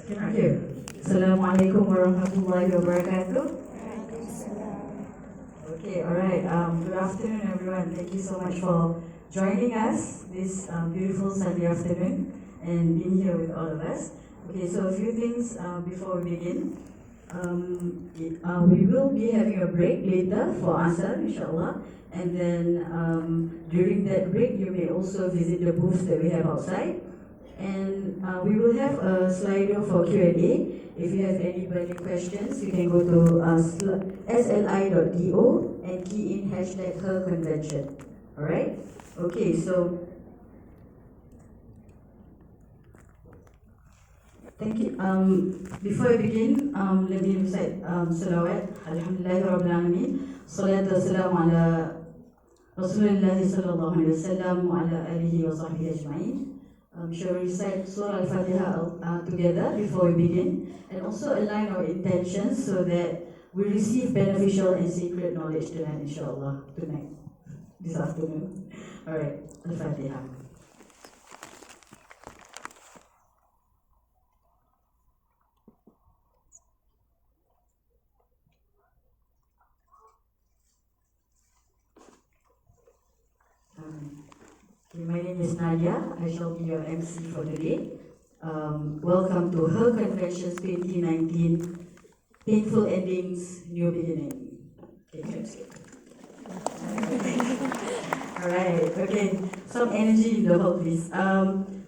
Cannot hear. Assalamualaikum warahmatullahi wabarakatuh. Okay, alright. Good afternoon, everyone. Thank you so much for joining us this beautiful Sunday afternoon and being here with all of us. Okay, so a few things before we begin. We will be having a break later for Asar, inshallah. And then during that break, you may also visit the booths that we have outside. And we will have a Slido for Q&A. If you have any burning questions, you can go to sli.do and key in #herconvention. Alright? Okay, so thank you. Before I begin, let me recite salawat. Alhamdulillahi Rabbil Alameen. Salatu wassalamu ala Rasulullah sallallahu alaihi wasallam wa ala alihi wa sahbihi ajma'in. Shall we recite Surah Al-Fatiha together before we begin, and also align our intentions so that we receive beneficial and sacred knowledge tonight, inshallah, this afternoon. Alright, Al-Fatiha. My name is Nadia. I shall be your MC for today. Welcome to Her Conventions 2019, Painful Endings, New Beginning. Okay, Alright, okay. Some energy in the hall, please.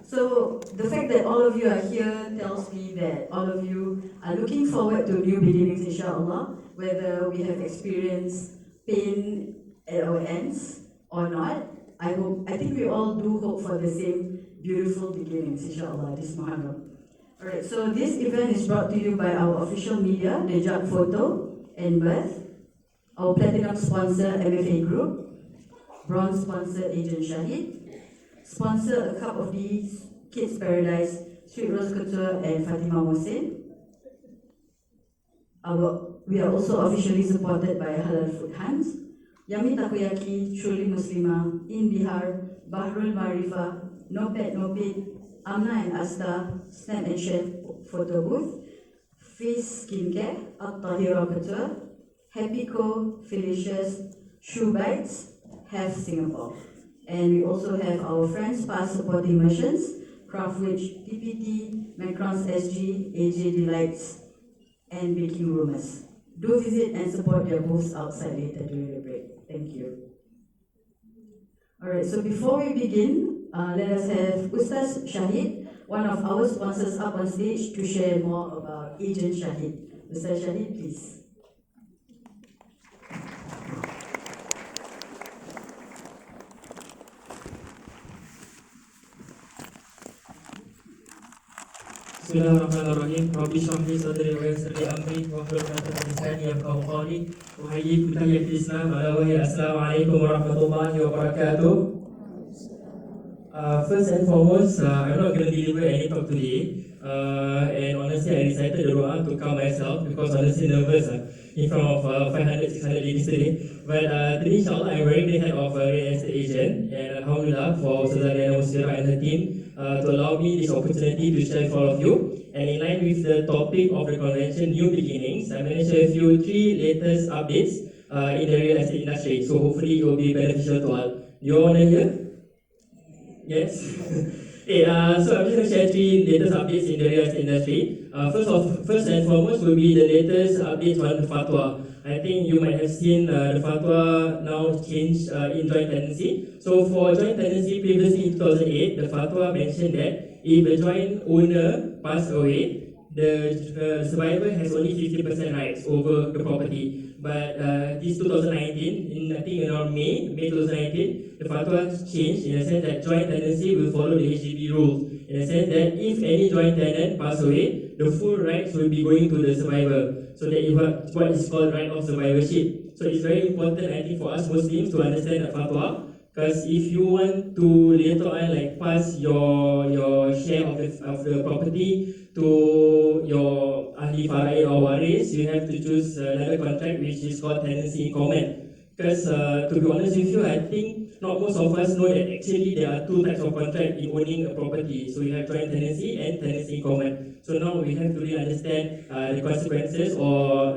So the fact that all of you are here tells me that all of you are looking forward to new beginnings, inshallah, whether we have experienced pain at our ends or not. I think we all do hope for the same beautiful beginnings, inshallah, this Muharram. Alright, so this event is brought to you by our official media, Nejat Photo and Birth, our platinum sponsor, MFA Group, bronze sponsor, Agent Shahid, sponsor A Cup of Tea, Kids Paradise, Sweet Rose Couture, and Fatima Mohsin. We are also officially supported by Halal Food Hands, Yummy Takoyaki, Truly Muslimah, In Bihar, Bahrul Marifa, No Pet No Pit, Amna and Asta, Snap and Chef Photo Booth, Face Skincare, At-Tahira Couture, Happy Co, Felicious, Shoe Bites, Have Singapore. And we also have our friends past supporting merchants, Craftwitch, TPT, Macrons SG, AJ Delights, and Baking Rumors. Do visit and support their booths outside later during the break. Thank you. Alright, so before we begin, let us have Ustaz Shahid, one of our sponsors, up on stage to share more about Agent Shahid. Ustaz Shahid, please. Bismillahirrahmanirrahim. Rabbi shrah li sadri wa yassir li amri wahlul 'uqdatam min lisani yafqahu qawli. Uhayyikum bi tahiyyatil Islam ala wa hiya assalamualaikum warahmatullahi wabarakatuh. First and foremost, I'm not going to deliver any talk today. And honestly, I recited the Quran to calm myself because honestly nervous in front of 500, 600 ladies today. But today, inshallah, I'm wearing the hat of a real estate agent, and alhamdulillah for Ustazah Liyana Musfirah and her team to allow me this opportunity to share for all of you. And in line with the topic of the convention, New Beginnings, I'm going to share with you 3 latest updates in the real estate industry. So hopefully it will be beneficial to all. You all want to hear? Yes? Okay, so I'm just going to share 3 latest updates in the real estate industry. First and foremost will be the latest updates on the fatwa. I think you might have seen the fatwa now changed in joint tenancy. So for joint tenancy, previously in 2008, the fatwa mentioned that if a joint owner passed away, the survivor has only 50% rights over the property. But this 2019, I think around May 2019, the fatwa changed in the sense that joint tenancy will follow the HDB rules. In the sense that if any joint tenant pass away, the full rights will be going to the survivor. So that is what is called right of survivorship. So it's very important, I think, for us Muslims to understand the fatwa. Because if you want to later on pass your share of the property to your ahli faraid or waris, you have to choose another contract which is called tenancy in common. Because to be honest with you, I think not most of us know that actually there are two types of contract in owning a property. So you have joint tenancy and tenancy in common. So now we have to really understand the consequences or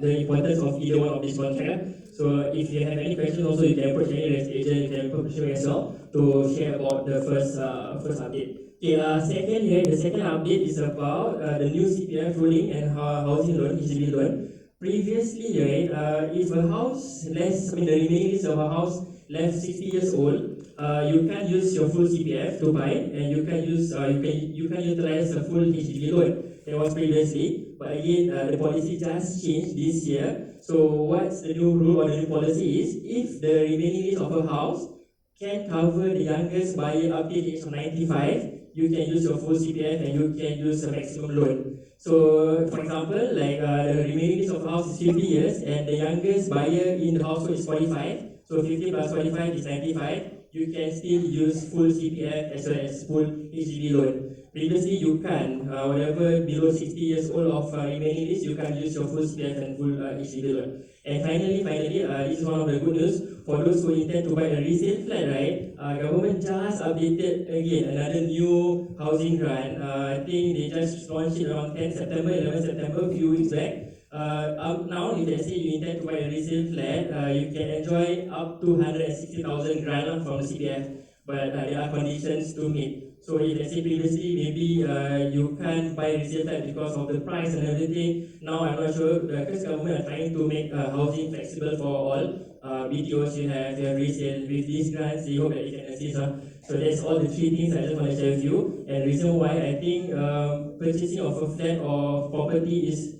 the importance of either one of these contracts. So if you have any questions, also you can approach any real estate agent, you can approach me as well to share about the first update. Okay, second here, the second update is about the new CPF ruling and housing loan, HDB loan. Previously, right, if a house less, I mean the remaining list of a house left 60 years old, you can use your full CPF to buy, and you can use you can utilize a full HDB loan. That was previously, but again the policy just changed this year. So what's the new rule or the new policy is if the remaining list of a house can cover the youngest buyer up till the age of 95, you can use your full CPF and you can use a maximum loan. So, for example, like the remaining list of the house is 50 years and the youngest buyer in the household is 45. So 50 plus 45 is 95. You can still use full CPF as well as full HDB loan. Previously, you can, whatever below 60 years old of remaining list, you can use your full CPF and full HDB loan. And finally, this is one of the good news. For those who intend to buy a resale flat, right, government just updated again another new housing grant. I think they just launched it around 10 September, 11 September, a few weeks back. Now, if let's say you intend to buy a resale flat, you can enjoy up to 160,000 grant from the CPF, but there are conditions to meet. So if let's say previously maybe you can't buy resale flat because of the price and everything, now I'm not sure because government are trying to make housing flexible for all. BTOs you have resale with these grants, we hope that you can assist. So that's all the three things I just want to share with you. And reason why I think purchasing of a flat or property is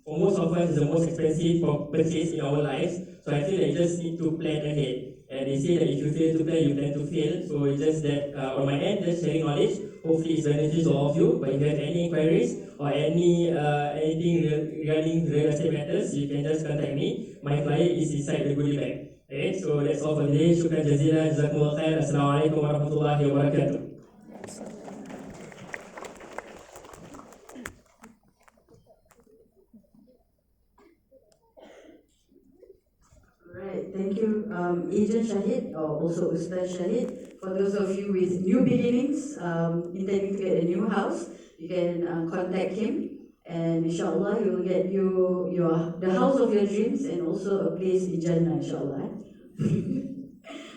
for most of us is the most expensive for purchase in our lives. So I feel that you just need to plan ahead. And they say that if you fail to plan, you tend to fail. So it's just that on my end, just sharing knowledge. Hopefully it's beneficial to all of you. But if you have any inquiries or anything regarding real estate matters, you can just contact me. My flyer is inside the goodie bag. Okay, so that's all for today. Shukran jazilan. Jazakumullah khair. Assalamualaikum warahmatullahi wabarakatuh. Right, thank you, Agent Shahid, or also Ustaz Shahid. For those of you with new beginnings, intending to get a new house, you can contact him, and inshallah you will get the house of your dreams and also a place in Jannah, inshallah.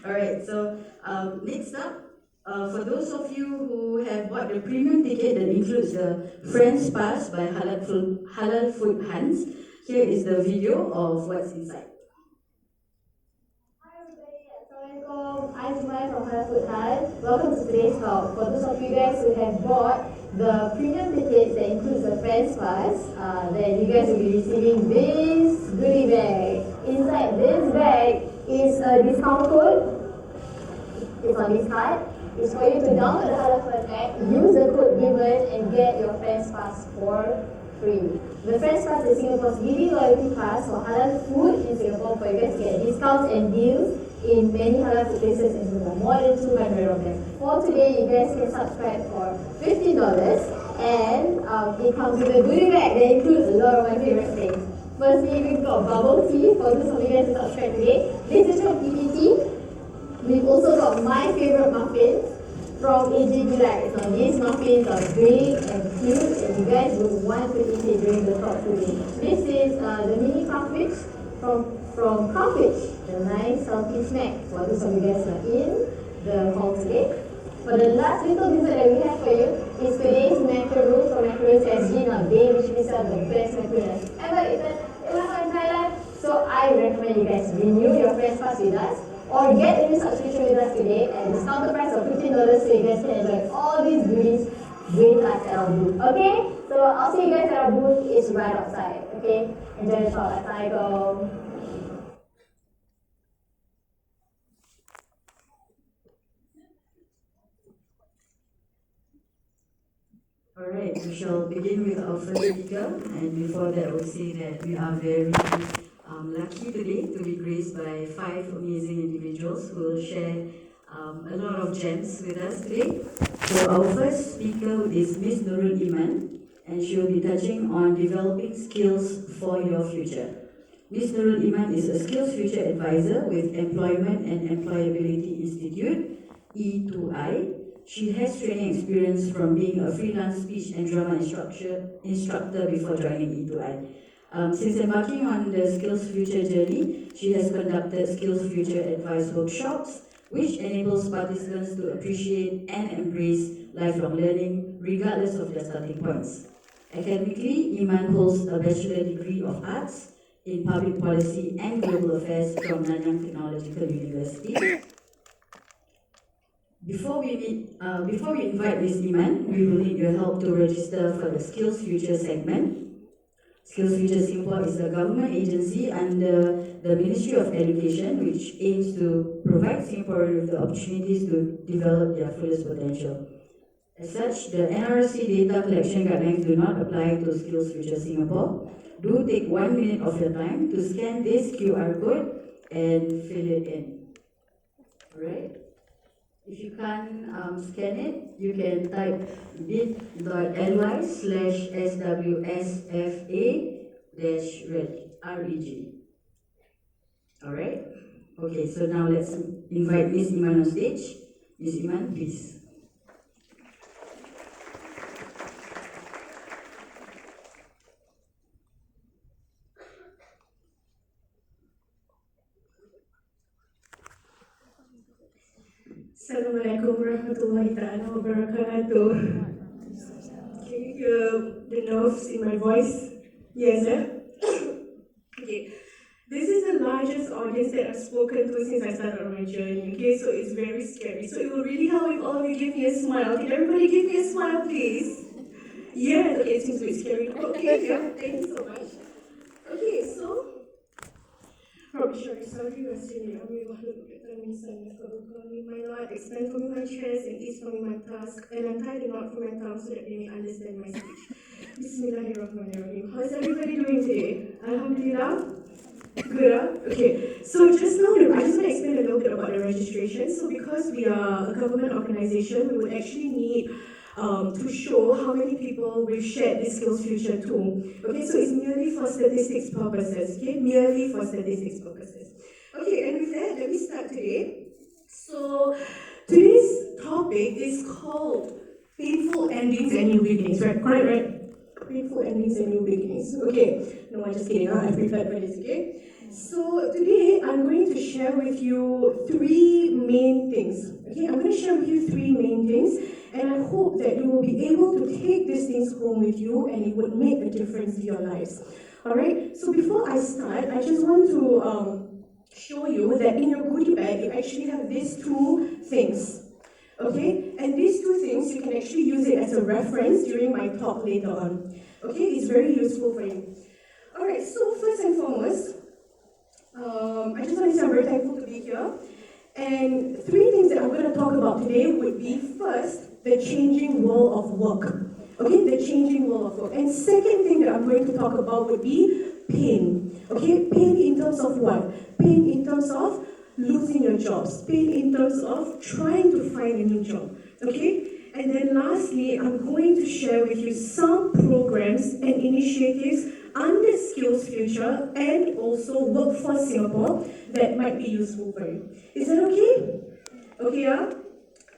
Alright, so next up, for those of you who have bought the premium ticket that includes the Friends Pass by Halal Food Hands, here is the video of what's inside. I'm Jumai from Halal Food Hall. Welcome to today's talk. For those of you guys who have bought the premium tickets that includes the Friends Pass, then you guys will be receiving this goodie bag. Inside this bag is a discount code. It's on this card. It's for you to download the Halal Food app, use the code given, and get your Friends Pass for free. The Friends Pass is Singapore's leading loyalty pass for halal food in Singapore, for you guys to get discounts and deals in many halal food places in Singapore, more than 200 of them. For today, you guys can subscribe for $15, and it comes with a goodie bag that includes a lot of my favorite things. Firstly, we've got bubble tea for those of you guys who subscribe today. This is from PPT. We've also got my favorite muffins from AJ Delight. So these muffins are big and cute, and you guys would want to eat it during the talk today. This is the mini crawfish from Crawfish, the nice salty snack for those of you guys who are in the hall today. For the last little dessert that we have for you is today's macaroon from Macaroons SG. Now they literally sell the best macaroons ever eaten in Thailand. So I recommend you guys renew your Friends Pass with us, or get a new subscription with us today at a discounted price of $15 so you guys can enjoy all these goodies with us at our booth. Okay? So I'll see you guys at our booth. It's right outside. Okay? Enjoy the talk. Assalamualaikum. Alright, we shall begin with our first speaker, and before that I will say that we are very lucky today to be graced by 5 amazing individuals who will share a lot of gems with us today. So our first speaker is Ms. Nurul Iman, and she will be touching on developing skills for your future. Ms. Nurul Iman is a Skills Future Advisor with Employment and Employability Institute, E2I. She has training experience from being a freelance speech and drama instructor before joining E2I. Since embarking on the Skills Future journey, she has conducted Skills Future Advice workshops, which enables participants to appreciate and embrace lifelong learning, regardless of their starting points. Academically, Iman holds a Bachelor degree of Arts in Public Policy and Global Affairs from Nanyang Technological University. Before we invite Ms. Iman, we will need your help to register for the Skills Future segment. Skills Future Singapore is a government agency under the Ministry of Education, which aims to provide Singaporeans with the opportunities to develop their fullest potential. As such, the NRC data collection guidelines do not apply to Skills Future Singapore. Do take 1 minute of your time to scan this QR code and fill it in. Alright? If you can't scan it, you can type bit.ly/swsfa-reg. Alright? Okay, so now let's invite Ms. Iman on stage. Ms. Iman, please. Assalamualaikum warahmatullahi ta'ala wabarakatuh. Can you hear the nerves in my voice? Yes, Okay. This is the largest audience that I've spoken to since I started on my journey, okay? So it's very scary. So it will really help if all of you give me a smile. Can everybody give me a smile, please? Yes, okay, it seems a bit scary. Okay, yeah, thank you so much. Okay, so Rabbi Shari Sadri Wasini, Amri Wahlul Uqdatan min lisani yafqahu qawli. My Lord, expand for me my chairs and ease for me my task, and untie the knot from my tongue so that they may understand my speech. Bismillahirrahmanirrahim. How is everybody doing today? Alhamdulillah? Good, huh? Okay, so just now, I just want to explain a little bit about the registration. So because we are a government organization, we would actually need to show how many people we've shared this Skills Future to. Okay, so it's merely for statistics purposes, okay? Merely for statistics purposes. Okay, and with that, let me start today. So today's topic is called Painful Endings and New Beginnings, right? Correct, right? Painful Endings and New Beginnings. Okay, no, I'm just kidding, I prepared for this, okay? So today, I'm going to share with you three main things. Okay, I'm going to share with you three main things, and I hope that you will be able to take these things home with you and it would make a difference in your lives. Alright, so before I start, I just want to show you that in your goodie bag, you actually have these two things. Okay, and these two things, you can actually use it as a reference during my talk later on. Okay, it's very useful for you. Alright, so first and foremost, I just want to say I'm very thankful to be here. And three things that I'm going to talk about today would be first, the changing world of work. Okay, the changing world of work. And second thing that I'm going to talk about would be pain. Okay, pain in terms of what? Pain in terms of losing your jobs. Pain in terms of trying to find a new job. Okay? And then lastly, I'm going to share with you some programs and initiatives under Skills Future and also Workforce Singapore that might be useful for you. Is that okay? Okay, yeah?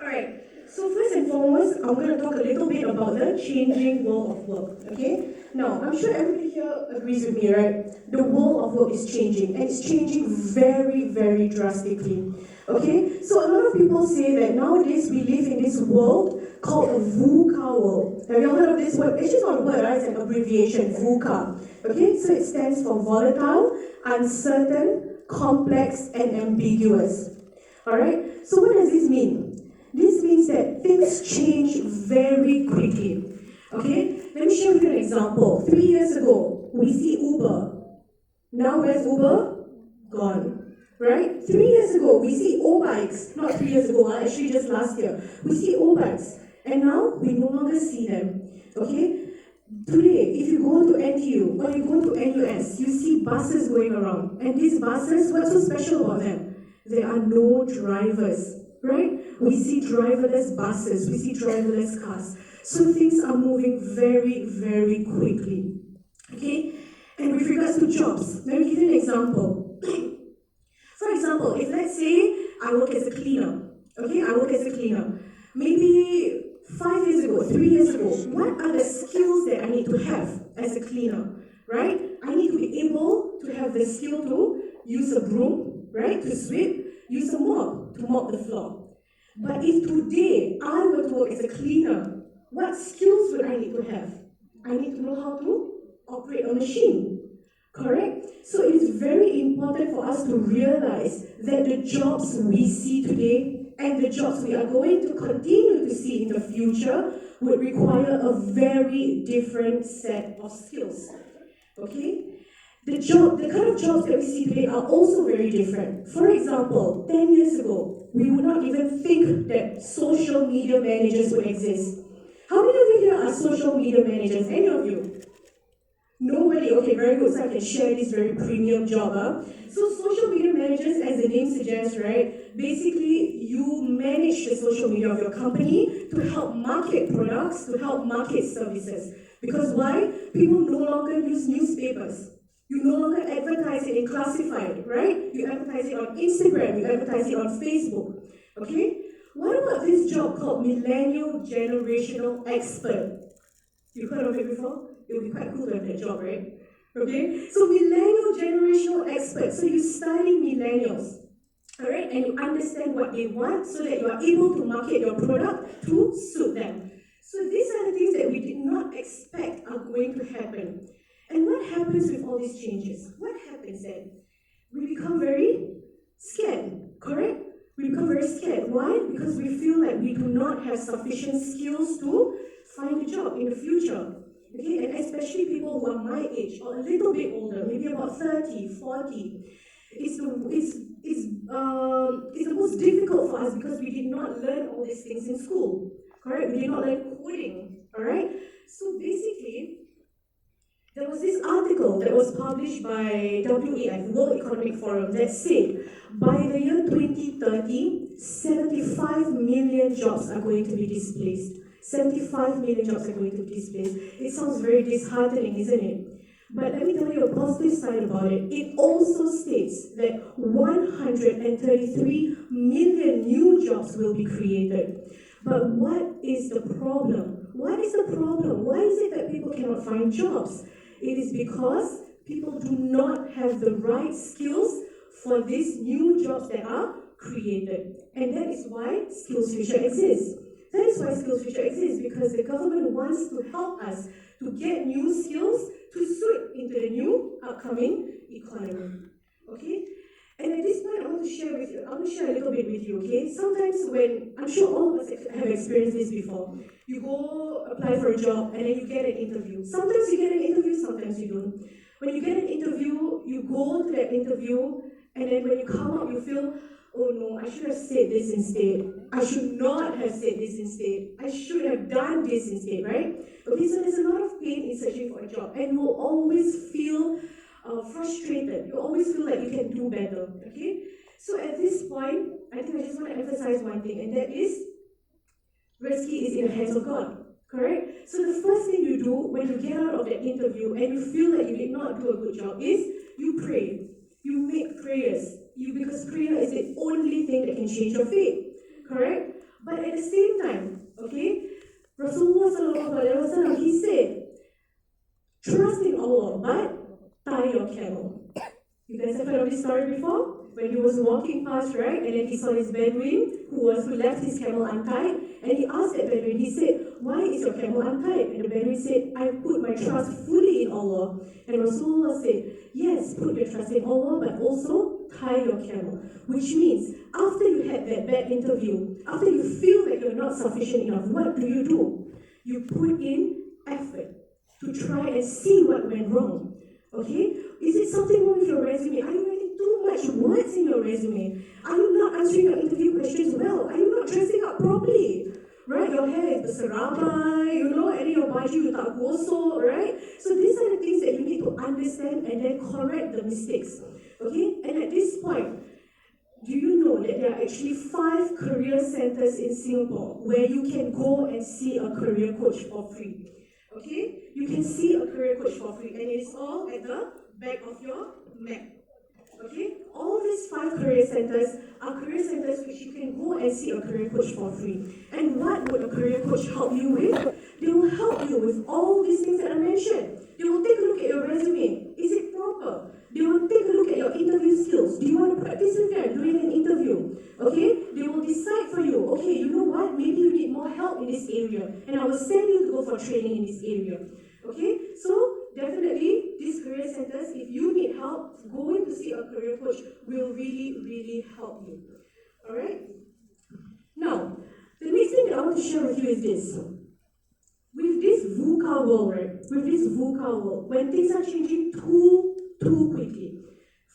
Alright. So first and foremost, I'm going to talk a little bit about the changing world of work. Okay? Now, I'm sure everybody here agrees with me, right? The world of work is changing, and it's changing very, very drastically. Okay? So a lot of people say that nowadays we live in this world called a VUCA world. Have you all heard of this word? It's just not a word, right? It's an abbreviation, VUCA. Okay? So it stands for volatile, uncertain, complex, and ambiguous. Alright? So what does this mean? This means that things change very quickly. Okay? Let me show you an example. 3 years ago, we see Uber. Now where's Uber? Gone. Right? 3 years ago, we see O-bikes. Not 3 years ago, actually just last year. We see O-bikes. And now, we no longer see them. Okay? Today, if you go to NTU or you go to NUS, you see buses going around. And these buses, what's so special about them? There are no drivers. Right? We see driverless buses, we see driverless cars. So things are moving very, very quickly. Okay? And with regards to jobs, let me give you an example. For example, if let's say I work as a cleaner, okay, I work as a cleaner. Maybe 5 years ago, 3 years ago, what are the skills that I need to have as a cleaner, right? I need to be able to have the skill to use a broom, right, to sweep, use a mop to mop the floor. But if today I were to work as a cleaner, what skills would I need to have? I need to know how to operate a machine, correct? So it is very important for us to realize that the jobs we see today and the jobs we are going to continue to see in the future would require a very different set of skills, okay? The kind of jobs that we see today are also very different. For example, 10 years ago, we would not even think that social media managers would exist. How many of you here are social media managers? Any of you? Nobody? Okay, very good. So I can share this very premium job. So social media managers, as the name suggests, right? Basically, you manage the social media of your company to help market products, to help market services. Because why? People no longer use newspapers. You no longer advertise it in classified, right? You advertise it on Instagram, you advertise it on Facebook, okay? What about this job called Millennial Generational Expert? You heard of it before? It would be quite cool to have that job, right? Okay? So Millennial Generational Expert, so you study millennials, all right? And you understand what they want so that you are able to market your product to suit them. So these are the things that we did not expect are going to happen. And what happens with all these changes? What happens then? We become very scared, correct? We become very scared. Why? Because we feel like we do not have sufficient skills to find a job in the future. Okay? And especially people who are my age or a little bit older, maybe about 30, 40. It's the most difficult for us because we did not learn all these things in school. Correct? We did not learn coding. Alright? So basically, there was this article that was published by WEF, World Economic Forum, that said by the year 2030, 75 million jobs are going to be displaced. 75 million jobs are going to be displaced. It sounds very disheartening, isn't it? But let me tell you a positive side about it. It also states that 133 million new jobs will be created. But what is the problem? What is the problem? Why is it that people cannot find jobs? It is because people do not have the right skills for these new jobs that are created. And that is why Skills Future exists. That is why Skills Future exists, because the government wants to help us to get new skills to suit into the new upcoming economy. Okay? And at this point, I want to share a little bit with you, okay? Sometimes when, I'm sure all of us have experienced this before, you go apply for a job and then you get an interview. Sometimes you get an interview, sometimes you don't. When you get an interview, you go to that interview, and then when you come out, you feel, oh no, I should have said this instead. I should not have said this instead. I should have done this instead, right? Okay, so there's a lot of pain in searching for a job, and you will always feel frustrated. You always feel like you can do better, okay? So at this point, I think I just want to emphasize one thing, and that is, rescue is in the hands of God, correct? So the first thing you do when you get out of that interview and you feel that you did not do a good job is, you pray. You make prayers. Because prayer is the only thing that can change your fate, correct? But at the same time, okay, Rasulullah SAW, he said, trust in Allah, but tie your camel. You guys have heard of this story before? When he was walking past, right, and then he saw this Bedouin who left his camel untied, and he asked that Bedouin, he said, why is your camel untied? And the Bedouin said, I put my trust fully in Allah. And Rasulullah said, yes, put your trust in Allah, but also tie your camel. Which means, after you had that bad interview, after you feel that you're not sufficient enough, what do? You put in effort to try and see what went wrong. Okay? Is it something wrong with your resume? Are you writing too much words in your resume? Are you not answering your interview questions well? Are you not dressing up properly? Right? Your hair is berserabai, and then your baju you tak gosok, right? So these are the things that you need to understand and then correct the mistakes. Okay? And at this point, do you know that there are actually 5 career centers in Singapore where you can go and see a career coach for free? Okay? You can see a career coach for free, and it is all at the back of your map. Okay, all these 5 career centers are career centers which you can go and see a career coach for free. And what would a career coach help you with? They will help you with all these things that I mentioned. They will take a look at your resume. Is it proper? They will take a look at your interview skills. Do you want to practice with them during an interview? Okay, they will decide for you. Okay, you know what? Maybe you need more help in this area, and I will send you to go for training in this area. Okay, so definitely these career centers, if you need help, going to see a career coach will really, really help you. Alright? Now, the next thing that I want to share with you is this. With this VUCA world, right? With this VUCA world, when things are changing too quickly.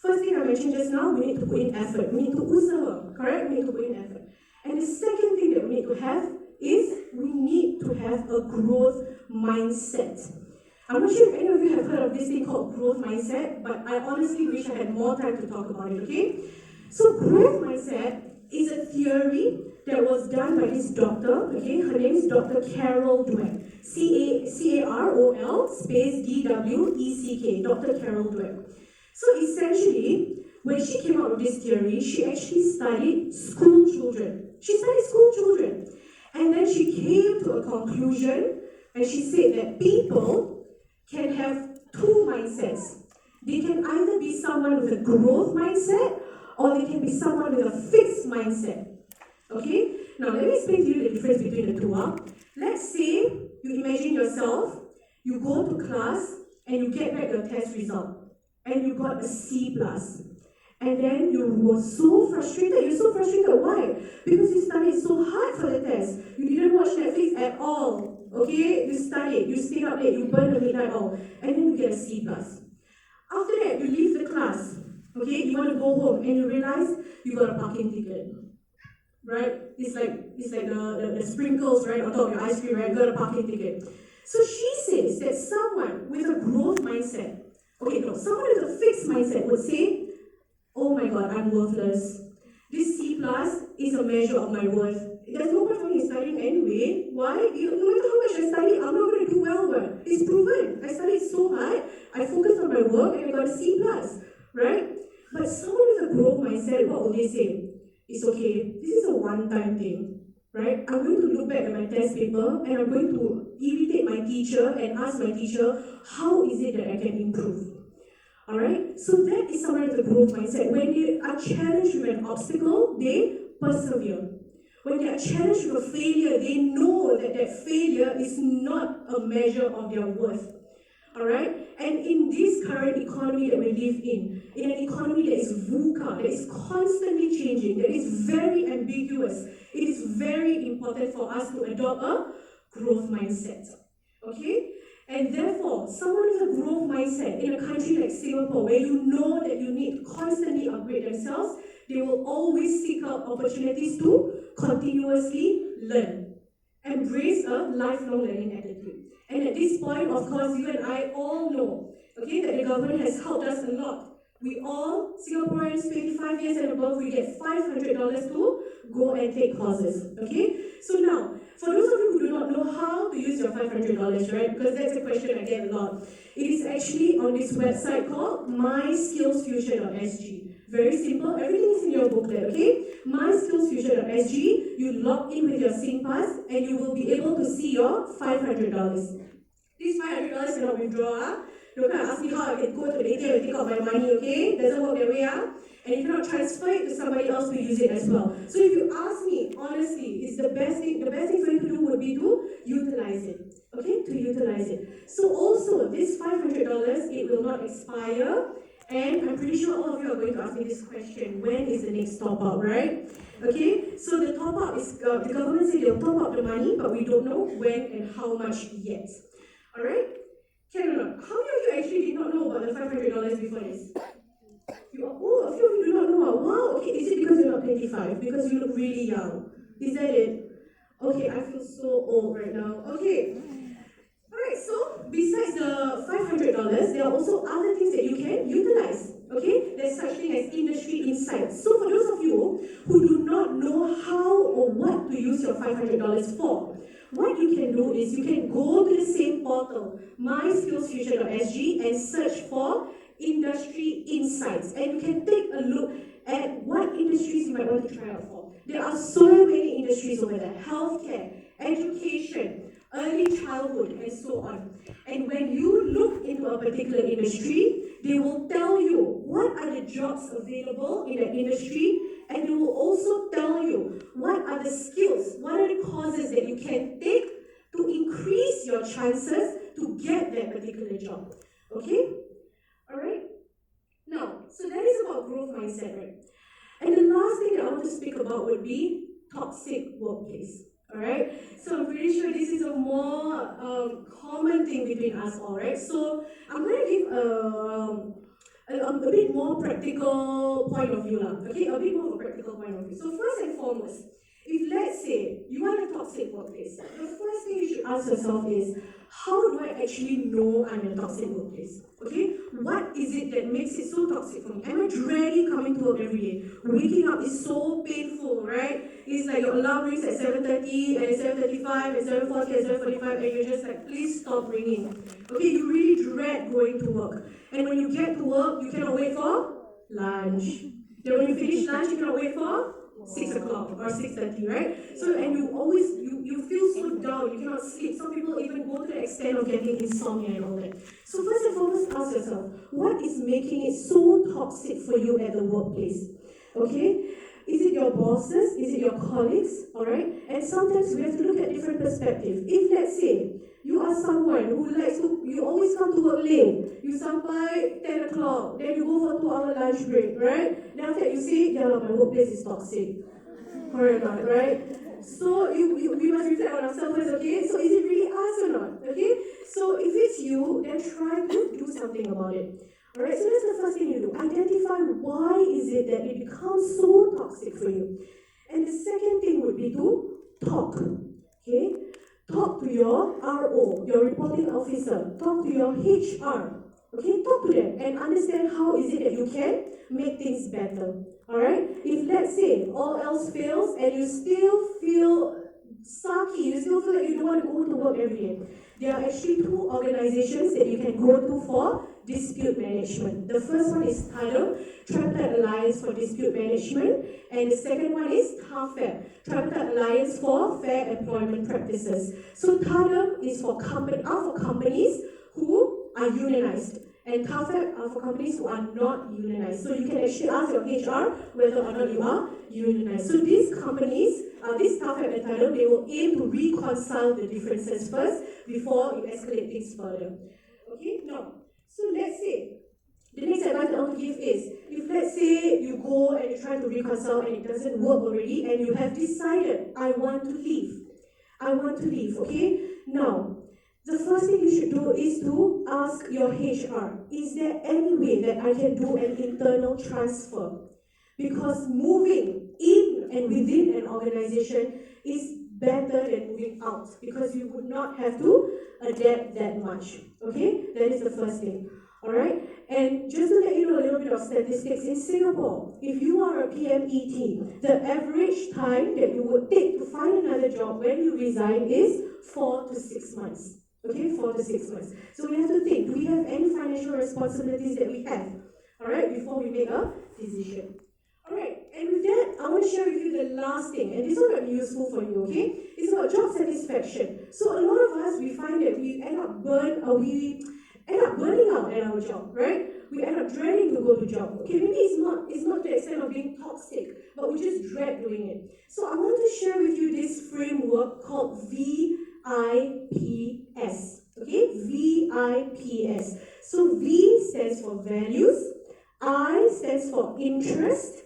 First thing I mentioned just now, we need to put in effort. We need to usaha, correct? We need to put in effort. And the second thing that we need to have is we need to have a growth mindset. I'm not sure if any of you have heard of this thing called growth mindset, but I honestly wish I had more time to talk about it, okay? So growth mindset is a theory that was done by this doctor, okay? Her name is Dr. Carol Dweck. C-A-R-O-L space D-W-E-C-K, Dr. Carol Dweck. So essentially, when she came out with this theory, she actually studied school children. She studied school children. And then she came to a conclusion, and she said that people can have 2 mindsets. They can either be someone with a growth mindset, or they can be someone with a fixed mindset. Okay? Now let me explain to you the difference between the two. Let's say you imagine yourself, you go to class and you get back your test result and you got a C+. And then you were so frustrated. You're so frustrated. Why? Because you studied so hard for the test. You didn't watch Netflix at all. Okay? You studied. You stayed up late. You burned the midnight oil. And then you get a C+. After that, you leave the class. Okay? You want to go home and you realize you got a parking ticket. Right? It's like the sprinkles, right, on top of your ice cream, right? You got a parking ticket. So she says that someone with a growth mindset, someone with a fixed mindset would say, oh my god, I'm worthless. This C+ is a measure of my worth. There's no point for me studying anyway. Why? No matter how much I study, I'm not going to do well. But it's proven. I studied so hard. I focused on my work and I got a C+. Right? But someone with a growth mindset, what will they say? It's okay. This is a one-time thing. Right? I'm going to look back at my test paper and I'm going to irritate my teacher and ask my teacher, how is it that I can improve? Alright? So that is someone with a growth mindset. When they are challenged with an obstacle, they persevere. When they are challenged with a failure, they know that that failure is not a measure of their worth. Alright? And in this current economy that we live in an economy that is VUCA, that is constantly changing, that is very ambiguous, it is very important for us to adopt a growth mindset. Okay? And therefore, someone with a growth mindset in a country like Singapore, where you know that you need to constantly upgrade themselves, they will always seek out opportunities to continuously learn. Embrace a lifelong learning attitude. And at this point, of course, you and I all know, okay, that the government has helped us a lot. We all, Singaporeans 25 years and above, we get $500 to go and take courses. Okay? So now, for those of you who do not know how to use your $500, right? Because that's a question I get a lot. It is actually on this website called myskillsfuture.sg. Very simple. Everything is in your booklet, okay? myskillsfuture.sg. You log in with your SingPass and you will be able to see your $500. These $500 cannot withdraw. Don't come and ask me how I can go to the ATM and take out my money, okay? Doesn't work that way, And you cannot transfer it to somebody else to use it as well. So if you ask me, honestly, it's the best thing for you to do would be to utilize it. Okay? To utilize it. So also, this $500, it will not expire. And I'm pretty sure all of you are going to ask me this question. When is the next top up, right? Okay? So the top up is, the government said they'll top up the money, but we don't know when and how much yet. Alright? Can or not? How many of you actually did not know about the $500 before this? A few of you do not know. Wow, okay, is it because you're not 25? Because you look really young. Is that it? Okay, I feel so old right now. Okay. Alright, so besides the $500, there are also other things that you can utilize. Okay? There's such thing as industry insights. So for those of you who do not know how or what to use your $500 for, what you can do is you can go to the same portal, myskillsfuture.sg, and search for industry insights, and you can take a look at what industries you might want to try out for. There are so many industries over there: healthcare, education, early childhood, and so on. And when you look into a particular industry, they will tell you what are the jobs available in that industry, and they will also tell you what are the skills, what are the courses that you can take to increase your chances to get that particular job. Okay? Alright? Now, so that is about growth mindset, right? And the last thing that I want to speak about would be toxic workplace. Alright? So I'm pretty sure this is a more common thing between us all, right? So I'm going to give a bit more practical point of view, okay? A bit more of a practical point of view. So first and foremost, if let's say you are in a toxic workplace, the first thing you should ask yourself is, how do I actually know I'm in a toxic workplace? Okay? What is it that makes it so toxic for me? Am I dreading coming to work every day? Waking up is so painful, right? It's like your alarm rings at 7:30 and at 7:35 and 7:40 and 7:45 and you're just like, please stop ringing. Okay, you really dread going to work. And when you get to work, you cannot wait for lunch. Then when you finish lunch, you cannot wait for 6 o'clock or 6:30, right? So, and you feel so down, you cannot sleep. Some people even go to the extent of getting insomnia and all that. So first and foremost, ask yourself, what is making it so toxic for you at the workplace? Okay? Is it your bosses? Is it your colleagues? Alright? And sometimes we have to look at different perspectives. If let's say you are someone who likes to, you always come to work late, you by 10 o'clock, then you go for a 2-hour lunch break, right? Then after that you say, yeah, my workplace is toxic. Correct or not, right? So we must reflect on ourselves first, okay? So is it really us or not? Okay? So if it's you, then try to do something about it. Alright, so that's the first thing you do. Identify why is it that it becomes so toxic for you. And the second thing would be to talk. Okay? Talk to your RO, your reporting officer. Talk to your HR. Okay? Talk to them and understand how is it that you can make things better. Alright? If let's say all else fails and you still feel sucky, you still feel like you don't want to go to work every day, there are actually 2 organizations that you can go to for dispute management. The first one is TADEM, Tripartite Alliance for Dispute Management, and the second one is TAFEP, Tripartite Alliance for Fair Employment Practices. So TADEM is for companies who are unionized, and TAFEP are for companies who are not unionized. So you can actually ask your HR whether or not you are unionized. So these companies, this TAFEP and TADEM, they will aim to reconcile the differences first before you escalate things further. Okay, now, so let's say, the next advice I want to give is, if let's say you go and you try to reconcile and it doesn't work already and you have decided, I want to leave, okay? Now, the first thing you should do is to ask your HR, is there any way that I can do an internal transfer? Because moving in and within an organization is better than moving out, because you would not have to adapt that much. Okay? That is the first thing. Alright? And just to let you know a little bit of statistics, in Singapore, if you are a PMET, the average time that you would take to find another job when you resign is 4 to 6 months. Okay? 4 to 6 months. So we have to think, do we have any financial responsibilities that we have? Alright? Before we make a decision. Alright, and with that, I want to share with you the last thing, and this one might be useful for you, okay? It's about job satisfaction. So a lot of us, we find that we end up burning out at our job, right? We end up dreading to go to job. Okay, maybe it's not to the extent of being toxic, but we just dread doing it. So I want to share with you this framework called VIPS. Okay, VIPS. So V stands for values, I stands for interest,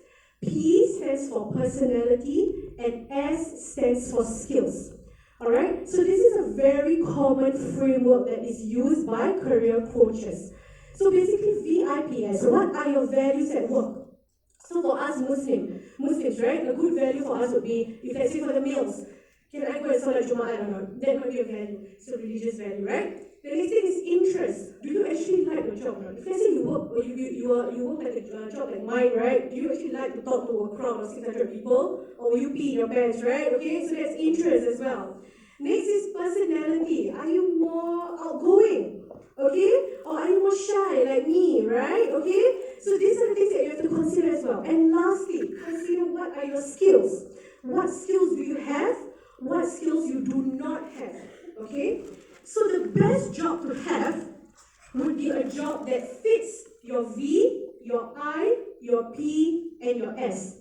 P stands for personality, and S stands for skills. Alright, so this is a very common framework that is used by career coaches. So basically VIPS, what are your values at work? So for us Muslims, right, a good value for us would be, if let's say for the meals, can I go and Salat Jum'at or not? That might be a value, it's a religious value, right? The next thing is interest. Do you actually like your job or not? If let's say you work, or you work like a job like mine, right? Do you actually like to talk to a crowd of 600 people? Or will you pee in your pants, right? Okay, so that's interest as well. Next is personality. Are you more outgoing? Okay? Or are you more shy? like me, right? Okay? So these are the things that you have to consider as well. And lastly, consider what are your skills. What skills do you have? What skills you do not have? Okay? So the best job to have would be a job that fits your V, your I, your P, and your S.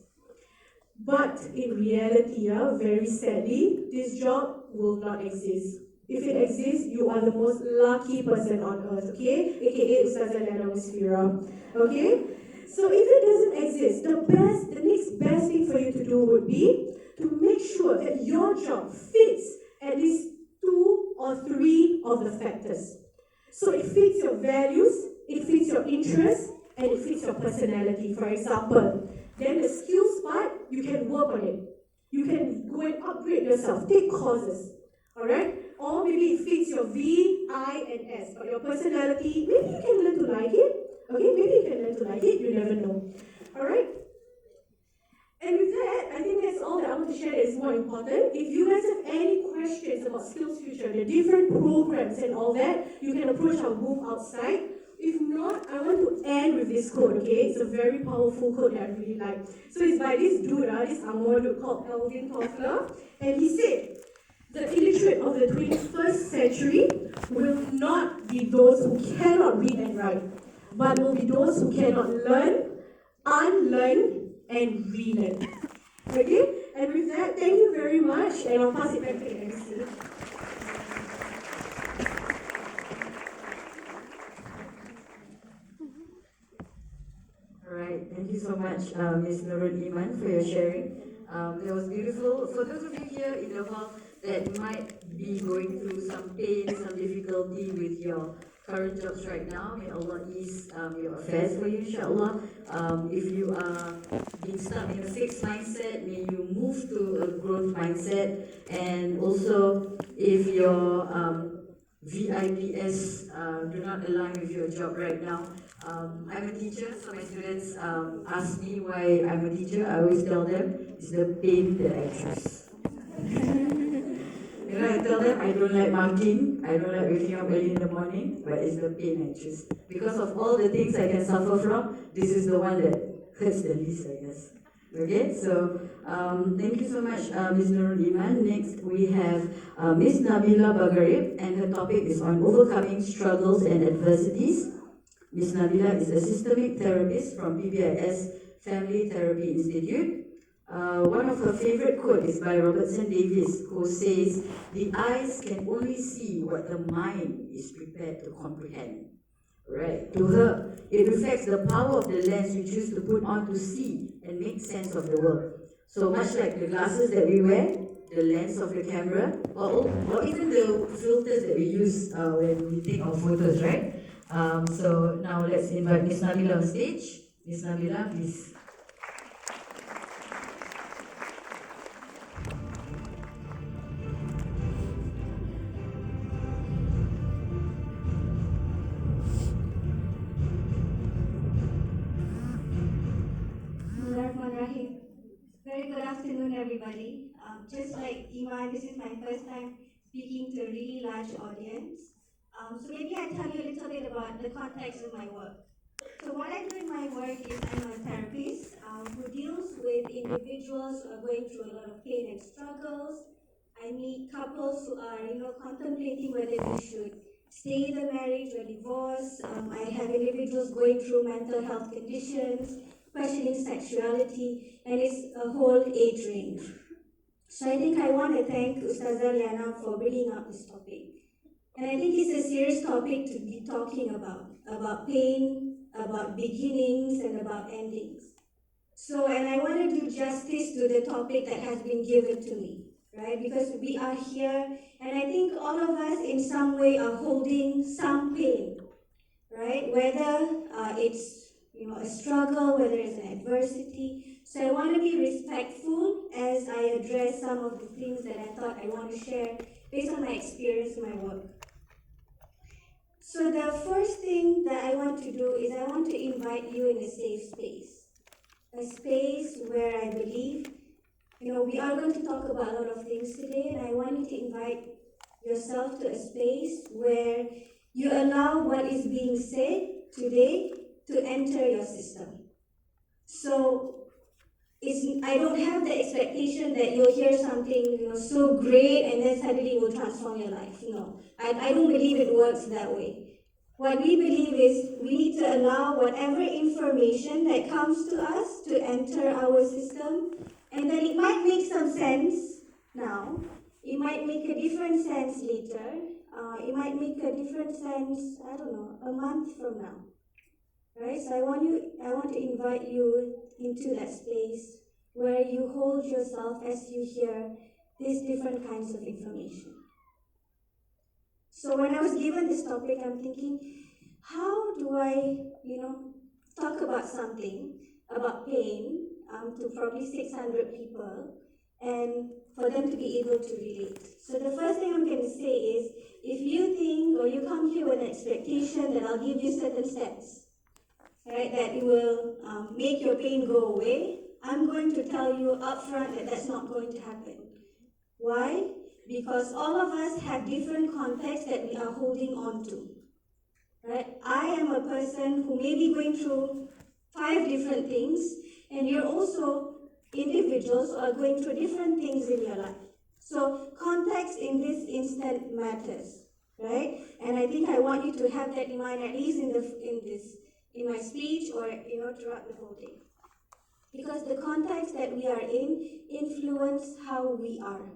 But in reality, very sadly, this job will not exist. If it exists, you are the most lucky person on earth, okay? AKA Ustazah Liyana Musfirah, okay? So if it doesn't exist, the next best thing for you to do would be to make sure that your job fits at least 2 or 3 of the factors. So it fits your values, it fits your interests, and it fits your personality. For example, then the skills part, you can work on it. You can go and upgrade yourself, take courses, all right? Or maybe it fits your V, I, and S. But your personality, maybe you can learn to like it. Okay, maybe you can learn to like it, you never know. All right? And with that, I think that's all that I want to share that is more important. If you guys have any questions about Skills Future, the different programs and all that, you can approach our booth outside. If not, I want to end with this quote, okay? It's a very powerful quote that I really like. So it's by this dude, this Amor dude called Alvin Toffler, and he said, the illiterate of the 21st century will not be those who cannot read and write, but will be those who cannot learn, unlearn, and relearn. Okay? And with that, thank you very much, and I'll pass it back to the MC. Alright, thank you so much, Ms. Nurul Iman, for your sharing. That was beautiful. For those of you here in the hall that might be going through some pain, some difficulty with your current jobs right now, may Allah ease your affairs for you, inshallah. If you are being stuck in a fixed mindset, may you move to a growth mindset. And also, if your VIPS do not align with your job right now, I'm a teacher, so my students ask me why I'm a teacher. I always tell them, it's the pain that I choose. You know, I tell them I don't like marking, I don't like waking up early in the morning, but it's the pain I choose. Because of all the things I can suffer from, this is the one that hurts the least, I guess. Okay, so thank you so much, Ms. Nurul Iman. Next, we have Ms. Nabila Bagharib, and her topic is on overcoming struggles and adversities. Ms. Nabila is a systemic therapist from PBIS Family Therapy Institute. One of her favorite quotes is by Robertson Davies, who says, "The eyes can only see what the mind is prepared to comprehend." Right. To her, it reflects the power of the lens we choose to put on to see and make sense of the world. So much like the glasses that we wear, the lens of the camera, or even the filters that we use when we take our photos, right? So now let's invite Ms. Nabila on stage. Ms. Nabila, please. Bismillahirrahmanirrahim. Very good afternoon, everybody. Just like Iman, this is my first time speaking to a really large audience. So maybe I tell you a little bit about the context of my work. So what I do in my work is I'm a therapist who deals with individuals who are going through a lot of pain and struggles. I meet couples who are, contemplating whether they should stay in the marriage or divorce. I have individuals going through mental health conditions, questioning sexuality, and it's a whole age range. So I think I want to thank Ustazah Liyana for bringing up this topic. And I think it's a serious topic to be talking about pain, about beginnings, and about endings. So, and I want to do justice to the topic that has been given to me, right? Because we are here, and I think all of us in some way are holding some pain, right? Whether it's a struggle, whether it's an adversity. So I want to be respectful as I address some of the things that I thought I want to share based on my experience in my work. So the first thing that I want to do is I want to invite you in a safe space. A space where I believe, we are going to talk about a lot of things today, and I want you to invite yourself to a space where you allow what is being said today to enter your system. So I don't have the expectation that you'll hear something so great and then suddenly it will transform your life. No, I don't believe it works that way. What we believe is we need to allow whatever information that comes to us to enter our system, and then it might make some sense now. It might make a different sense later. It might make a different sense, I don't know, a month from now. Right? So I want to invite you into that space where you hold yourself as you hear these different kinds of information. So when I was given this topic, I'm thinking, how do I, talk about something, about pain, to probably 600 people, and for them to be able to relate. So the first thing I'm going to say is, if you think or you come here with an expectation that I'll give you certain steps, right, that it will make your pain go away, I'm going to tell you upfront that that's not going to happen. Why? Because all of us have different contexts that we are holding on to. Right? I am a person who may be going through 5 different things, and you're also individuals who are going through different things in your life. So context in this instant matters, right? And I think I want you to have that in mind, at least in my speech or throughout the whole day. Because the context that we are in influence how we are,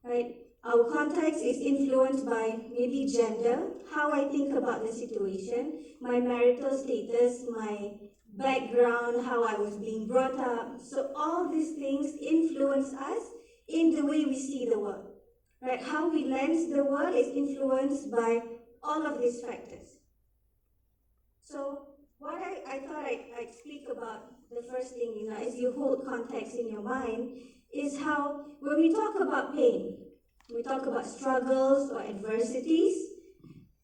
right? Our context is influenced by maybe gender, how I think about the situation, my marital status, my background, how I was being brought up. So all these things influence us in the way we see the world, right? How we lens the world is influenced by all of these factors. So what I thought I'd speak about, the first thing, as you hold context in your mind, is how when we talk about pain, we talk about struggles or adversities,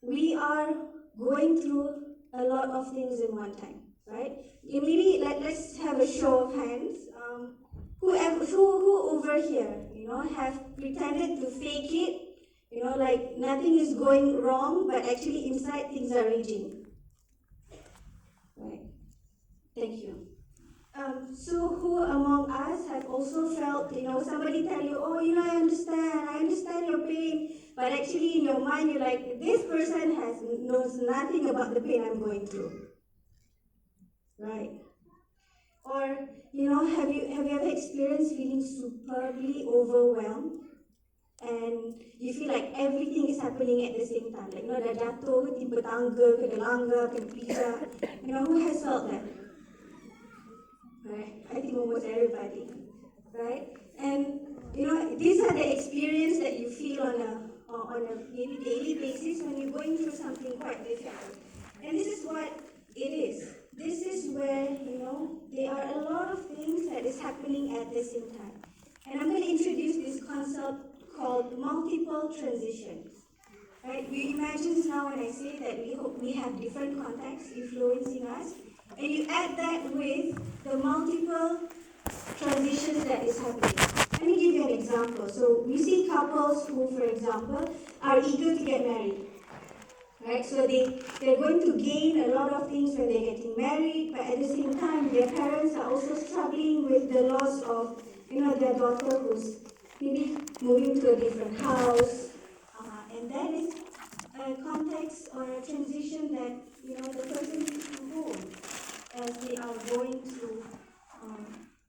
we are going through a lot of things in one time, right? Maybe let's have a show of hands. Who over here, have pretended to fake it, like nothing is going wrong, but actually inside things are raging. Right. Thank you. So who among us have also felt, somebody tell you, oh, I understand your pain, but actually in your mind you're like, this person knows nothing about the pain I'm going through, right? Or, have you ever experienced feeling superbly overwhelmed, and you feel like everything is happening at the same time, like, dah jatuh, timpa tangga, kena langgar, kena pijak, who has felt that? Right? I think almost everybody, right? And these are the experience that you feel on a maybe daily basis when you're going through something quite difficult. And this is what it is. This is where there are a lot of things that is happening at the same time. And I'm going to introduce this concept called multiple transitions. Right? We imagine now when I say that we have different contexts influencing us, and you add that with the multiple transitions that is happening. Let me give you an example. So we see couples who, for example, are eager to get married. Right? So they're going to gain a lot of things when they're getting married, but at the same time, their parents are also struggling with the loss of their daughter who's maybe moving to a different house. And that is a context or a transition that the person needs to hold as they are going through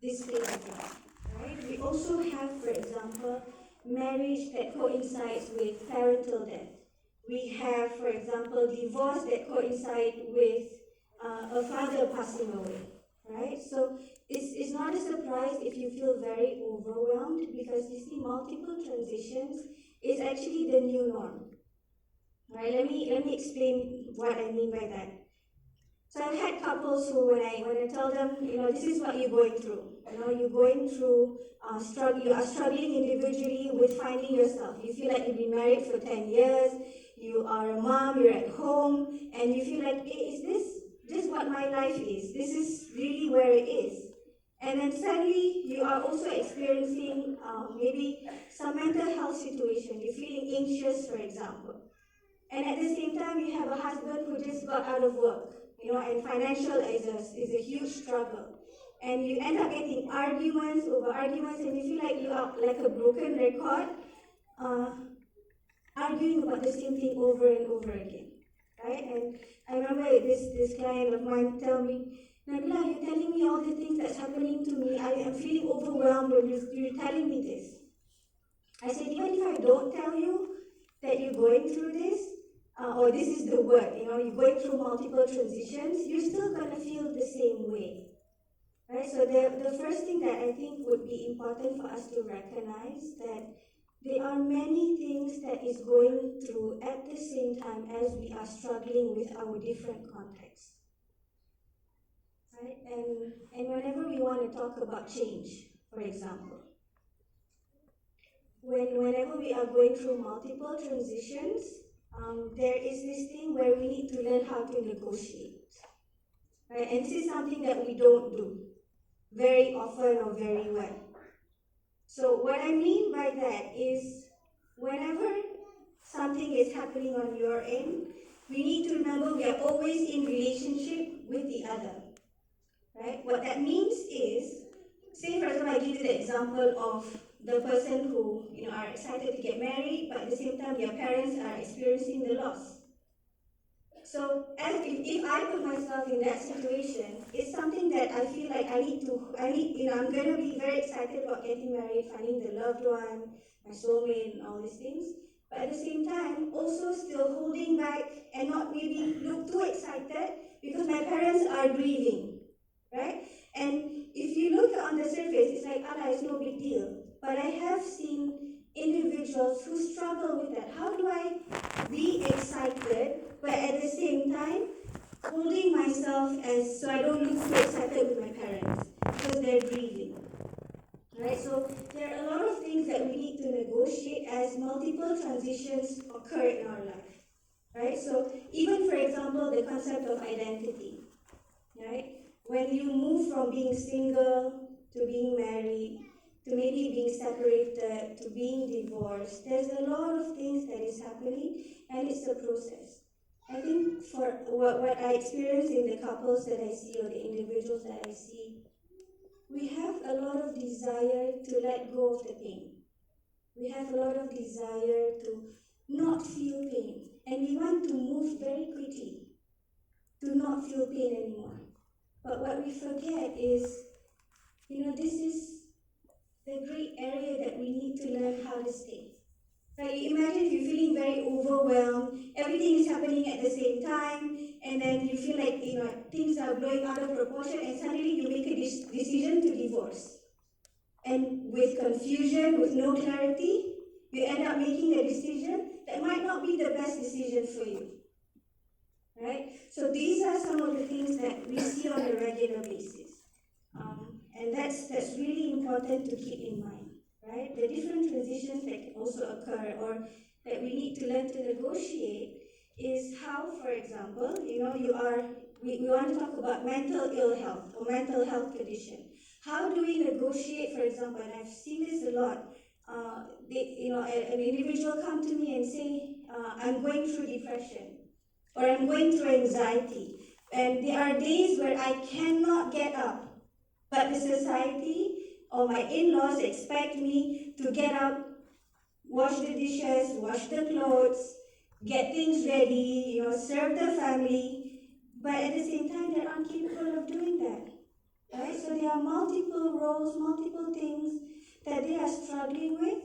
this phase of life. Right? We also have, for example, marriage that coincides with parental death. We have, for example, divorce that coincides with a father passing away. Right? So it's not a surprise if you feel very overwhelmed, because you see multiple transitions is actually the new norm. Right? Let me explain what I mean by that. So I've had couples who, when I tell them, this is what you're going through. You're going through you are struggling individually with finding yourself. You feel like you've been married for 10 years. You are a mom. You're at home, and you feel like, hey, is this what my life is? This is really where it is. And then suddenly you are also experiencing maybe some mental health situation. You're feeling anxious, for example. And at the same time, you have a husband who just got out of work, and financial is a huge struggle. And you end up getting arguments over arguments, and you feel like you are like a broken record, uh, arguing about the same thing over and over again, right? And I remember this client of mine tell me, Nabila, you're telling me all the things that's happening to me. I am feeling overwhelmed when you're telling me this. I said, even if I don't tell you that you're going through this, or this is the word, you're going through multiple transitions, you're still going to feel the same way. Right? So the first thing that I think would be important for us to recognize that there are many things that is going through at the same time as we are struggling with our different contexts. Right? And whenever we want to talk about change, for example, whenever we are going through multiple transitions, there is this thing where we need to learn how to negotiate. Right? And this is something that we don't do very often or very well. So what I mean by that is whenever something is happening on your end, we need to remember we are always in relationship with the other. Right? What that means is, say for example, I give you the example of the person who are excited to get married, but at the same time their parents are experiencing the loss. So if I put myself in that situation, it's something that I feel like I'm going to be very excited about getting married, finding the loved one, my soulmate, and all these things. But at the same time, also still holding back and not maybe look too excited because my parents are grieving, right? And if you look on the surface, it's like, it's no big deal. But I have seen individuals who struggle with that. How do I be excited, but at the same time, holding myself so I don't look too excited with my parents because they're grieving. Right? So there are a lot of things that we need to negotiate as multiple transitions occur in our life. Right? So even, for example, the concept of identity. Right? When you move from being single to being married, to maybe being separated, to being divorced, there's a lot of things that is happening, and it's a process. I think for what I experience in the couples that I see or the individuals that I see, we have a lot of desire to let go of the pain. We have a lot of desire to not feel pain, and we want to move very quickly to not feel pain anymore. But what we forget is, this is the great area that we need to learn how to stay. Right? Imagine if you're feeling very overwhelmed, everything is happening at the same time, and then you feel like things are blowing out of proportion, and suddenly you make a decision to divorce. And with confusion, with no clarity, you end up making a decision that might not be the best decision for you. Right? So these are some of the things that we see on a regular basis. And that's really important to keep in mind, right? The different transitions that can also occur or that we need to learn to negotiate is how, for example, we want to talk about mental ill health or mental health condition. How do we negotiate, for example, and I've seen this a lot, an individual come to me and say, I'm going through depression or I'm going through anxiety. And there are days where I cannot get up. But the society or my in-laws expect me to get up, wash the dishes, wash the clothes, get things ready, serve the family. But at the same time, they're incapable of doing that. Right? So there are multiple roles, multiple things that they are struggling with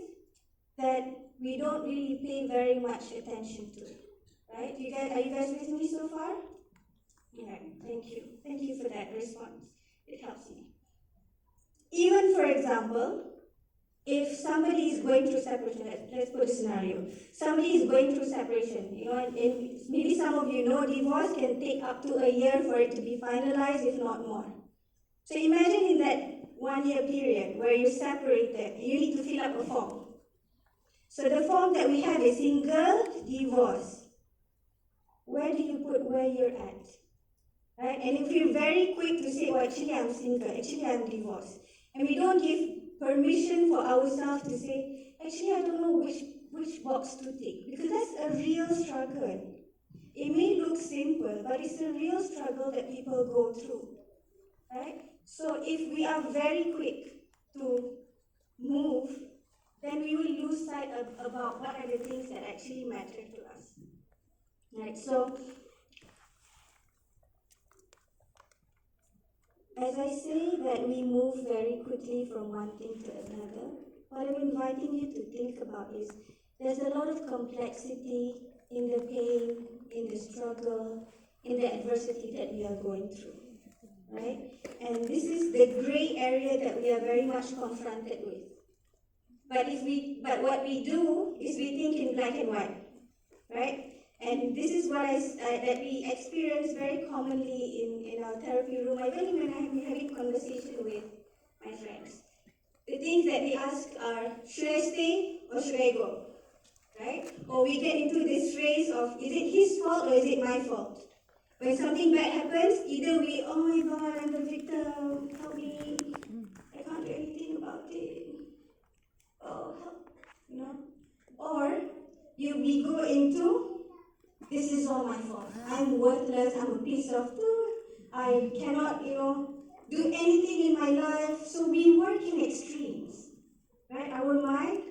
that we don't really pay very much attention to. Right? Are you guys with me so far? Yeah, thank you. Thank you for that response. It helps me. Even, for example, if somebody is going through separation, let's put a scenario. Somebody is going through separation, and maybe some of you know divorce can take up to a year for it to be finalized, if not more. So imagine in that 1 year period where you're separated, you need to fill up a form. So the form that we have is single, divorce. Where do you put where you're at? Right? And if you're very quick to say, actually I'm single, actually I'm divorced. And we don't give permission for ourselves to say, actually I don't know which which box to tick, because that's a real struggle. It may look simple, but it's a real struggle that people go through, right? So if we are very quick to move, then we will lose sight of about what are the things that actually matter to us, right? So as I say that we move very quickly from one thing to another, what I'm inviting you to think about is there's a lot of complexity in the pain, in the struggle, in the adversity that we are going through, right? And this is the gray area that we are very much confronted with. But what we do is we think in black and white, right? And this is what that we experience very commonly in our therapy room, even when I'm having conversation with my friends. The things that they ask are, should I stay or should I go? Right? Or we get into this race of, is it his fault or is it my fault? When something bad happens, either we, oh my God, I'm the victim, help me, I can't do anything about it. Oh, help, Or we go into, this is all my fault. I'm worthless, I'm a piece of, I cannot, do anything in my life. So we work in extremes, right? Our mind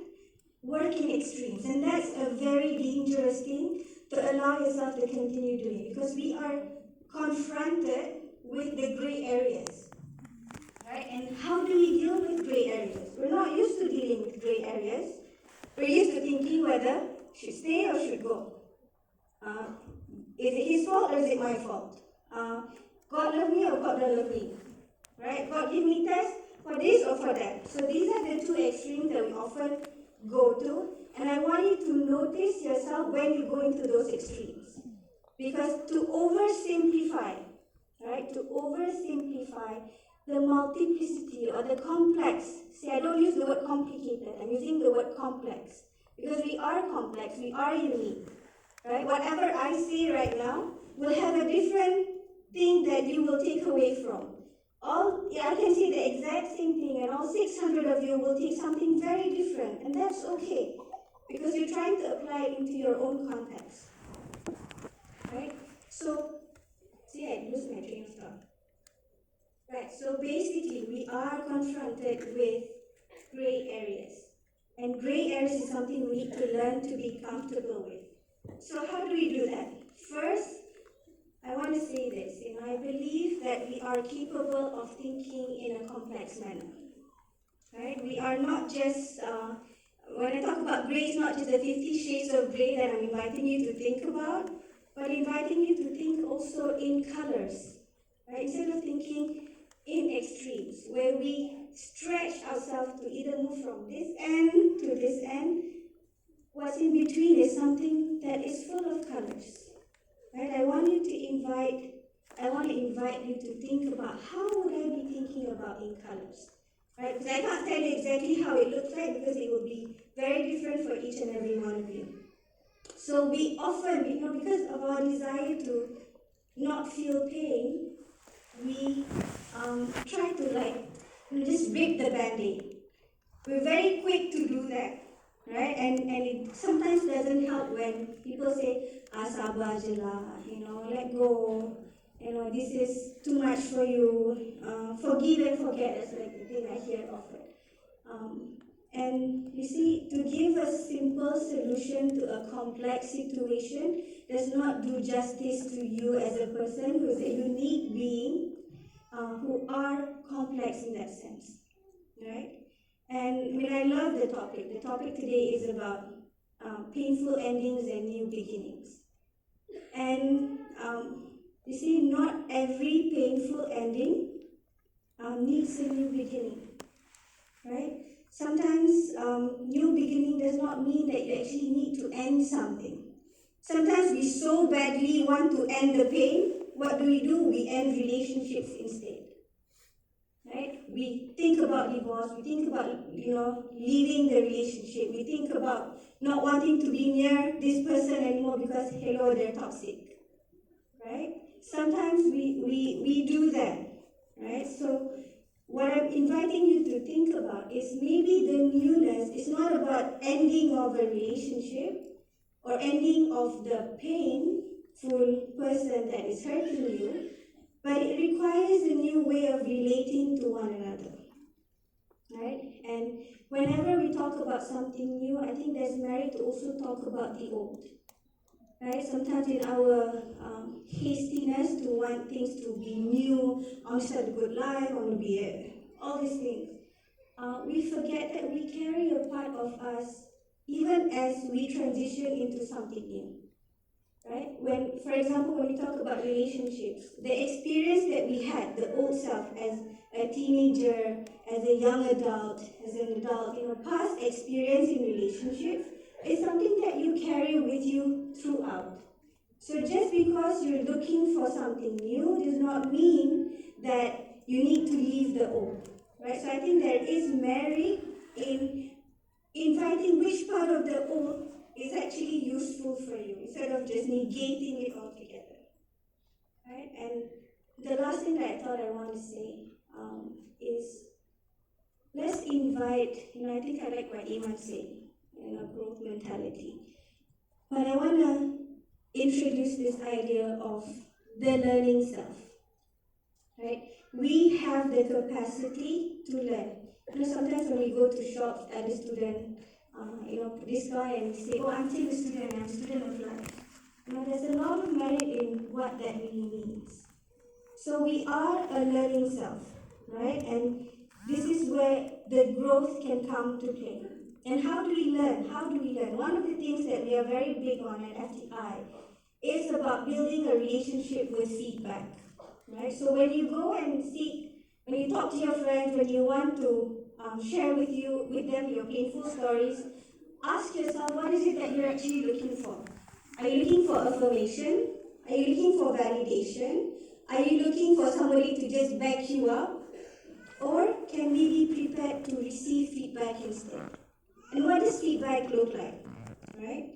work in extremes, and that's a very dangerous thing to allow yourself to continue doing, because we are confronted with the gray areas, right? And how do we deal with gray areas? We're not used to dealing with gray areas. We're used to thinking whether should stay or should go. Is it his fault or is it my fault? God love me or God don't love me? Right? God give me test for this or for that. So these are the two extremes that we often go to. And I want you to notice yourself when you go into those extremes. Because to oversimplify, right? To oversimplify the multiplicity or the complex. See, I don't use the word complicated. I'm using the word complex. Because we are complex, we are unique. Right? Whatever I say right now will have a different thing that you will take away from. I can say the exact same thing, and all 600 of you will take something very different, and that's okay, because you're trying to apply it into your own context. Right? So, see, I lose my train of thought. Right, so basically, we are confronted with gray areas. And gray areas is something we need to learn to be comfortable with. So how do we do that? First, I want to say this. I believe that we are capable of thinking in a complex manner. Right? We are not just, when I talk about gray, it's not just the 50 shades of gray that I'm inviting you to think about, but inviting you to think also in colors. Right? Instead of thinking in extremes, where we stretch ourselves to either move from this end to this end, what's in between is something that is full of colors. Right? I want to invite you to think about how would I be thinking about in colors. Right? Because I can't tell you exactly how it looks like, because it will be very different for each and every one of you. So we often, because of our desire to not feel pain, we try to just rip the band-aid. We're very quick to do that. Right? And it sometimes doesn't help when people say, sabar je lah, let go, this is too much for you, forgive and forget, that's like the thing I hear often. And you see, to give a simple solution to a complex situation does not do justice to you as a person who is a unique being, who are complex in that sense, right? And I love the topic. The topic today is about painful endings and new beginnings. And you see, not every painful ending needs a new beginning, right? Sometimes new beginning does not mean that you actually need to end something. Sometimes we so badly want to end the pain. What do? We end relationships instead. Right? We think about divorce, we think about, leaving the relationship, we think about not wanting to be near this person anymore because, they're toxic. Right? Sometimes we do that. Right? So what I'm inviting you to think about is maybe the newness is not about ending of a relationship or ending of the painful person that is hurting you, but it requires a new way of relating to one another, right? And whenever we talk about something new, I think there's merit to also talk about the old, right? Sometimes in our hastiness to want things to be new, I want to start a good life, I want to be all these things, we forget that we carry a part of us even as we transition into something new, right? When, for example, when we talk about relationships, the experience that we had, the old self as a teenager, as a young adult, as an adult, past experience in relationships is something that you carry with you throughout. So just because you're looking for something new does not mean that you need to leave the old, right? So I think there is merit in inviting which part of the old is actually useful for you instead of just negating it altogether, right? And the last thing that I thought I want to say is let's invite, I think I like what Iman said, growth mentality. But I want to introduce this idea of the learning self, right? We have the capacity to learn. Sometimes when we go to shops as a student, this guy and say, oh, I'm still a student, I'm a student of life. There's a lot of merit in what that really means. So we are a learning self, right? And this is where the growth can come to play. And how do we learn? How do we learn? One of the things that we are very big on at FTI is about building a relationship with feedback, right? So when you go and seek, when you talk to your friends, when you want to share with them your painful stories, ask yourself, what is it that you're actually looking for? Are you looking for affirmation? Are you looking for validation? Are you looking for somebody to just back you up? Or can we be prepared to receive feedback instead? And what does feedback look like, right?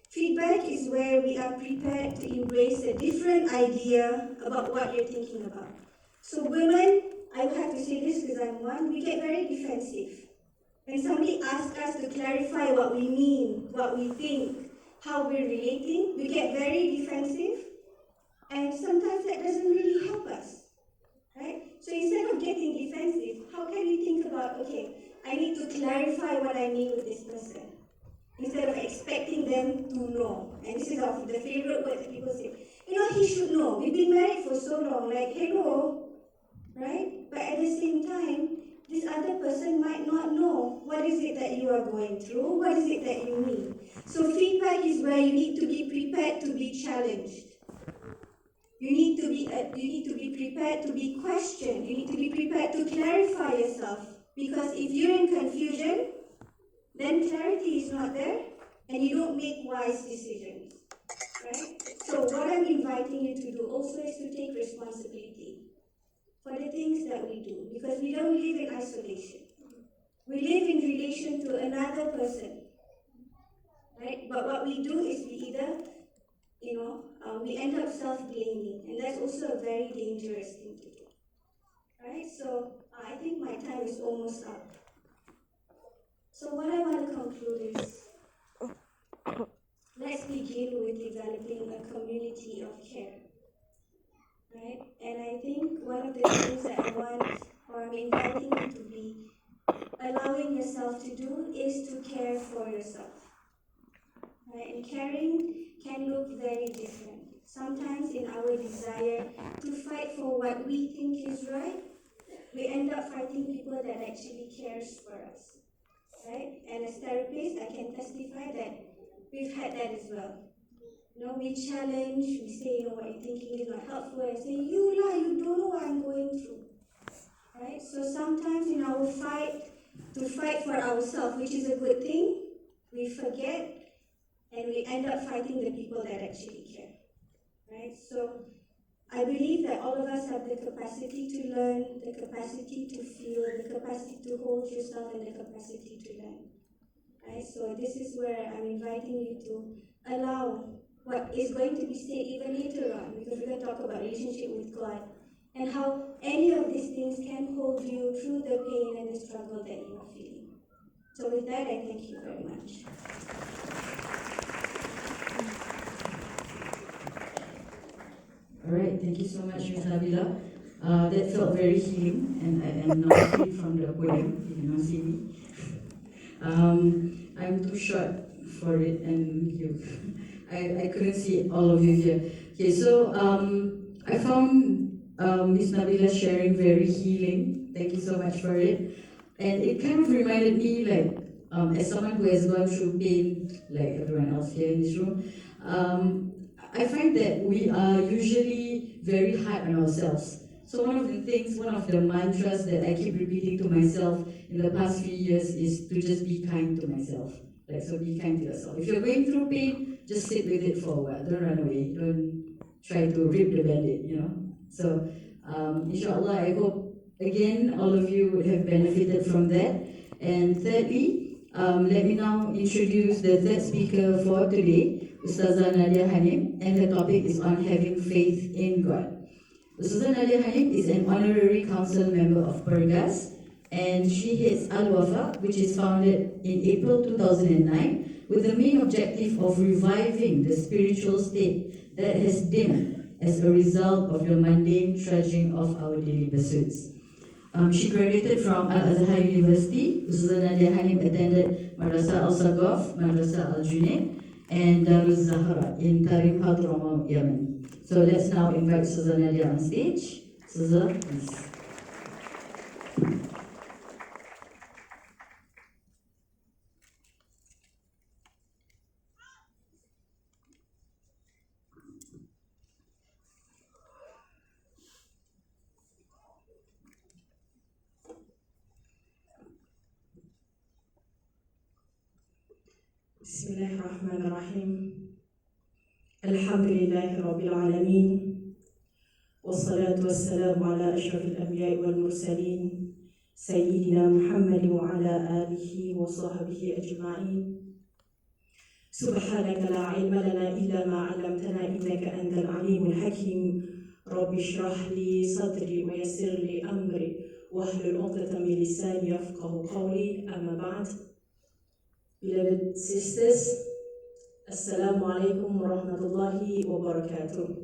Feedback is where we are prepared to embrace a different idea about what you're thinking about. So women, I will have to say this because I'm one, we get very defensive. When somebody asks us to clarify what we mean, what we think, how we're relating, we get very defensive, and sometimes that doesn't really help us, right? So instead of getting defensive, how can we think about, okay, I need to clarify what I mean with this person, instead of expecting them to know. And this is the favorite word that people say, he should know. We've been married for so long, like, hello, right? But at the same time, this other person might not know what is it that you are going through, what is it that you need. So feedback is where you need to be prepared to be challenged. You need to be prepared to be questioned. You need to be prepared to clarify yourself. Because if you're in confusion, then clarity is not there, and you don't make wise decisions, right? So what I'm inviting you to do also is to take responsibility for the things that we do, because we don't live in isolation. We live in relation to another person, right? But what we do is we either, we end up self-blaming, and that's also a very dangerous thing to do, right? So I think my time is almost up. So what I want to conclude is, let's begin with developing a community of care, right? And I think one of the things that I'm inviting you to be allowing yourself to do is to care for yourself, right? And caring can look very different. Sometimes in our desire to fight for what we think is right, we end up fighting people that actually cares for us, right? And as therapists, I can testify that we've had that as well. We challenge, we say, what you're thinking is not helpful, and say, you don't know what I'm going through, right? So sometimes in our fight to fight for ourselves, which is a good thing, we forget and we end up fighting the people that actually care, right? So I believe that all of us have the capacity to learn, the capacity to feel, the capacity to hold yourself, and the capacity to learn, right? So this is where I'm inviting you to allow what is going to be said even later on, because we're going to talk about relationship with God. and how any of these things can hold you through the pain and the struggle that you are feeling. So with that, I thank you very much. All right, thank you so much, Ms. Nabila. That felt very healing, and I am now free from the podium, if you don't see me. I'm too short for it, and I couldn't see all of you here. Okay, so I found Ms. Nabila sharing very healing. Thank you so much for it. And it kind of reminded me, like, as someone who has gone through pain, like everyone else here in this room, I find that we are usually very hard on ourselves. So one of the mantras that I keep repeating to myself in the past few years is to just be kind to myself. Like, so be kind to yourself. If you're going through pain, just sit with it for a while. Don't run away. Don't try to rip the band-aid, you know. So, inshallah, I hope, again, all of you would have benefited from that. And thirdly, let me now introduce the third speaker for today, Ustazah Nadia Hanim, and her topic is on having faith in God. Ustazah Nadia Hanim is an honorary council member of Pergas, and she heads Al-Wafa, which is founded in April 2009, with the main objective of reviving the spiritual state that has dimmed as a result of the mundane trudging of our daily pursuits. She graduated from Al-Azhar University. Ustazah Nadia Hanim attended Madrasah Al-Sagaf, Madrasah Al-Junaid, and Darul Zahra in Tarim Hadramaut, Yemen. So let's now invite Ustazah Nadia on stage. Ustazah, please. بسم الله الرحمن الرحيم الحمد لله رب العالمين والصلاة والسلام على أشرف الأنبياء والمرسلين سيدنا محمد وعلى آله وصحبه أجمعين سبحانك لا علم لنا إلا ما علمتنا إنك أنت العليم الحكيم رب اشرح لي صدري ويسر لي أمري واحلل عقدة من لساني يفقه قولي أما بعد. Beloved sisters, Assalamu alaikum wa rahmatullahi wa barakatuh.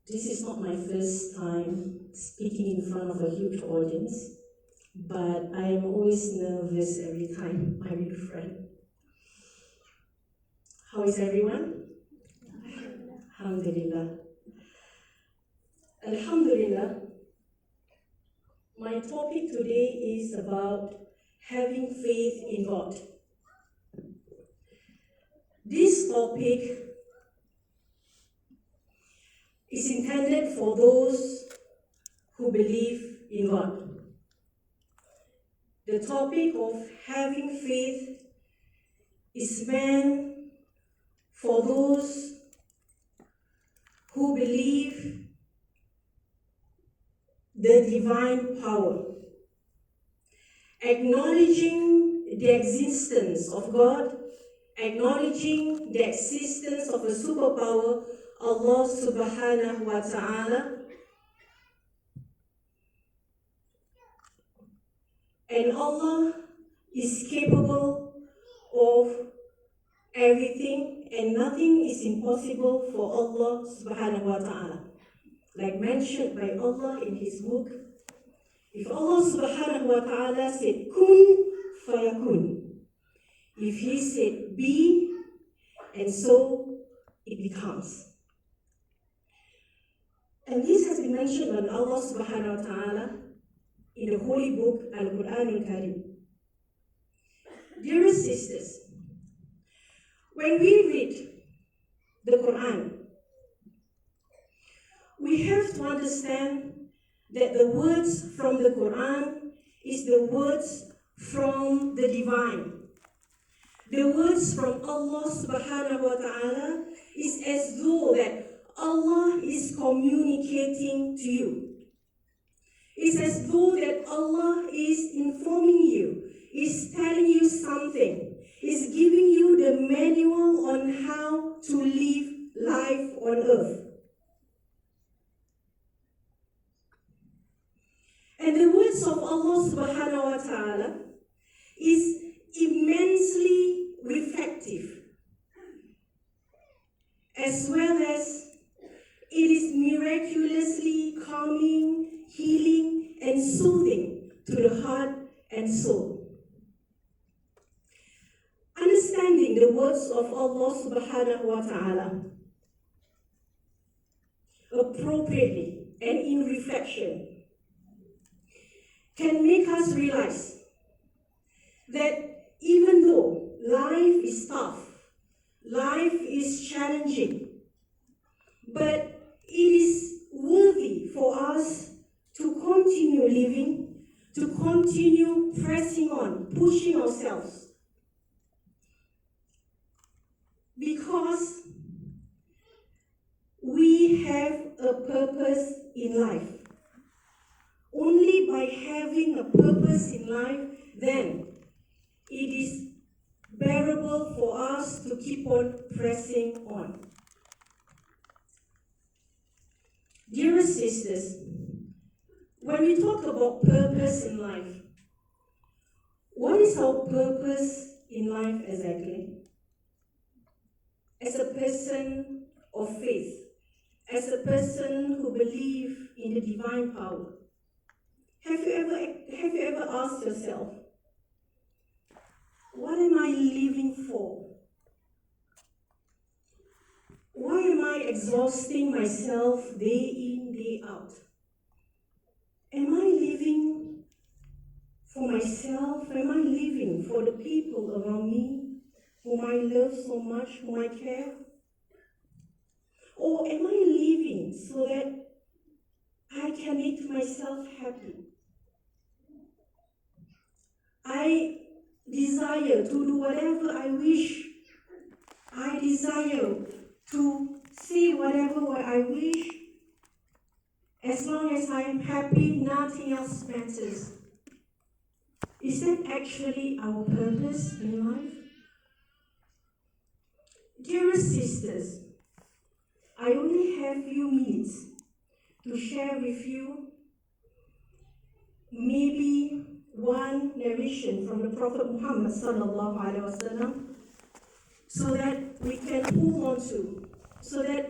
This is not my first time speaking in front of a huge audience, but I am always nervous every time I'm in front. How is everyone? Alhamdulillah. Alhamdulillah. My topic today is about having faith in God. This topic is intended for those who believe in God. The topic of having faith is meant for those who believe the divine power, acknowledging the existence of God, acknowledging the existence of a superpower, Allah subhanahu wa ta'ala, and Allah is capable of everything and nothing is impossible for Allah subhanahu wa ta'ala. Like mentioned by Allah in His book, if Allah subhanahu wa ta'ala said kun fayakun, if He said be, and so it becomes. And this has been mentioned by Allah subhanahu wa ta'ala in the holy book Al-Quran al-Karim. Dear sisters, when we read the Quran, we have to understand that the words from the Quran is the words from the divine. The words from Allah subhanahu wa ta'ala is as though that Allah is communicating to you. It's as though that Allah is informing you, is telling you something, is giving you the manual on how to live life on earth. And the words of Allah subhanahu wa ta'ala is immensely reflective, as well as it is miraculously calming, healing, and soothing to the heart and soul. Understanding the words of Allah subhanahu wa ta'ala appropriately and in reflection can make us realize that even though life is tough, life is challenging, but it is worthy for us to continue living, to continue pressing on, pushing ourselves. Because we have a purpose in life. Only by having a purpose in life, then it is bearable for us to keep on pressing on. Dear sisters, when we talk about purpose in life, what is our purpose in life exactly? As a person of faith, as a person who believes in the divine power, have you ever asked yourself, what am I living for? Why am I exhausting myself day in, day out? Am I living for myself? Am I living for the people around me, whom I love so much, whom I care? Or am I living so that I can make myself happy? I desire to do whatever I wish. I desire to say whatever I wish. As long as I am happy, nothing else matters. Is that actually our purpose in life? Dear sisters, I only have few minutes to share with you maybe one narration from the Prophet Muhammad sallallahu alaihi wasallam, so that we can hold on to, so that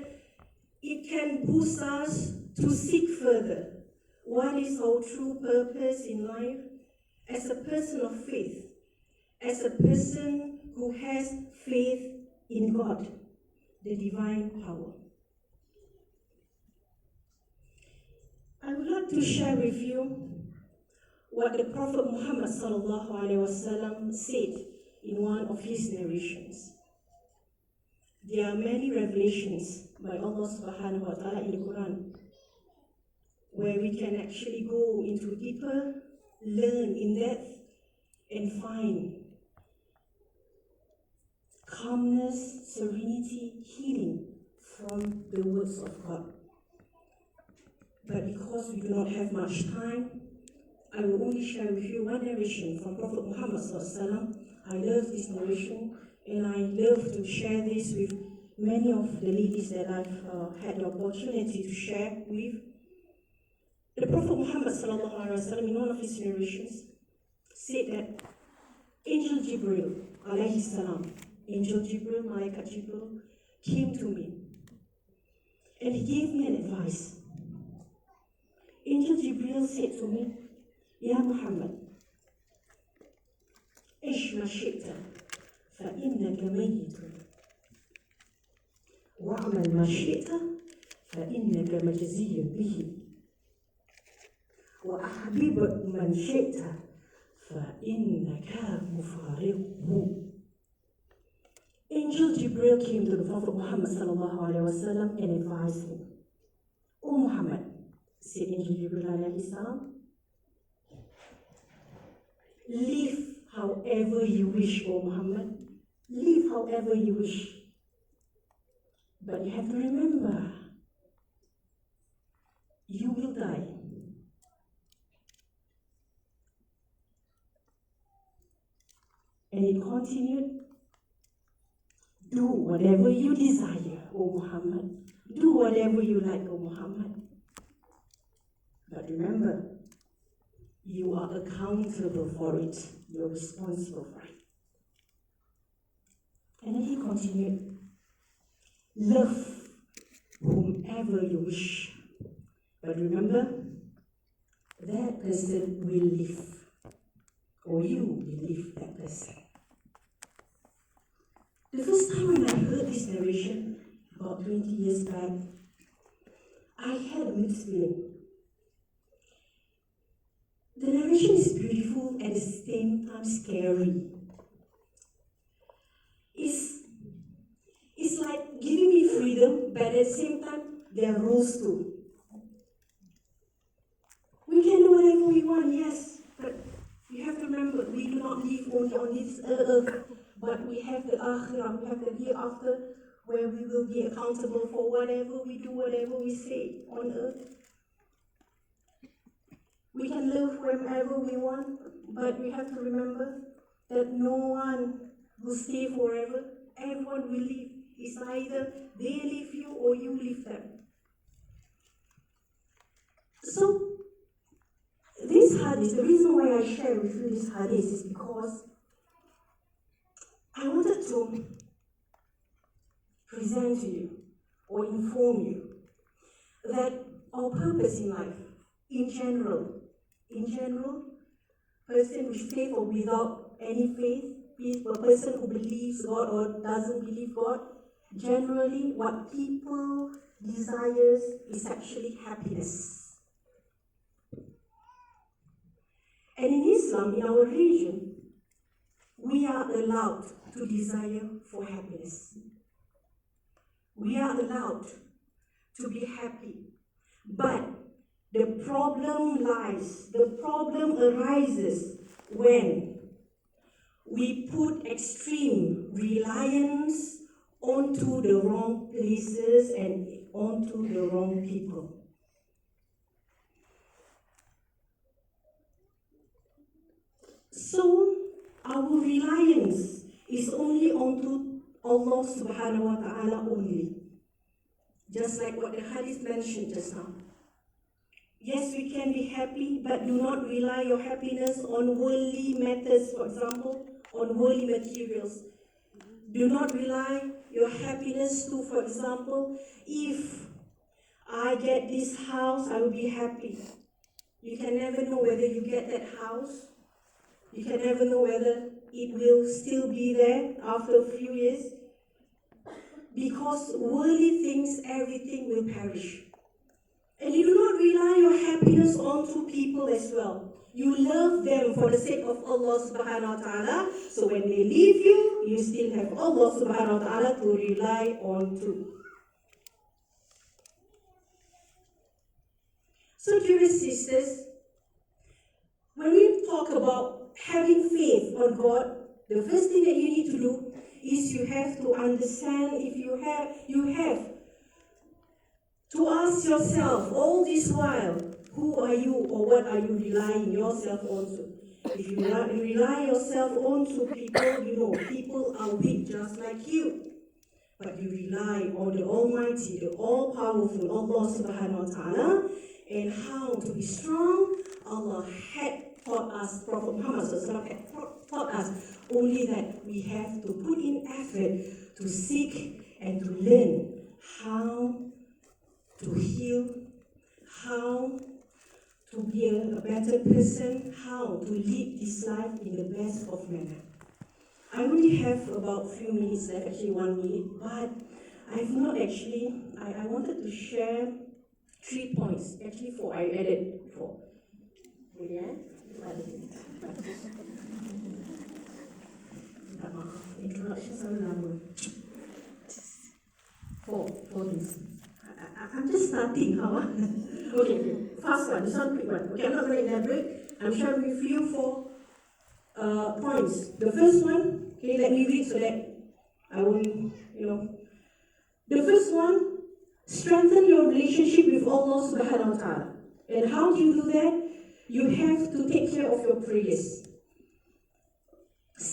it can boost us to seek further what is our true purpose in life as a person of faith, as a person who has faith in God, the divine power. I would like to share with you what the Prophet Muhammad sallallahu alaihi wasallam said in one of his narrations. There are many revelations by Allah subhanahu wa ta'ala in the Quran where we can actually go into deeper, learn in depth, and find calmness, serenity, healing from the words of God. But because we do not have much time, I will only share with you one narration from Prophet Muhammad sallallahu alaihi wasallam. I love this narration, and I love to share this with many of the ladies that I've had the opportunity to share with. The Prophet Muhammad sallallahu alaihi wasallam, in one of his narrations, said that Angel Jibril alayhi salam, Angel Jibril, Malaikat Jibril, came to me, and he gave me an advice. Angel Jibril said to me, Ya Muhammad, عش ما شئت فإنك ميت واعمل ما شئت فإنك مجزي به وأحبب من شئت فإنك مفارقه. Angel Jibril came to the Prophet Muhammad sallallahu alaihi wasallam and advised him, O Muhammad, said Angel Jibril alayhi salam, live however you wish, O Muhammad. Live however you wish. But you have to remember, you will die. And it continued, Do whatever you desire, O Muhammad. Do whatever you like, O Muhammad. But remember, you are accountable for it. You're responsible for it. And then he continued, love whomever you wish. But remember, that person will live, or you will live that person. The first time when I heard this narration, about 20 years back, I had a mixed feeling. The narration is beautiful and at the same time scary. It's like giving me freedom, but at the same time, there are rules too. We can do whatever we want, yes, but you have to remember, we do not live only on this earth, but we have the akhirah, we have the hereafter, where we will be accountable for whatever we do, whatever we say on earth. We can live wherever we want, but we have to remember that no one will stay forever. Everyone will leave. It's either they leave you or you leave them. So, this hadith, the reason why I share with you this hadith is because I wanted to present to you or inform you that our purpose in life, in general, person with faith or without any faith, a person who believes God or doesn't believe God, generally what people desires is actually happiness. And in Islam, in our religion, we are allowed to desire for happiness. We are allowed to be happy. But the problem arises when we put extreme reliance onto the wrong places and onto the wrong people. So, our reliance is only onto Allah subhanahu wa ta'ala only. Just like what the hadith mentioned just now. Yes, we can be happy, but do not rely your happiness on worldly matters, for example, on worldly materials. Do not rely your happiness to, for example, if I get this house, I will be happy. You can never know whether you get that house. You can never know whether it will still be there after a few years. Because worldly things, everything will perish. And you do not rely your happiness onto people as well. You love them for the sake of Allah subhanahu wa ta'ala. So when they leave you, you still have Allah subhanahu wa ta'ala to rely on too. So dear sisters, when we talk about having faith on God, the first thing that you need to do is you have to understand, if you have to ask yourself all this while, who are you or what are you relying yourself onto? If you rely yourself onto people, you know, people are weak just like you. But you rely on the Almighty, the All-Powerful Allah subhanahu wa ta'ala, and how to be strong. Allah had taught us, Prophet Muhammad had taught us only that we have to put in effort to seek and to learn how to heal, how to be a better person, how to lead this life in the best of manner. I only have about a few minutes left, actually 1 minute, but I've not actually, I wanted to share 3 points, actually 4, I added 4. Yeah? Introductions are number 4 things. I'm just starting, huh? Okay, fast one, this one quick one. Okay, I'm not going to elaborate. I'm sharing with you 4 points. The first one, okay, let me read so that I won't, The first one, strengthen your relationship with Allah subhanahu wa ta'ala. And how do you do that? You have to take care of your prayers.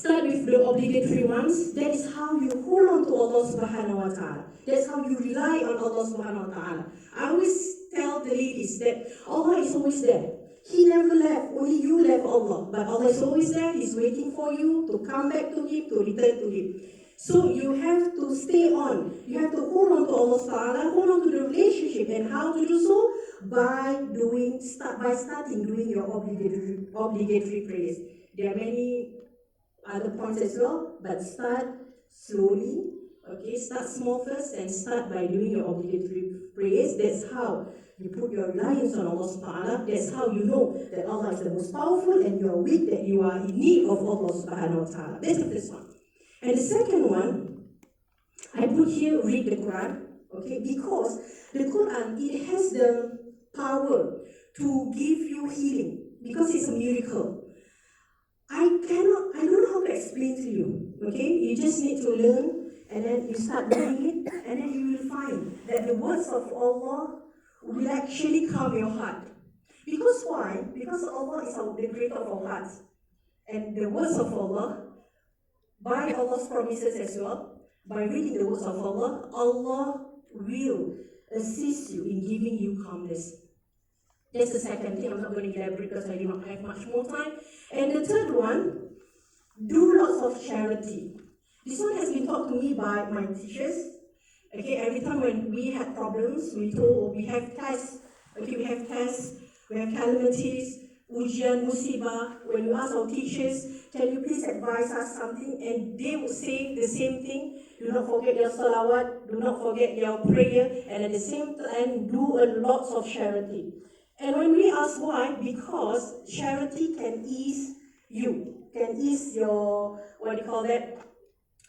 Start with the obligatory ones. That is how you hold on to Allah subhanahu wa ta'ala. That's how you rely on Allah subhanahu wa ta'ala. I always tell the ladies that Allah is always there. He never left, only you left Allah. But Allah is always there, He's waiting for you to come back to Him, to return to Him. So you have to stay on. You have to hold on to Allah subhanahu wa ta'ala, hold on to the relationship. And how to do so? By starting doing your obligatory prayers. There are many other points as well, but start slowly. Okay, start small first and start by doing your obligatory prayers. That's how you put your reliance on Allah subhanahu wa ta'ala. That's how you know that Allah is the most powerful and you are weak, that you are in need of Allah subhanahu wa ta'ala. That's the first one. And the second one, I put here, read the Quran. Okay, because the Quran, it has the power to give you healing because it's a miracle. I don't know how to explain to you. Okay, you just need to learn and then you start doing it and then you will find that the words of Allah will actually calm your heart. Because why? Because Allah is the creator of our hearts. And the words of Allah, by Allah's promises as well, by reading the words of Allah, Allah will assist you in giving you calmness. That's the second thing. I'm not going to elaborate because I do not have much more time. And the third one, do lots of charity. This one has been taught to me by my teachers. Okay, every time when we had problems, we have tests, we have calamities, ujian, musibah. When you ask our teachers, can you please advise us something? And they would say the same thing. Do not forget your salawat, do not forget your prayer, and at the same time, do a lots of charity. And when we ask why, because charity can ease your,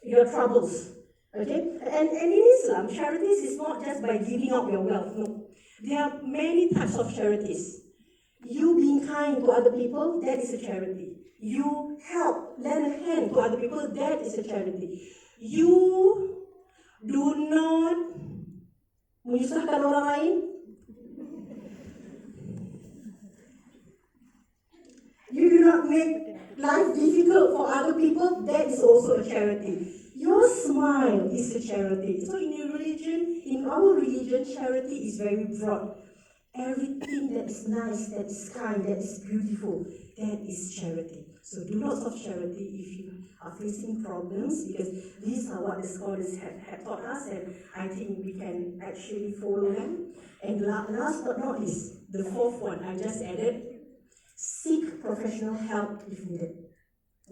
your troubles. Okay? And in Islam, charities is not just by giving out your wealth, no. There are many types of charities. You being kind to other people, that is a charity. You lend a hand to other people, that is a charity. You do not menyusahkan orang lain. You do not make life difficult for other people, that is also a charity. Your smile is a charity. So in our religion, charity is very broad. Everything that is nice, that is kind, that is beautiful, that is charity. So do lots of charity if you are facing problems, because these are what the scholars have taught us, and I think we can actually follow them. And last but not least, the fourth one I just added, seek professional help if needed.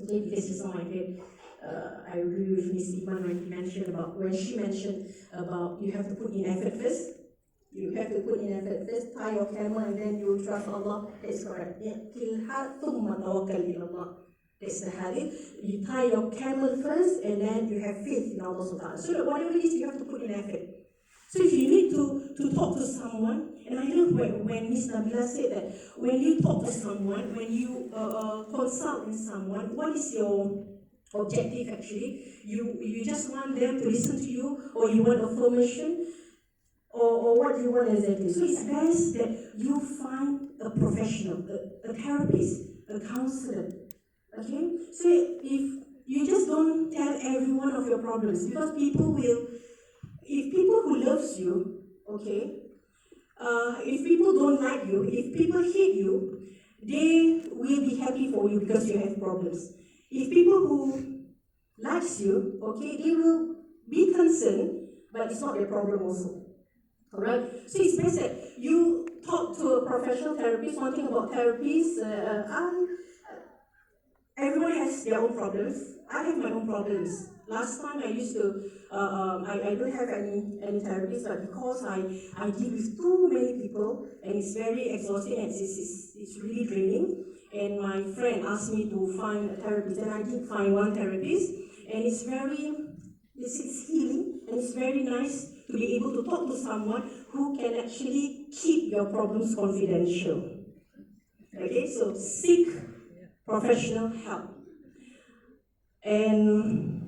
Okay, because it's on my head. I agree with Ms. Iman when she mentioned about you have to put in effort first. You have to put in effort first, tie your camel, and then you will trust Allah. That's correct. That's the hadith. You tie your camel first, and then you have faith in Allah subhanahu wa ta'ala. So that whatever it is, you have to put in effort. So if you need to talk to someone, and I love when Ms. Nabila said that when you talk to someone, when you consult with someone, what is your objective actually? You just want them to listen to you, or you want affirmation, or what do you want exactly? So it's best that you find a professional, a therapist, a counselor. Okay? So if you just don't tell everyone of your problems, because if people who loves you, okay, if people don't like you, if people hate you, they will be happy for you because you have problems. If people who likes you, okay, they will be concerned, but it's not their problem also. Alright? So it's best that you talk to a professional therapist. One thing about therapies, everyone has their own problems. I have my own problems. Last time I used to, I don't have any therapists, but because I deal with too many people, and it's very exhausting, and it's really draining. And my friend asked me to find a therapist, and I did find one therapist, and it's healing, and it's very nice to be able to talk to someone who can actually keep your problems confidential. Okay, so seek professional help. And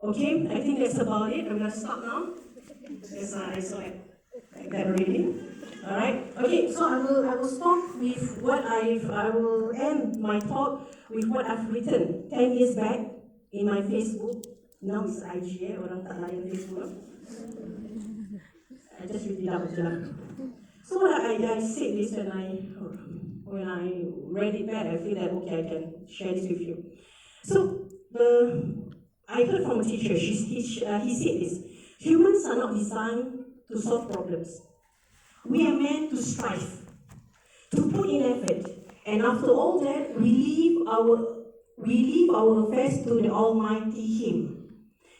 okay, I think that's about it. I'm gonna stop now because I saw it like that already. Alright, okay, so I will stop with what I will end my talk with what I've written 10 years back in my Facebook. Now it's IG, orang tak layan Facebook. I just read it out je lah. So I said this when I read it back, I feel that okay, I can share this with you. So I heard from a teacher, he said this: humans are not designed to solve problems. We are meant to strive, to put in effort, and after all that, we leave our affairs to the Almighty Him,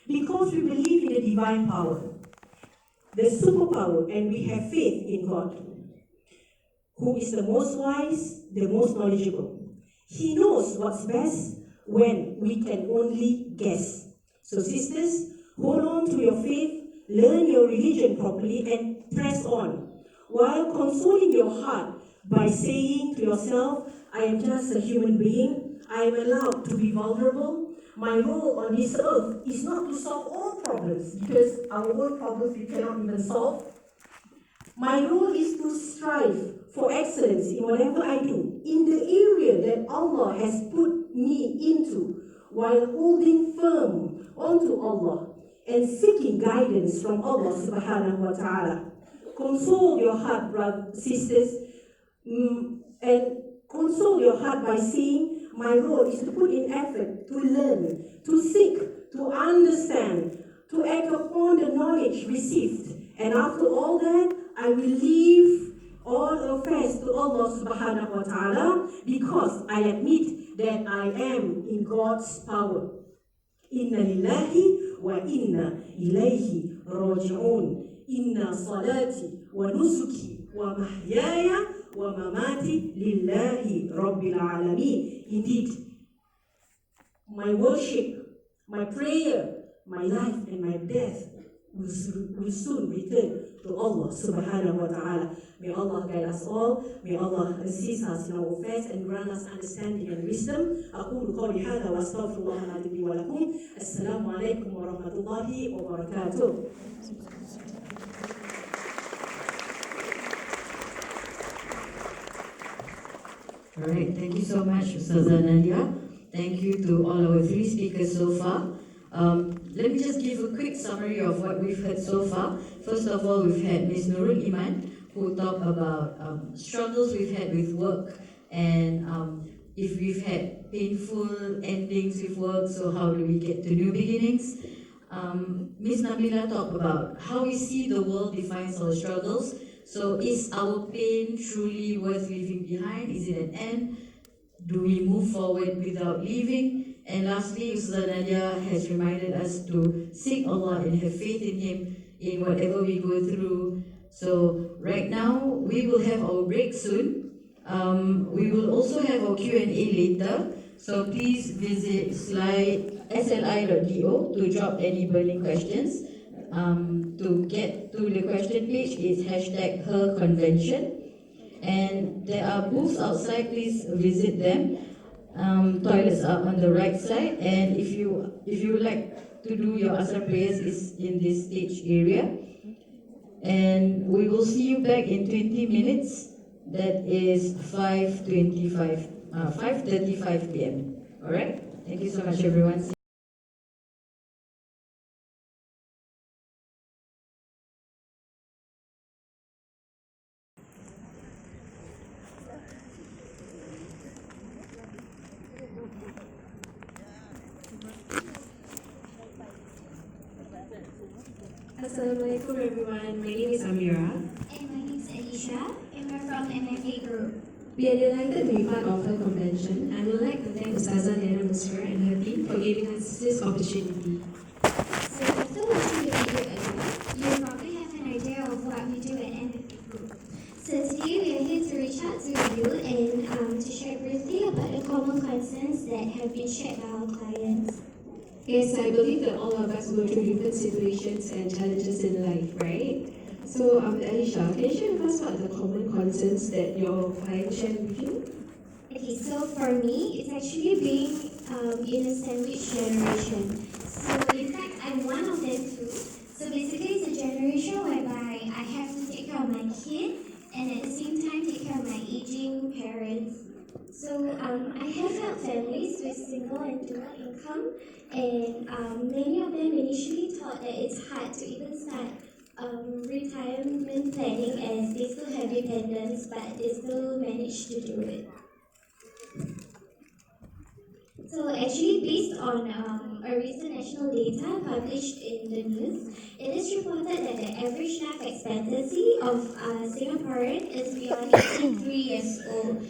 because we believe in the divine power, the superpower, and we have faith in God, who is the most wise, the most knowledgeable. He knows what's best when we can only guess. So sisters, hold on to your faith, learn your religion properly, and press on, while consoling your heart by saying to yourself, I am just a human being, I am allowed to be vulnerable. My role on this earth is not to solve all problems, because our own problems we cannot even solve. My role is to strive for excellence in whatever I do, in the area that Allah has put me into, while holding firm onto Allah and seeking guidance from Allah subhanahu wa ta'ala. Console your heart, brothers, sisters, and console your heart by saying, my role is to put in effort, to learn, to seek, to understand, to act upon the knowledge received. And after all that, I will leave all affairs to Allah subhanahu wa ta'ala, because I admit that I am in God's power. Inna lillahi wa inna ilayhi raji'un. Inna salati wa nusuki wa mahyaya wa mamati lillahi rabbil alameen. Indeed, my worship, my prayer, my life and my death will soon return to Allah subhanahu wa ta'ala. May Allah guide us all. May Allah assist us in our affairs and grant us understanding and wisdom. أقول قولي هذا وأستغفر الله العظيم لي ولكم. السلام عليكم ورحمة الله وبركاته. Alright, thank you so much, Ustazah Nadia. Thank you to all our three speakers so far. Let me just give a quick summary of what we've heard so far. First of all, we've had Ms. Nurul Iman, who talked about struggles we've had with work, and if we've had painful endings with work, so how do we get to new beginnings? Ms. Nabila talked about how we see the world defines our struggles. So is our pain truly worth leaving behind? Is it an end? Do we move forward without leaving? And lastly, Ustazah Nadia has reminded us to seek Allah and have faith in Him in whatever we go through. So right now, we will have our break soon. We will also have our Q&A later. So please visit sli.do to drop any burning questions. To get to the question page is #herconvention. And there are booths outside, please visit them. Toilets are on the right side, and if you would like to do your asar prayers, is in this stage area. And we will see you back in 20 minutes. That is 5:35 p.m. All right. Thank you so much, everyone. Assalamualaikum everyone, my name is Amira. And my name is Alicia, and we're from MFA Group. We are delighted to be part of her convention and would like to thank Ustazah Liyana Musfirah and her team for giving us this opportunity. So after watching the video earlier, you probably have an idea of what we do at MFA Group. So today we are here to reach out to you and to share briefly about the common concerns that have been shared by our clients. Yes, I believe that all of us go through different situations and challenges in life, right? So, Alicia, can you share with us what are the common concerns that your client shared with you? Okay, so for me, it's actually being in a sandwich generation. So in fact, I'm one of them too. So basically, it's a generation whereby I have to take care of my kid and at the same time take care of my aging parents. So I have helped families with single and dual income, and many of them initially thought that it's hard to even start retirement planning as they still have dependents, but they still manage to do it. So actually, based on a recent national data published in the news, it is reported that the average life expectancy of Singaporean is beyond 83 years old.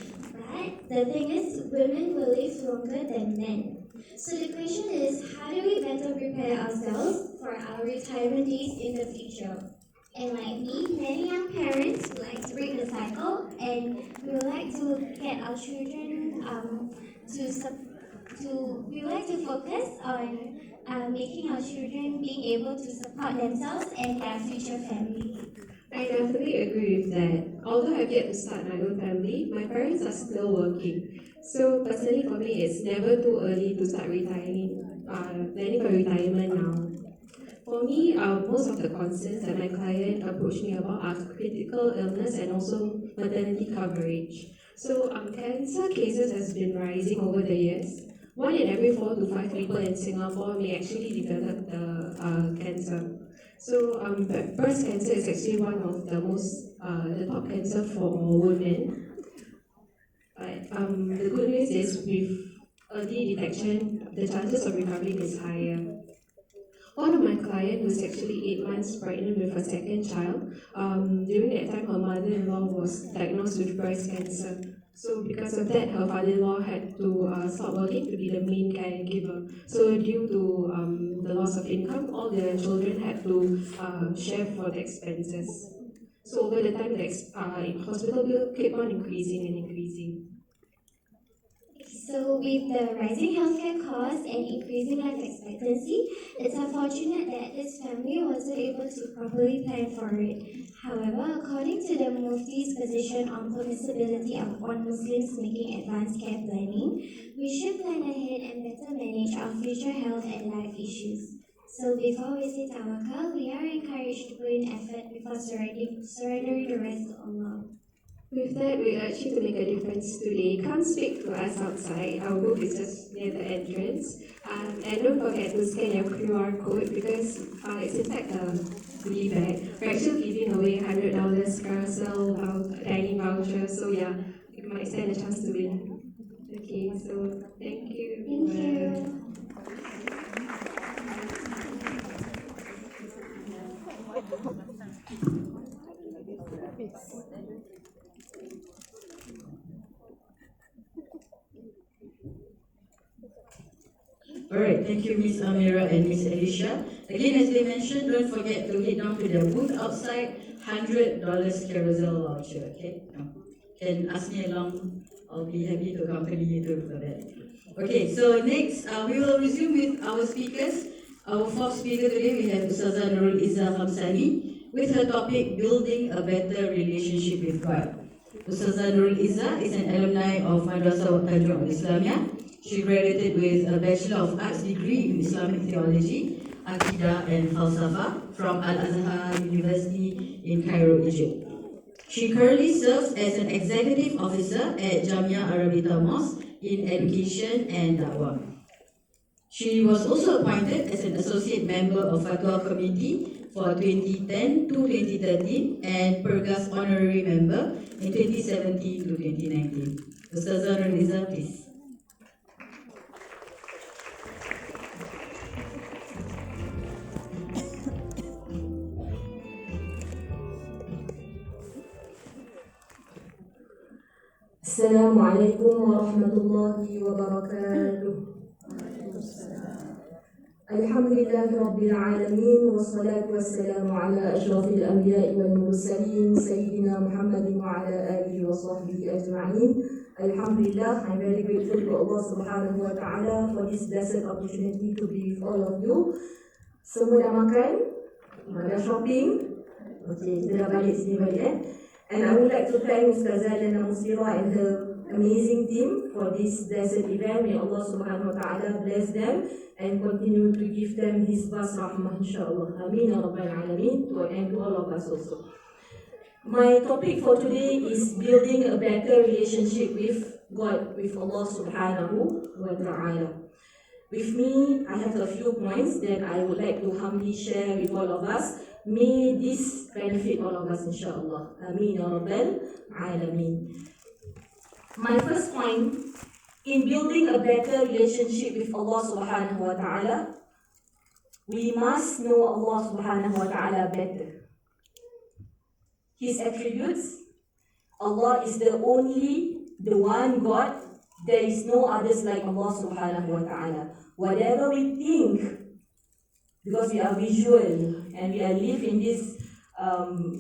But the thing is, women will live longer than men. So the question is, how do we better prepare ourselves for our retirement days in the future? And like me, many young parents would like to break the cycle, and we would like to get our children we would like to focus on making our children being able to support themselves and their future family. I definitely agree with that. Although I've yet to start my own family, my parents are still working. So personally for me, it's never too early to start planning for retirement now. For me, most of the concerns that my client approached me about are critical illness and also maternity coverage. So cancer cases has been rising over the years. 1 in every 4 to 5 people in Singapore may actually develop the cancer. So breast cancer is actually one of the top cancer for women. But the good news is with early detection, the chances of recovering is higher. One of my clients was actually 8 months pregnant with her second child. During that time, her mother-in-law was diagnosed with breast cancer. So because of that, her father-in-law had to stop working to be the main caregiver. So due to the loss of income, all the children had to share for the expenses. So over the time, the hospital bill kept on increasing and increasing. So with the rising healthcare costs and increasing life expectancy, it's unfortunate that this family wasn't able to properly plan for it. However, according to the Mufti's position on permissibility on Muslims making advanced care planning, we should plan ahead and better manage our future health and life issues. So before we say tawakal, we are encouraged to put in effort before surrendering the rest to Allah. With that, we urge you to make a difference today. Come speak to us outside. Our booth is just near the entrance. And don't forget to scan your QR code because it's in fact a goodie bag. We're actually giving away $100 carousel dining voucher. So yeah, you might stand a chance to win. Okay, so thank you. Thank you. Alright, thank you Miss Amira and Miss Alicia. Again, as they mentioned, don't forget to head down to their booth outside, $100 carousel voucher, okay? Can ask me along, I'll be happy to accompany you to that. Okay, so next, we will resume with our speakers. Our fourth speaker today, we have Ustazah Liyana with her topic, Building a Better Relationship with God. Ustazah Liyana is an alumni of Madrasah Tajul Islamiyah. She graduated with a Bachelor of Arts degree in Islamic Theology, Aqidah and Falsafah from Al-Azhar University in Cairo, Egypt. She currently serves as an executive officer at Jamia Arabita Mosque in Education and Dawah. She was also appointed as an associate member of Fatwa Committee for 2010 to 2013 and Pergas honorary member in 2017 to 2019. Ustazah Liyana, please. السلام عليكم ورحمة الله وبركاته. الحمد لله رب العالمين والصلاة والسلام على أشرف الأنبياء والمرسلين سيدنا محمد وعلى آله وصحبه أجمعين. Alhamdulillah, I'm very grateful to Allah Subhanahu wa Ta'ala for this blessed opportunity to be with all of you. Semua dah makan? Dah shopping? Okay, kita dah balik sini balik And I would like to thank Ustazah Liyana Musfirah and her amazing team for this blessed event. May Allah Subhanahu wa Ta'ala bless them and continue to give them His vast rahmah, inshallah. Ameen ya Rabbil Alameen, and to all of us also. My topic for today is building a better relationship with God with Allah subhanahu wa ta'ala. With me, I have a few points that I would like to humbly share with all of us. May this benefit all of us, inshallah. Ameen ya Rabbal Alameen. My first point, in building a better relationship with Allah subhanahu wa ta'ala, we must know Allah subhanahu wa ta'ala better. His attributes, Allah is the one God. There is no others like Allah subhanahu wa ta'ala. Whatever we think, because we are visual and we are live in this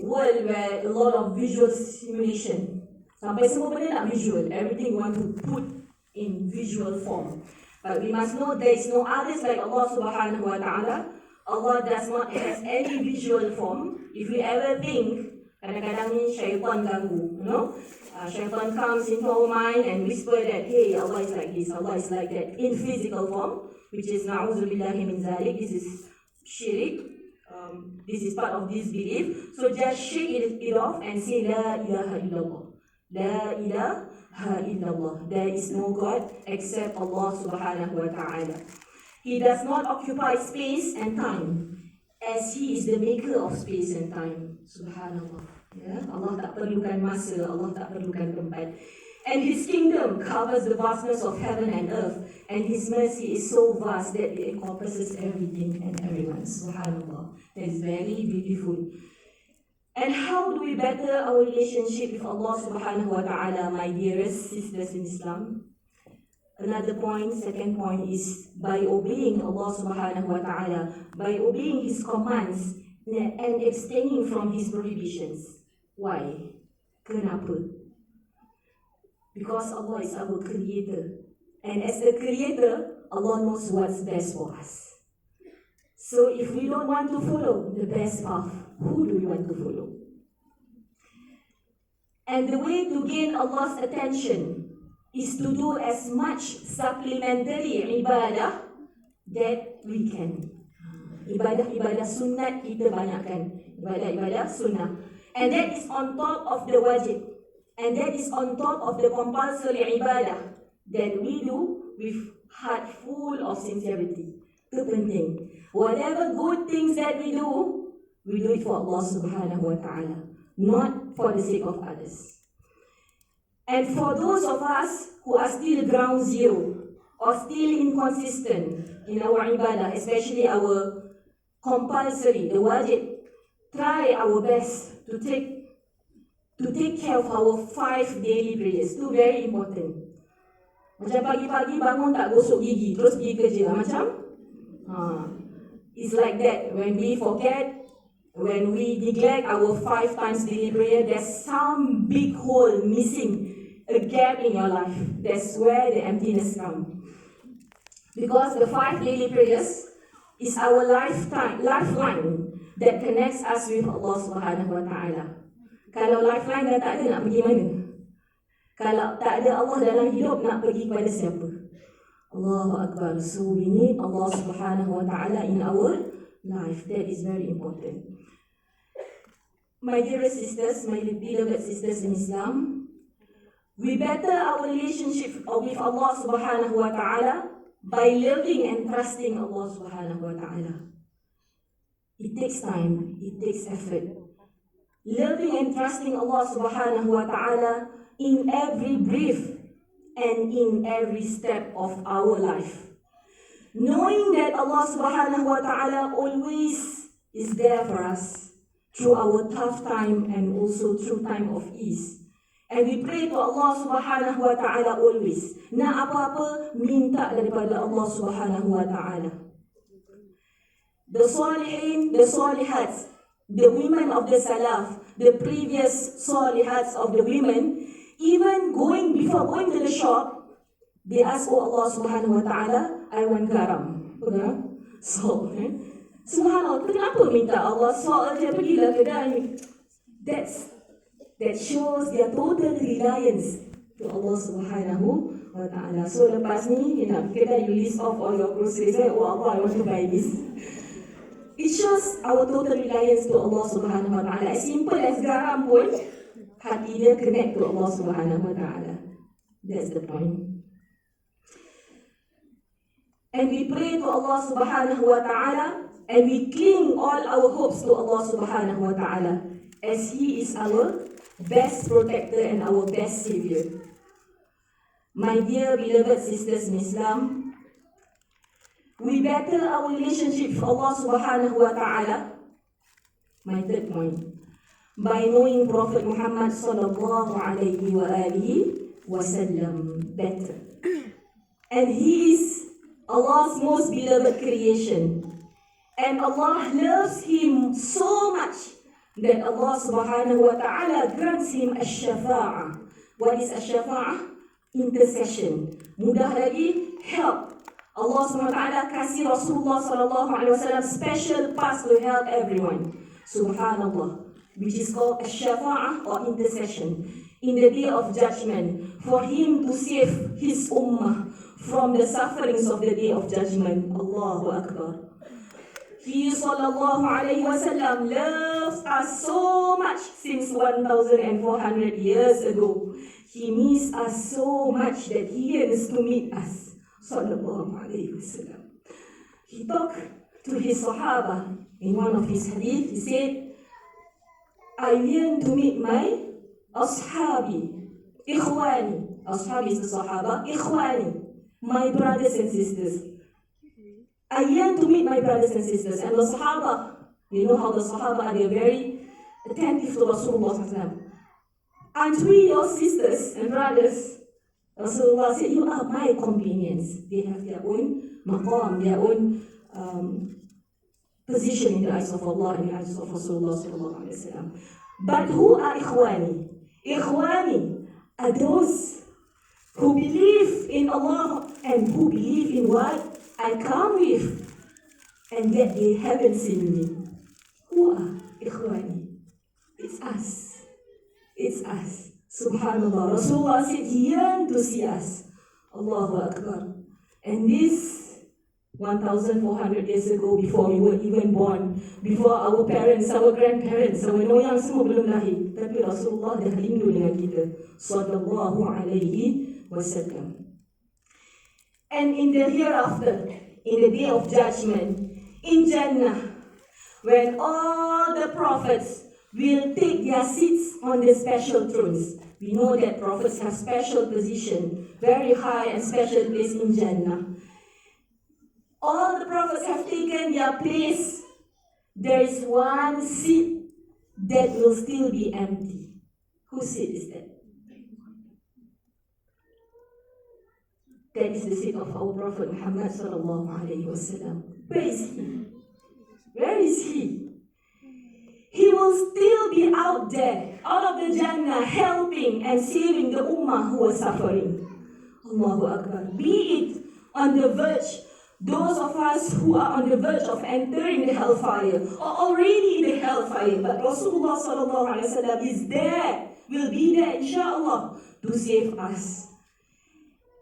world where a lot of visual simulation. Sampai semua benda nak visual. Everything we want to put in visual form. But we must know there is no others like Allah subhanahu wa ta'ala. Allah does not have any visual form. If we ever think, kadang-kadang ni syaitan ganggu, you know? Shaitan comes into our mind and whisper that, hey, Allah is like this, Allah is like that, in physical form, which is na'udzubillahi min zalik. This is shirk. This is part of this belief. So just shake it off and say, La ilaha illallah. La ilaha illallah. There is no God except Allah subhanahu wa ta'ala. He does not occupy space and time, as He is the maker of space and time. Subhanallah. Ya, Allah tak perlukan masa, Allah tak perlukan tempat. And His kingdom covers the vastness of heaven and earth, and His mercy is so vast that it encompasses everything and everyone. Subhanallah. That is very beautiful. And how do we better our relationship with Allah subhanahu wa ta'ala, my dearest sisters in Islam? Another point, second point, is by obeying Allah subhanahu wa ta'ala, by obeying His commands and abstaining from His prohibitions. Why? Kenapa? Because Allah is our creator. And as the creator, Allah knows what's best for us. So if we don't want to follow the best path, who do we want to follow? And the way to gain Allah's attention is to do as much supplementary ibadah that we can. Ibadah sunnat kita banyakkan. Ibadah sunnah. And that is on top of the wajib. And that is on top of the compulsory ibadah that we do with heart full of sincerity. Itu penting. Whatever good things that we do it for Allah subhanahu wa ta'ala, not for the sake of others. And for those of us who are still ground zero or still inconsistent in our ibadah, especially our compulsory, the wajib, try our best to take care of our 5 daily prayers. Itu very important. Macam pagi-pagi bangun tak gosok gigi, terus pergi kerja. Macam it's like that. When we forget, when we neglect our 5 times daily prayer, there's some big hole missing, a gap in your life. That's where the emptiness comes. Because the 5 daily prayers is our lifeline that connects us with Allah subhanahu wa ta'ala. Kalau lifeline dah tak ada, nak pergi mana? Kalau tak ada Allah dalam hidup, nak pergi kepada siapa? Allahu Akbar. So we need Allah subhanahu wa ta'ala in our life. That is very important. My dearest sisters, my beloved sisters in Islam, we better our relationship with Allah subhanahu wa ta'ala by loving and trusting Allah subhanahu wa ta'ala. It takes time, it takes effort. Loving and trusting Allah subhanahu wa ta'ala in every breath and in every step of our life. Knowing that Allah subhanahu wa ta'ala always is there for us through our tough time and also through time of ease. And we pray to Allah subhanahu wa ta'ala always. Nak apa-apa, minta daripada Allah subhanahu wa ta'ala. The Salihin, the Salihats, the women of the Salaf, the previous Salihats of the women, even before going to the shop, they ask, oh Allah subhanahu wa ta'ala, I want garam. Salt. Subhanallah, kenapa minta Allah salt je, pergilah kedai. That shows their total reliance to Allah subhanahu wa ta'ala. So lepas ni, kedai you list off all your groceries, oh Allah, I want to buy this. It shows our total reliance to Allah subhanahu wa ta'ala. As simple as garam pun, hati dia connect to Allah subhanahu wa ta'ala. That's the point. And we pray to Allah subhanahu wa ta'ala, and we cling all our hopes to Allah subhanahu wa ta'ala, as He is our best protector and our best savior. My dear beloved sisters in Islam, we better our relationship with Allah subhanahu wa ta'ala. My third point, by knowing Prophet Muhammad sallallahu alayhi wa alihi wasallam better. And he is Allah's most beloved creation. And Allah loves him so much that Allah subhanahu wa ta'ala grants him ash-shafa'ah. What is ash-shafa'ah? Intercession. Mudah lagi, help. Allah subhanahu wa ta'ala kasih Rasulullah sallallahu alaihi wasallam special pass to help everyone. Subhanallah. Which is called ash-shafa'ah or intercession. In the day of judgment, for him to save his ummah from the sufferings of the day of judgment. Allahu Akbar. He sallallahu alayhi wasallam loves us so much since 1,400 years ago. He needs us so much that he yearns to meet us. Sallallahu alayhi wasallam. He talked to his Sahaba in one of his hadith. He said, I yearn to meet my ashabi, ikhwani. Ashabi is the Sahaba, ikhwani, my brothers and sisters. I yearn to meet my brothers and sisters. And the Sahaba, you know how the Sahaba are, they're very attentive to Rasulullah sallallahu. Aren't we your sisters and brothers? Rasulullah said, you are my companions. They have their own maqam, their own position in the eyes of Allah and the eyes of Rasulullah sallallahu alaihi wasallam. But who are ikhwani? Ikhwani are those who believe in Allah and who believe in what I come with, and yet they haven't seen me. Who are ikhwani? It's us. It's us. Subhanallah. Rasulullah said he yearned to see us. Allahu Akbar. And this 1,400 years ago, before we were even born, before our parents, our grandparents, our noyang semua belum lahir, tapi Rasulullah dah rindu dengan kita. Sallallahu alaihi wasallam. And in the hereafter, in the day of judgment, in Jannah, when all the prophets will take their seats on the special thrones. We know that prophets have special position, very high and special place in Jannah. All the prophets have taken their place. There is one seat that will still be empty. Whose seat is that? That is the seat of our Prophet Muhammad sallallahu alaihi wasallam. Where is he? Where is he? He will still be out there, out of the Jannah, helping and saving the Ummah who are suffering. Allahu Akbar. Be it on the verge, those of us who are on the verge of entering the hellfire, or already in the hellfire, but Rasulullah sallallahu alaihi wasallam is there, will be there, inshallah, to save us.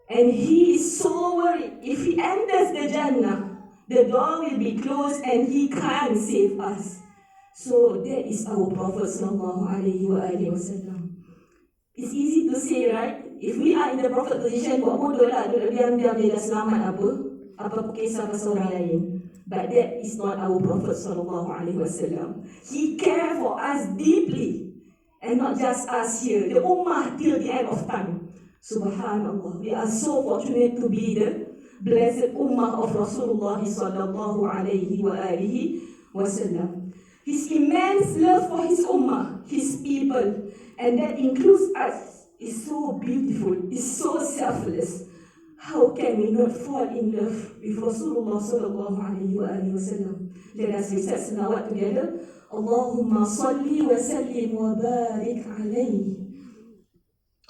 And he is so worried. If he enters the Jannah, the door will be closed and he can't save us. So that is our Prophet sallallahu alaihi wasallam. It's easy to say, right? If we are in the Prophet position, buat bodoh lah, duduk diam-diam dia dah selamat apa kisah pasal orang lain. But that is not our Prophet sallallahu alaihi wasallam. He cares for us deeply, and not just us here, the ummah till the end of time. Subhanallah, we are so fortunate to be the blessed ummah of Rasulullah sallallahu alaihi wasallam. His immense love for his ummah, his people, and that includes us, is so beautiful, is so selfless. How can we not fall in love with Rasulullah sallallahu alaihi wasallam? Let us recite salawat together. Allahumma salli wa sallim wa barik alayhi.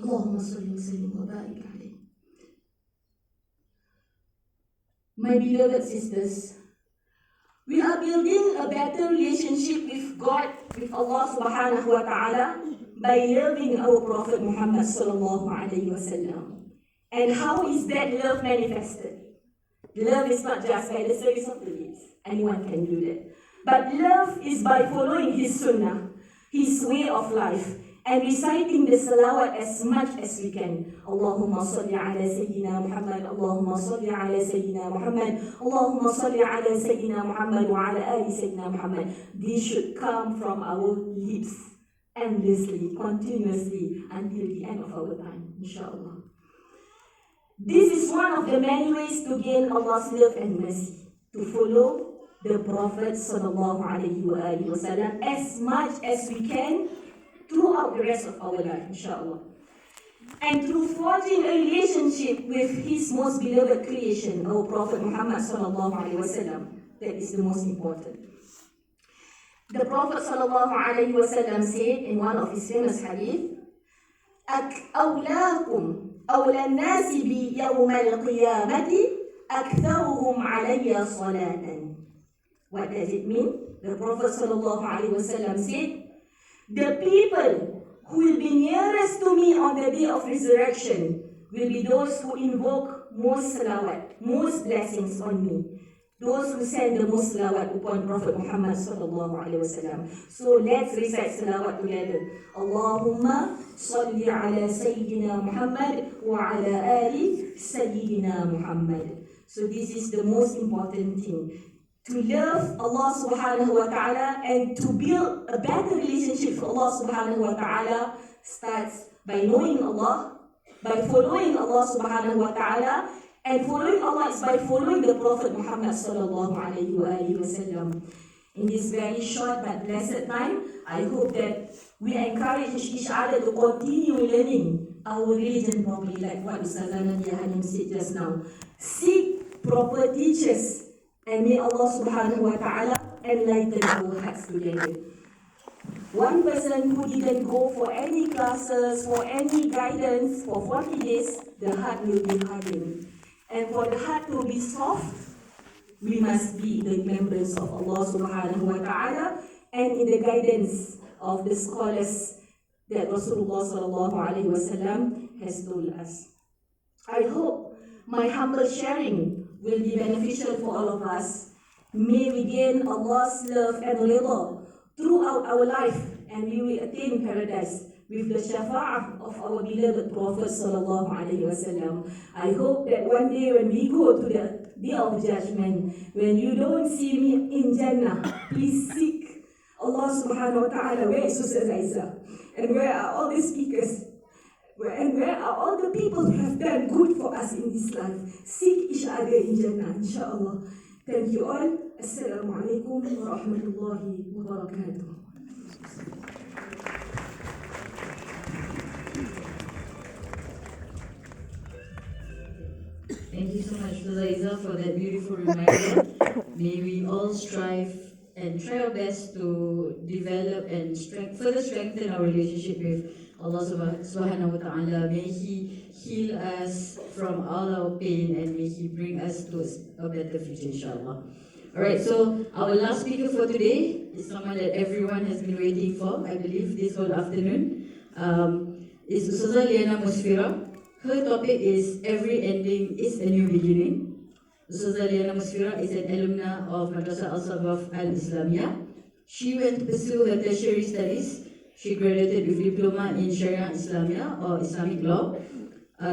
Allahumma salli wa sallim wa barik alayhi. My beloved sisters, we are building a better relationship with God, with Allah subhanahu wa ta'ala, by loving our Prophet Muhammad sallallahu alaihi wasallam. And how is that love manifested? Love is not just by the service of the lips. Anyone can do that. But love is by following his sunnah, his way of life, and reciting the salawat as much as we can. Allahumma salli ala Sayyidina Muhammad, Allahumma salli ala Sayyidina Muhammad, Allahumma salli ala Sayyidina Muhammad wa ala ali Sayyidina Muhammad. This should come from our lips endlessly, continuously, until the end of our time, inshallah. This is one of the many ways to gain Allah's love and mercy, to follow the Prophet sallallahu alaihi wasallam as much as we can throughout the rest of our life, inshallah. And through forging a relationship with his most beloved creation, our Prophet Muhammad sallallahu alaihi wasallam, that is the most important. The Prophet sallallahu alaihi wasallam said in one of his famous hadith, أولاكم أولى الناس بي يوم القيامة أكثرهم علي صلاة. What does it mean? The Prophet sallallahu alaihi wasallam said, the people who will be nearest to me on the day of resurrection will be those who invoke most salawat, most blessings on me. Those who send the most salawat upon Prophet Muhammad sallallahu alaihi wasallam. So let's recite salawat together. Allahumma salli ala Sayyidina Muhammad wa ala ali Sayyidina Muhammad. So this is the most important thing. To love Allah subhanahu wa ta'ala and to build a better relationship with Allah subhanahu wa ta'ala starts by knowing Allah, by following Allah subhanahu wa ta'ala, and following Allah is by following the Prophet Muhammad sallallahu alaihi wasallam. In this very short but blessed time, I hope that we encourage each other to continue learning our religion properly, like what Ustazah Liyana said just now. Seek proper teachers, and may Allah subhanahu wa ta'ala enlighten our hearts together. One person who didn't go for any classes, for any guidance for 40 days, the heart will be hardened. And for the heart to be soft, we must be the remembrance of Allah subhanahu wa ta'ala and in the guidance of the scholars that Rasulullah sallallahu alaihi wasallam has told us. I hope my humble sharing will be beneficial for all of us. May we gain Allah's love and rida throughout our life, and we will attain paradise with the shafa'ah of our beloved Prophet sallallahu alaihi wasallam. I hope that one day when we go to the day of judgment, when you don't see me in Jannah, please seek Allah subhanahu wa ta'ala. Where is Ustazah? And where are all the speakers? And where are all the people who have done good for us in this life? Seek each other in Jannah, inshallah. Thank you all. Assalamu alaikum wa rahmatullahi wa barakatuh. Thank you so much, Ustazah, for that beautiful reminder. May we all strive and try our best to develop and further strengthen our relationship with Allah subhanahu wa ta'ala. May He heal us from all our pain and may He bring us to a better future, inshallah. Alright, so our last speaker for today is someone that everyone has been waiting for, I believe, this whole afternoon. Is Ustazah Liyana Musfirah. Her topic is Every Ending is a New Beginning. Ustazah Liyana Musfirah is an alumna of Madrasah Al-Sabaf Al-Islamiyah. She went to pursue her tertiary studies. She graduated with Diploma in Sharia Islamiyah or Islamic Law,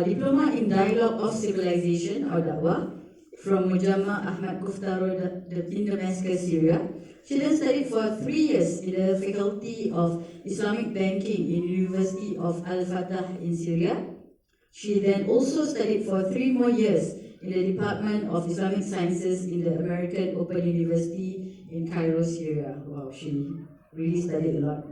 Diploma in Dialogue of Civilization or Dawah from Mujamma Ahmad Kuftaro in Damascus, Syria. She then studied for 3 years in the Faculty of Islamic Banking in University of Al-Fatah in Syria. She then also studied for 3 more years in the Department of Islamic Sciences in the American Open University in Cairo, Syria. Wow, she really studied a lot.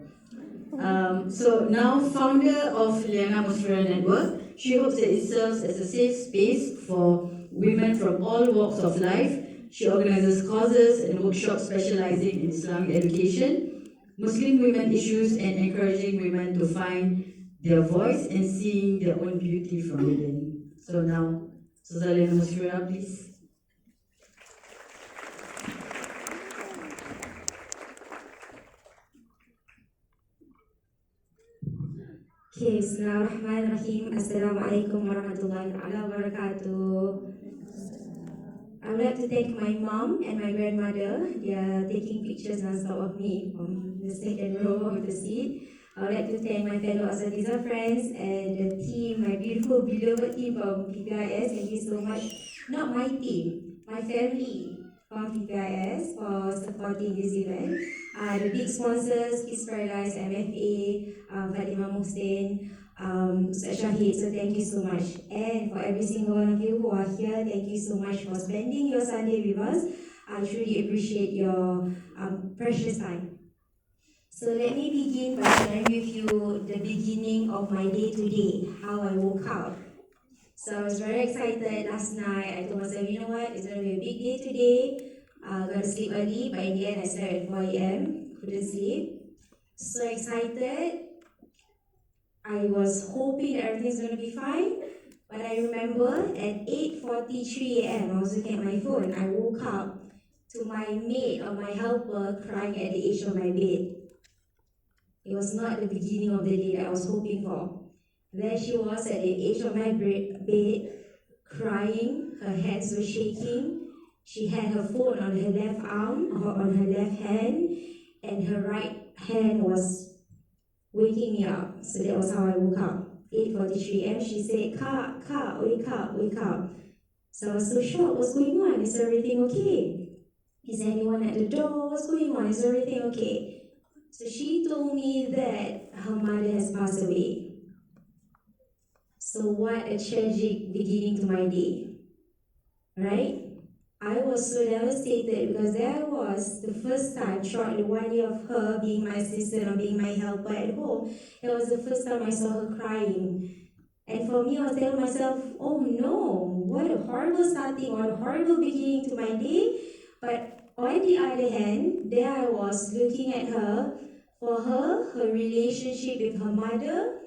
So now founder of Liyana Musfirah Network, she hopes that it serves as a safe space for women from all walks of life. She organizes courses and workshops specializing in Islamic education, Muslim women issues, and encouraging women to find their voice and seeing their own beauty from within. So now, Ustazah Liyana Musfirah, please. Okay, Bismillahirrahmanirrahim. Assalamualaikum warahmatullahi wabarakatuh. I would like to thank my mom and my grandmother. They are taking pictures non-stop of me from the second row of the seat. I would like to thank my fellow Ustazah friends and the team, my beautiful, beloved team from PPIS. Thank you so much. Not my team, my family from PPIS for supporting this event. The big sponsors, Kids Paradise, MFA, Fatima Mohsin, Shahid, so thank you so much. And for every single one of you who are here, thank you so much for spending your Sunday with us. I truly appreciate your precious time. So let me begin by sharing with you the beginning of my day today, how I woke up. So I was very excited last night. I told myself, you know what, it's going to be a big day today. I'm going to sleep early, but in the end I slept at 4 a.m., couldn't sleep. So excited. I was hoping that everything's going to be fine. But I remember at 8:43 a.m., I was looking at my phone. I woke up to my maid or my helper crying at the edge of my bed. It was not the beginning of the day that I was hoping for. There she was at the edge of my bed, crying, her hands were shaking. She had her phone on her left arm or on her left hand, and her right hand was waking me up. So that was how I woke up. 8:43 a.m. She said, Ka, wake up, wake up. So I was so shocked. What's going on? Is everything okay? Is anyone at the door? What's going on? Is everything okay? So she told me that her mother has passed away. So what a tragic beginning to my day, right? I was so devastated because that was the first time throughout the 1 year of her being my assistant or being my helper at home. It was the first time I saw her crying. And for me, I was telling myself, oh no, what a horrible starting, what a horrible beginning to my day. But on the other hand, there I was looking at her. For her, her relationship with her mother,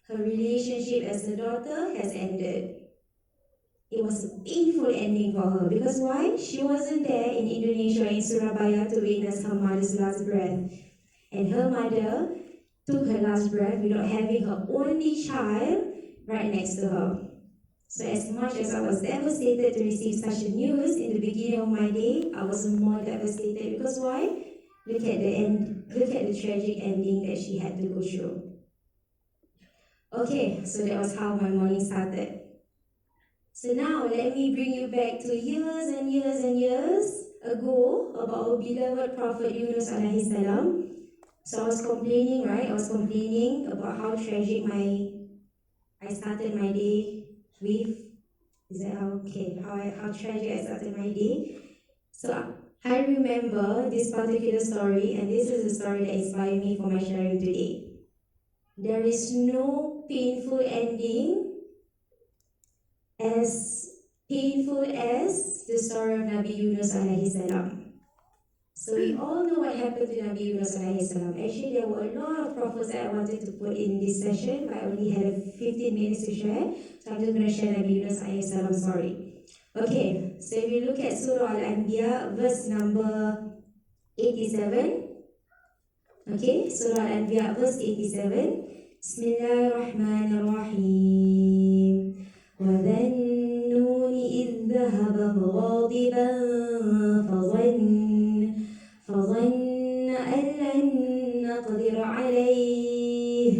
her relationship as a daughter has ended. It was a painful ending for her because why? She wasn't there in Indonesia, in Surabaya, to witness her mother's last breath. And her mother took her last breath without having her only child right next to her. So as much as I was devastated to receive such a news in the beginning of my day, I was more devastated because why? Look at the end. Look at the tragic ending that she had to go through. Okay, so that was how my morning started. So now let me bring you back to years and years and years ago about our beloved Prophet Yunus alaihi salam. So I was complaining, right? I was complaining about how tragic I started my day with. Is that how? Okay, how tragic I started my day. So I remember this particular story, and this is the story that inspired me for my sharing today. There is no painful ending as painful as the story of Nabi Yunus alaihi salam. So we all know what happened to Nabi Yunus alaihi salam. Actually, there were a lot of prophets that I wanted to put in this session, but I only had 15 minutes to share. So I'm just going to share Nabi Yunus alaihi salam story. Okay, so if you look at Surah Al-Anbiya, verse number 87. Okay, Surah Al-Anbiya, verse 87. Bismillahirrahmanirrahim. وَذَا النُّونِ إِذْ ذَهَبَ مُغَاضِبًا فظن أن لن نقدر عليه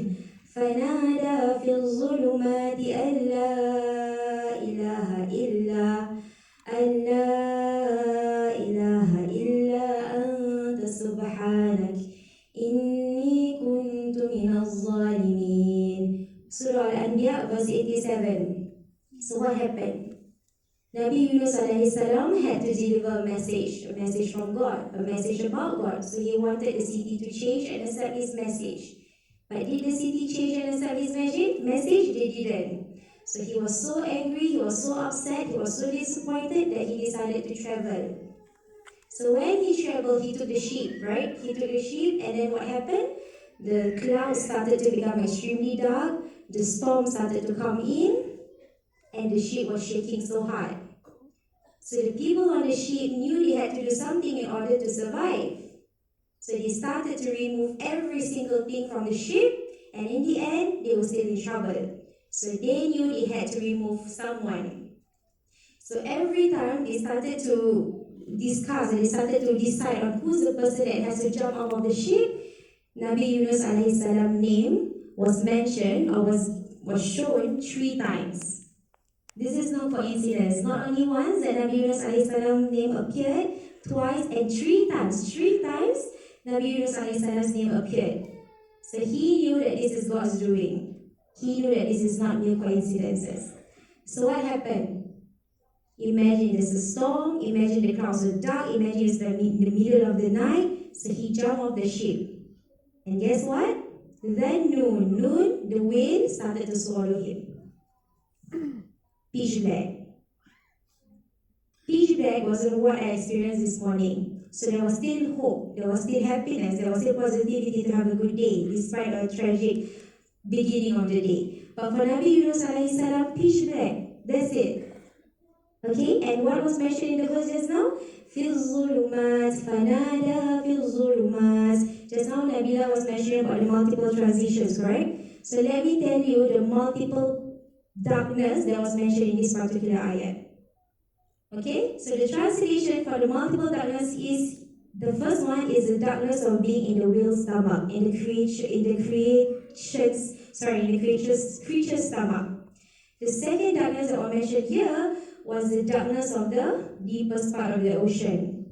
فنادى في الظلمات أن لا إله إلا أنت سبحانك إني كنت من الظالمين. Surah Al-Anbiya, verse 87. So what happened? Nabi Yunus alaihi salam had to deliver a message from God, a message about God. So he wanted the city to change and accept his message. But did the city change and accept his message? They didn't. So he was so angry, he was so upset, he was so disappointed that he decided to travel. So when he traveled, he took the sheep, right? He took the sheep, and then what happened? The clouds started to become extremely dark, the storm started to come in, and the sheep was shaking so hard. So the people on the sheep knew they had to do something in order to survive. So they started to remove every single thing from the sheep, and in the end, they were still in trouble. So they knew they had to remove someone. So every time they started to discuss and they started to decide on who's the person that has to jump out of the sheep, Nabi Yunus alayhi salam name was mentioned or was shown 3 times. This is no coincidence. Not only once that Nabi Yunus alayhi salam name appeared, twice and 3 times. 3 times Nabi Yunus alayhi salam's name appeared. So he knew that this is God's doing. He knew that this is not mere coincidences. So what happened? Imagine there's a storm, imagine the clouds are dark, imagine it's in the middle of the night. So he jumped off the ship. And guess what? Then noon, the wind started to swallow him. Pitch black. Pitch black wasn't what I experienced this morning. So there was still hope, there was still happiness, there was still positivity to have a good day, despite a tragic beginning of the day. But for Nabi Yunus alayhi salam, pitch black. That's it. Okay, and what was mentioned in the verse just now? Fil zulumat, fanada fil zulumat. Just now Nabila was mentioning about the multiple transitions, correct? So let me tell you the multiple darkness that was mentioned in this particular ayat. Okay, so the translation for the multiple darkness is, the first one is the darkness of being in the whale's stomach, in the creature's stomach. The second darkness that was mentioned here was the darkness of the deepest part of the ocean.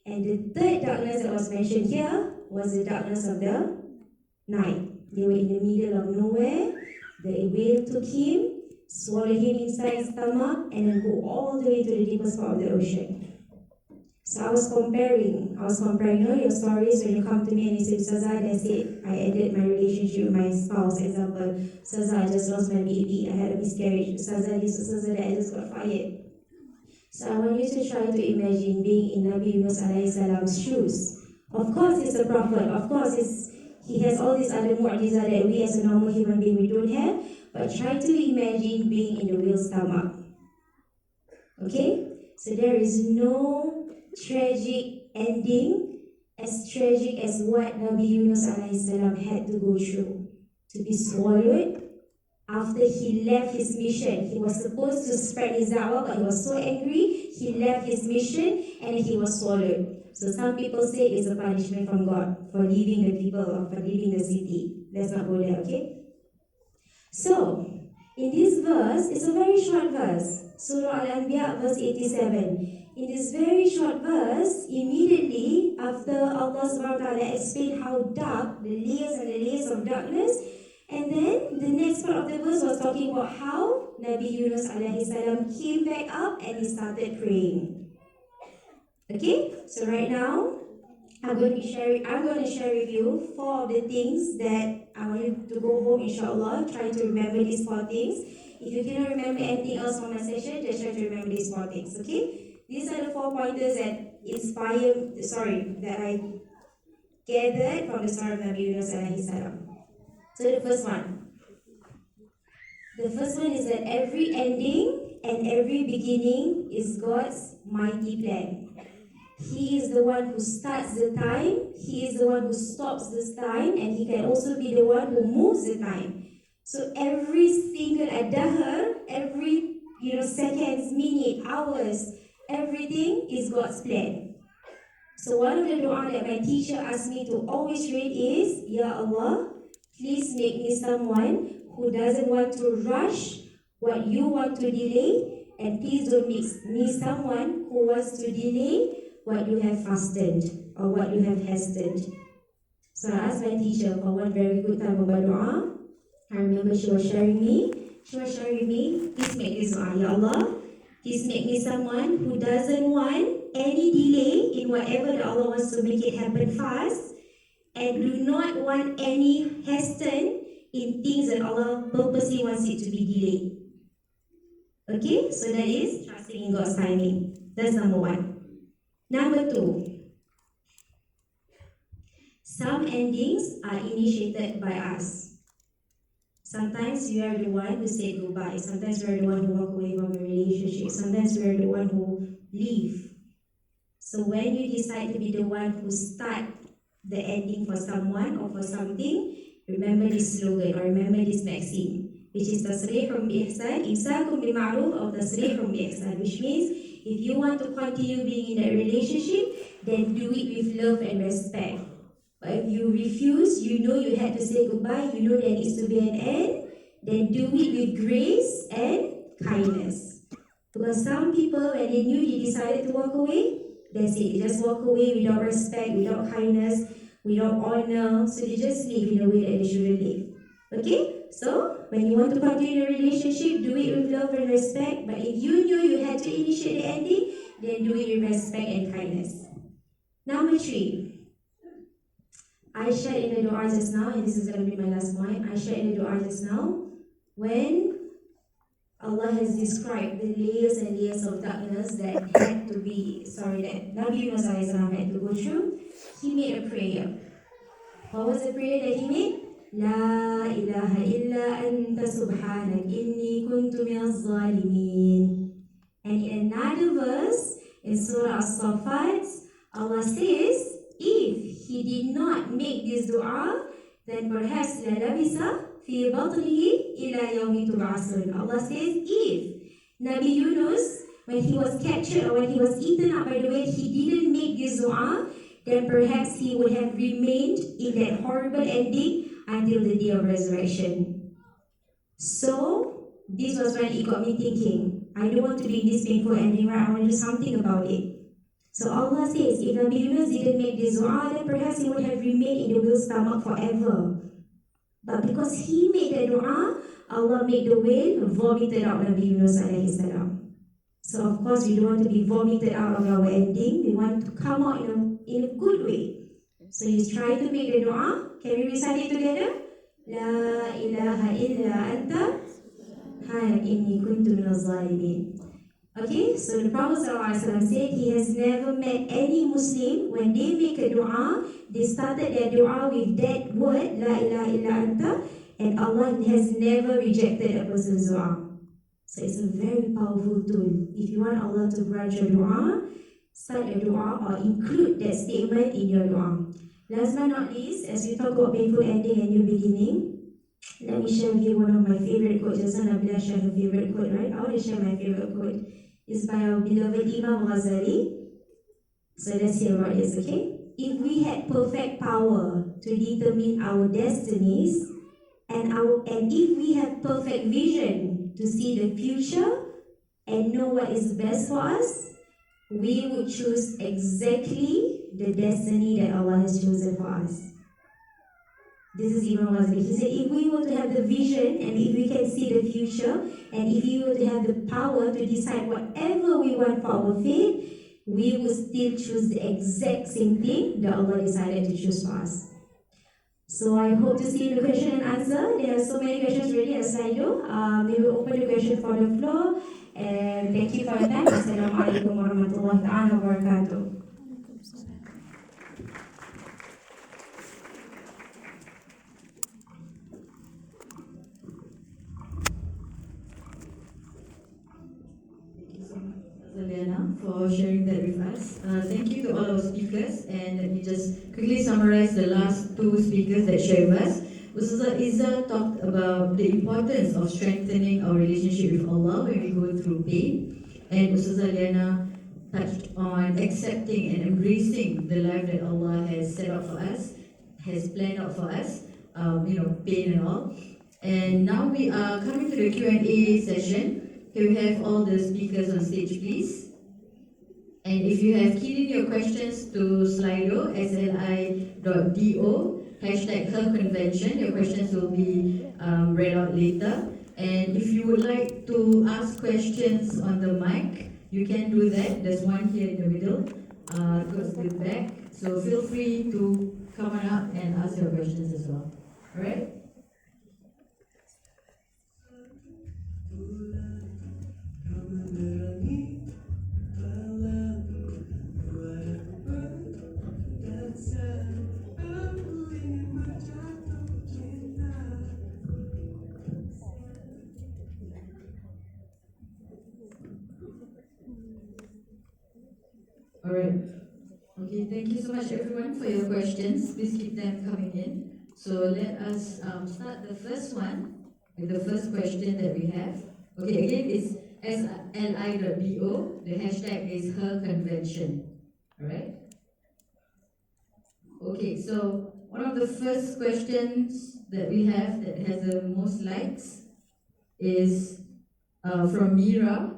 And the third darkness that was mentioned here was the darkness of the night. They were in the middle of nowhere, the whale took him, swallow him inside his stomach, and then go all the way to the deepest part of the ocean. So I was comparing, your stories when you come to me and you say, Ustazah, that's it, I ended my relationship with my spouse, example, Ustazah, I just lost my baby, I had a miscarriage, Ustazah this, Ustazah that, I just got fired. So I want you to try to imagine being in Nabi Yunus alayhi salam's shoes. Of course he's a prophet, of course he has all these other mu'jizah that we as a normal human being we don't have, but try to imagine being in the whale's stomach. Okay? So there is no tragic ending as tragic as what Nabi Yunus alayhi salam had to go through. To be swallowed after he left his mission. He was supposed to spread his da'wah, but he was so angry, he left his mission and he was swallowed. So some people say it's a punishment from God for leaving the people or for leaving the city. Let's not go there, okay? So, in this verse, it's a very short verse. Surah Al-Anbiya, verse 87. In this very short verse, immediately after Allah subhanahu wa ta'ala explained how dark, the layers and the layers of darkness, and then the next part of the verse was talking about how Nabi Yunus alayhi salam came back up and he started praying. Okay, so right now, I'm going to share with you 4 of the things that I want you to go home, inshallah. Try to remember these 4 things. If you cannot remember anything else from my session, just try to remember these 4 things, okay? These are the 4 pointers that that I gathered from the story of Nabi Yunus alayhi salam. So the first one is that every ending and every beginning is God's mighty plan. He is the one who starts the time, He is the one who stops this time, and He can also be the one who moves the time. So every single adahar, every seconds, minute, hours, everything is God's plan. So one of the dua that my teacher asked me to always read is, Ya Allah, please make me someone who doesn't want to rush what you want to delay, and please don't make me someone who wants to delay what you have fastened or what you have hastened. So I asked my teacher for one very good time of dua. I remember she was sharing with me, please make this dua, Ya Allah, please make me someone who doesn't want any delay in whatever that Allah wants to make it happen fast, and do not want any hasten in things that Allah purposely wants it to be delayed. Okay, so that is trusting in God's timing. That's number 1. Number 2, some endings are initiated by us. Sometimes we are the one who said goodbye. Sometimes we are the one who walk away from a relationship. Sometimes we are the one who leave. So when you decide to be the one who start the ending for someone or for something, remember this slogan or remember this maxim, which is tasrihum bi ihsan, imsakum bil ma'ruf or tasrihum bi ihsan, which means if you want to continue being in that relationship, then do it with love and respect. But if you refuse, you know you had to say goodbye, you know there needs to be an end, then do it with grace and kindness. Because some people, when they knew they decided to walk away, that's it. They just walk away without respect, without kindness, without honor. So they just live in a way that they shouldn't live. Okay? So, when you want to continue the relationship, do it with love and respect. But if you knew you had to initiate the ending, then do it with respect and kindness. Number 3. I shared in the dua just now, and this is going to be my last point. I shared in the dua just now, when Allah has described the layers and layers of darkness that had to be, that Nabi Yunus had to go through, he made a prayer. What was the prayer that he made? La ilaha illa anta subhanak inni kuntu minaz zalimin. And in another verse, in Surah As-Saffat, Allah says, if he did not make this dua, then perhaps la labisa fi batnihi ila yawmi tub'asun. Allah says, if Nabi Yunus, when he was captured or when he was eaten up by the whale, he didn't make this dua, then perhaps he would have remained in that horrible ending until the day of resurrection. So, this was when it got me thinking, I don't want to be in this painful ending, right? I want to do something about it. So Allah says, if Nabi Yunus didn't make this dua, then perhaps he would have remained in the whale's stomach forever. But because he made the dua, Allah made the whale vomited out Nabi Yunus alayhi salam. So of course we don't want to be vomited out of our ending. We want to come out in a good way. So you try to make the dua. Can we recite it together? La ilaha illa anta subhanak inni kuntu minaz zalimin. Okay, so the Prophet ﷺ said he has never met any Muslim when they make a dua, they started their dua with that word, La ilaha illa anta, and Allah has never rejected a person's dua. So it's a very powerful tool. If you want Allah to grant your dua, start your dua or include that statement in your dua. Last but not least, as we talk about painful ending and new beginning, let me share with you one of my favorite quotes. Just Nabila shared her favorite quote, right? I want to share my favorite quote. It's by our beloved Imam Ghazali. So let's hear what it is, okay? If we had perfect power to determine our destinies, and if we have perfect vision to see the future and know what is best for us, we would choose exactly the destiny that Allah has chosen for us. This is Imam Ghazali. He said, if we were to have the vision and if we can see the future and if we were to have the power to decide whatever we want for our fate, we would still choose the exact same thing that Allah decided to choose for us. So I hope to see the question and answer. There are so many questions ready as I do. We will open the question for the floor. And thank you for your time. Assalamualaikum warahmatullahi wabarakatuh. Liyana, for sharing that with us. Thank you to all our speakers, and let me just quickly summarize the last two speakers that shared with us. Ustazah Izzah talked about the importance of strengthening our relationship with Allah when we go through pain, and Ustazah Liyana touched on accepting and embracing the life that Allah has set up for us, has planned out for us, pain and all. And now we are coming to the Q&A session. Can we have all the speakers on stage, please? And if you have keyed in your questions to Slido, sli.do, #herconvention, your questions will be read out later. And if you would like to ask questions on the mic, you can do that. There's one here in the middle, towards the back. So feel free to come on up and ask your questions as well. All right? All right. Okay, thank you so much everyone for your questions. Please keep them coming in. So let us start the first one with the first question that we have. Okay, again, it's sli.bo. The hashtag is herconvention. All right? Okay. Okay, so one of the first questions that we have that has the most likes is from Mira.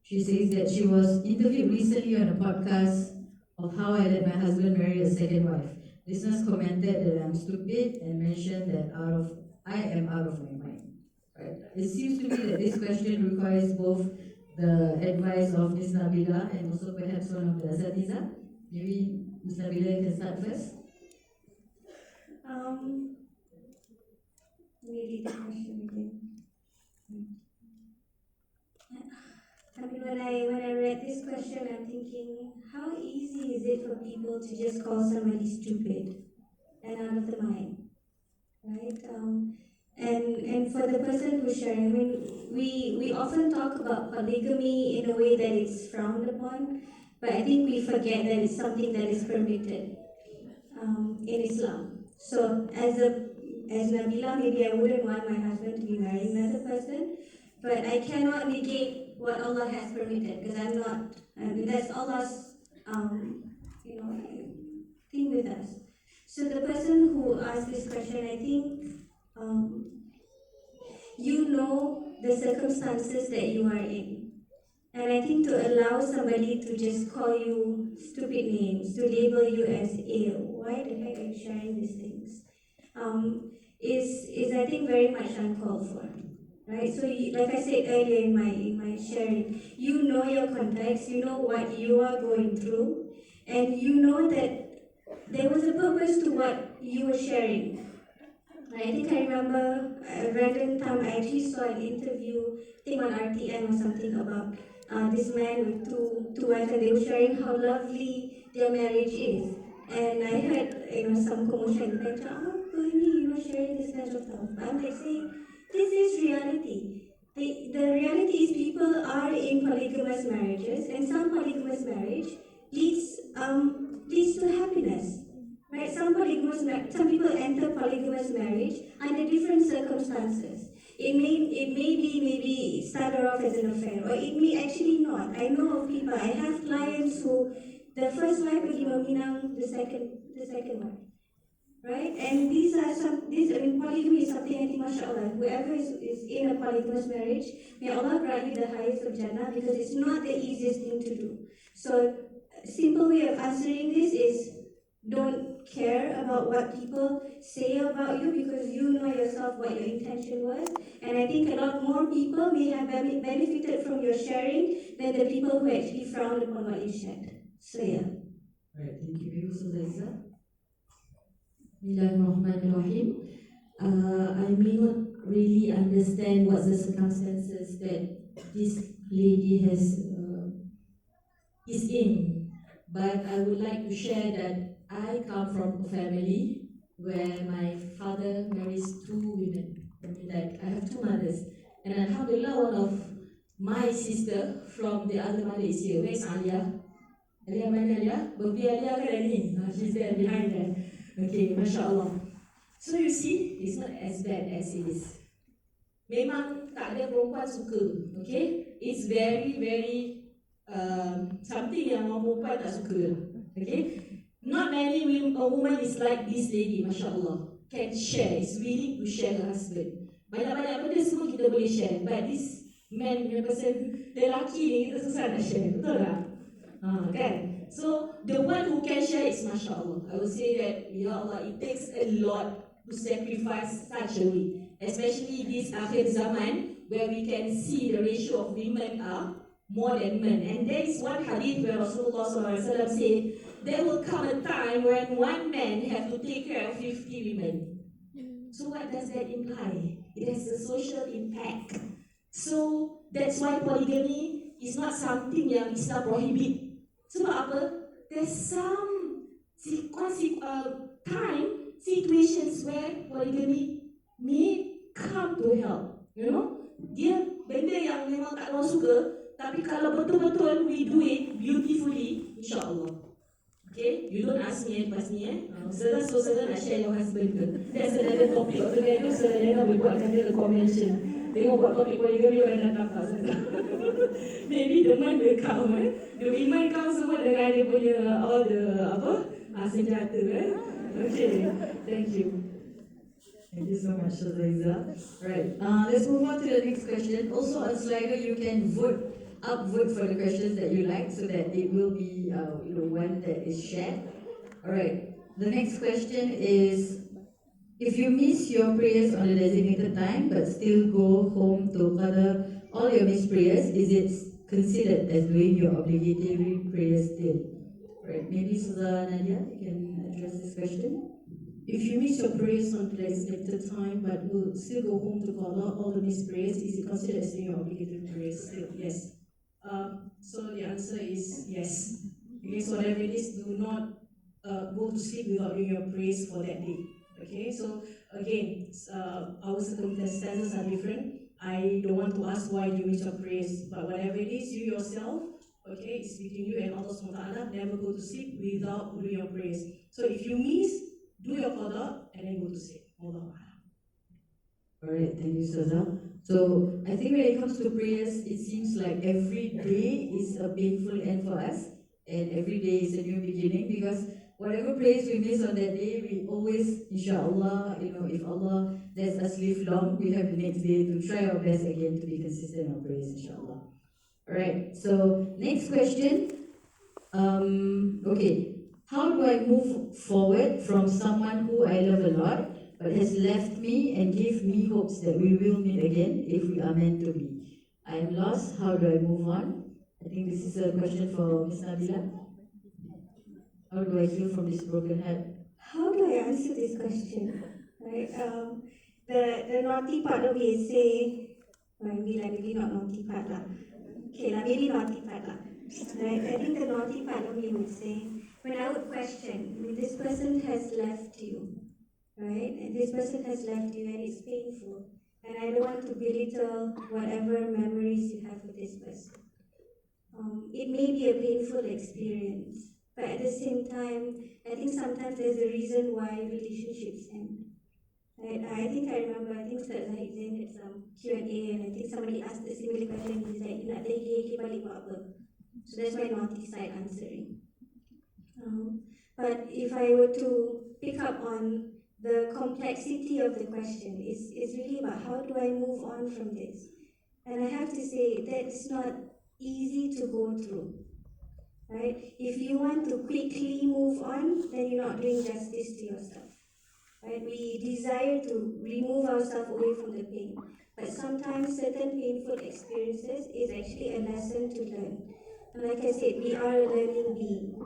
She says that she was interviewed recently on a podcast of how I let my husband marry a second wife. Listeners commented that I'm stupid and mentioned that I am out of my mind. Right? It seems to me that this question requires both the advice of Ms. Nabila and also perhaps one of the Asatiza. Maybe Ms. Nabila can start first. Maybe the question again. I mean, when I read this question, I'm thinking, how easy is it for people to just call somebody stupid and out of the mind, right? And for the person who's sharing, I mean, we often talk about polygamy in a way that it's frowned upon, but I think we forget that it's something that is permitted in Islam. So as Nabila, maybe I wouldn't want my husband to be marrying another person, but I cannot negate what Allah has permitted because I'm not. I mean, that's Allah's, thing with us. So the person who asked this question, I think, you know the circumstances that you are in. And I think to allow somebody to just call you stupid names, to label you as ill, why the heck are you sharing these things? Is I think very much uncalled for, right? So like I said earlier in my sharing, you know your context, you know what you are going through, and you know that there was a purpose to what you were sharing. I think I remember a random time I actually saw an interview, I think on RTN or something about this man with two wives, and they were sharing how lovely their marriage is. And I heard some commotion like, sharing this kind of stuff. I'm like saying, this is reality. The reality is people are in polygamous marriages, and some polygamous marriage leads to happiness. Right? Some people enter polygamous marriage under different circumstances. It may be maybe started off as an affair, or it may actually not. I know of people. I have clients who the first wife pergi meminang the second wife. Right? And polygamy is something I think, mashallah, whoever is in a polygamous marriage, may Allah grant you the highest of Jannah because it's not the easiest thing to do. So, a simple way of answering this is don't care about what people say about you because you know yourself what your intention was. And I think a lot more people may have benefited from your sharing than the people who actually frowned upon what you shared. So, yeah. Right, thank you. Ustazah. Bismillahirrahmanirrahim. I may not really understand what the circumstances that this lady is in, but I would like to share that I come from a family where my father marries two women. I mean, like, I have two mothers, and alhamdulillah, one of my sister from the other mother is here. Where's Alia? Alia mana Alia? Birthday Alia kan ni? She's there behind there. Okay, mashallah. So you see, it's not as bad as it is. Memang tak ada perempuan suka, okay? It's very, very something yang orang perempuan tak suka, okay? Not many a woman is like this lady, mashallah, can share, is willing to share her husband. Banyak-banyak benda semua kita boleh share, but this man, lelaki ni kita susah nak share, betul tak? Kan? So, the one who can share is mashallah. I would say that, ya Allah, it takes a lot to sacrifice such a way. Especially this akhir zaman, where we can see the ratio of women are more than men. And there is one hadith where Rasulullah SAW said, there will come a time when one man have to take care of 50 women. So what does that imply? It has a social impact. So that's why polygamy is not something yang Islam prohibit. Sebab apa? There's some situations where polygamy may come to help. You know? Dia benda yang memang tak orang suka, tapi kalau betul-betul we do it beautifully, insyaAllah. Okay? You don't ask me lepas ni Ustazah nak share your husband ke? That's another topic. Altogether, Ustazah Liyana boleh buatkan dia a convention. Tengok buat topik polygamy orang datang tak Ustazah. Maybe the man will come, the women come semua dengan dia punya all the senjata Okay, thank you. Thank you so much, Ustazah. Right, let's move on to the next question. Also on Slido, you can upvote for the questions that you like so that it will be one that is shared. All right, the next question is, if you miss your prayers on the designated time but still go home to qadar all your missed prayers, is it considered as doing your obligatory prayers still? Right, maybe Ustazah Nadia, you can address this question. If you miss your prayers on the designated time but will still go home to call all the missed prayers, is it considered as doing your obligatory prayers still? Yes. So the answer is yes. Okay, so whatever it is, do not go to sleep without doing your prayers for that day. Okay, so again, our circumstances are different. I don't want to ask why you miss your prayers, but whatever it is, you yourself, okay, it's between you and Allah SWT, never go to sleep without doing your prayers. So if you miss, do your qada and then go to sleep. Allah. Alright, thank you, Ustazah. So I think when it comes to prayers, it seems like every day is a painful end for us, and every day is a new beginning, because whatever prayers we miss on that day, we always, inshallah, if Allah lets us live long, we have the next day to try our best again to be consistent on prayers, inshallah. Alright, so next question. Okay, how do I move forward from someone who I love a lot but has left me and gave me hopes that we will meet again if we are meant to be? I am lost, how do I move on? I think this is a question for Ms. Nabila. How do I heal from this broken heart? How do I answer this question? Right? The naughty part of me is say, maybe not naughty part lah. Okay lah, maybe naughty part lah. Right? I think the naughty part of me would say, when I would question, this person has left you, right? And this person has left you and it's painful. And I don't want to belittle whatever memories you have with this person. It may be a painful experience, but at the same time, I think sometimes there's a reason why relationships end. Right? I remember Ustazah Zain had some Q&A, and I think somebody asked a similar question. He's like, nak lagi balik buat apa? So that's my naughty side answering. But if I were to pick up on the complexity of the question, it's really about how do I move on from this? And I have to say that's not easy to go through. Right? If you want to quickly move on, then you're not doing justice to yourself. Right? We desire to remove ourselves away from the pain, but sometimes certain painful experiences is actually a lesson to learn. And like I said, we are a learning being.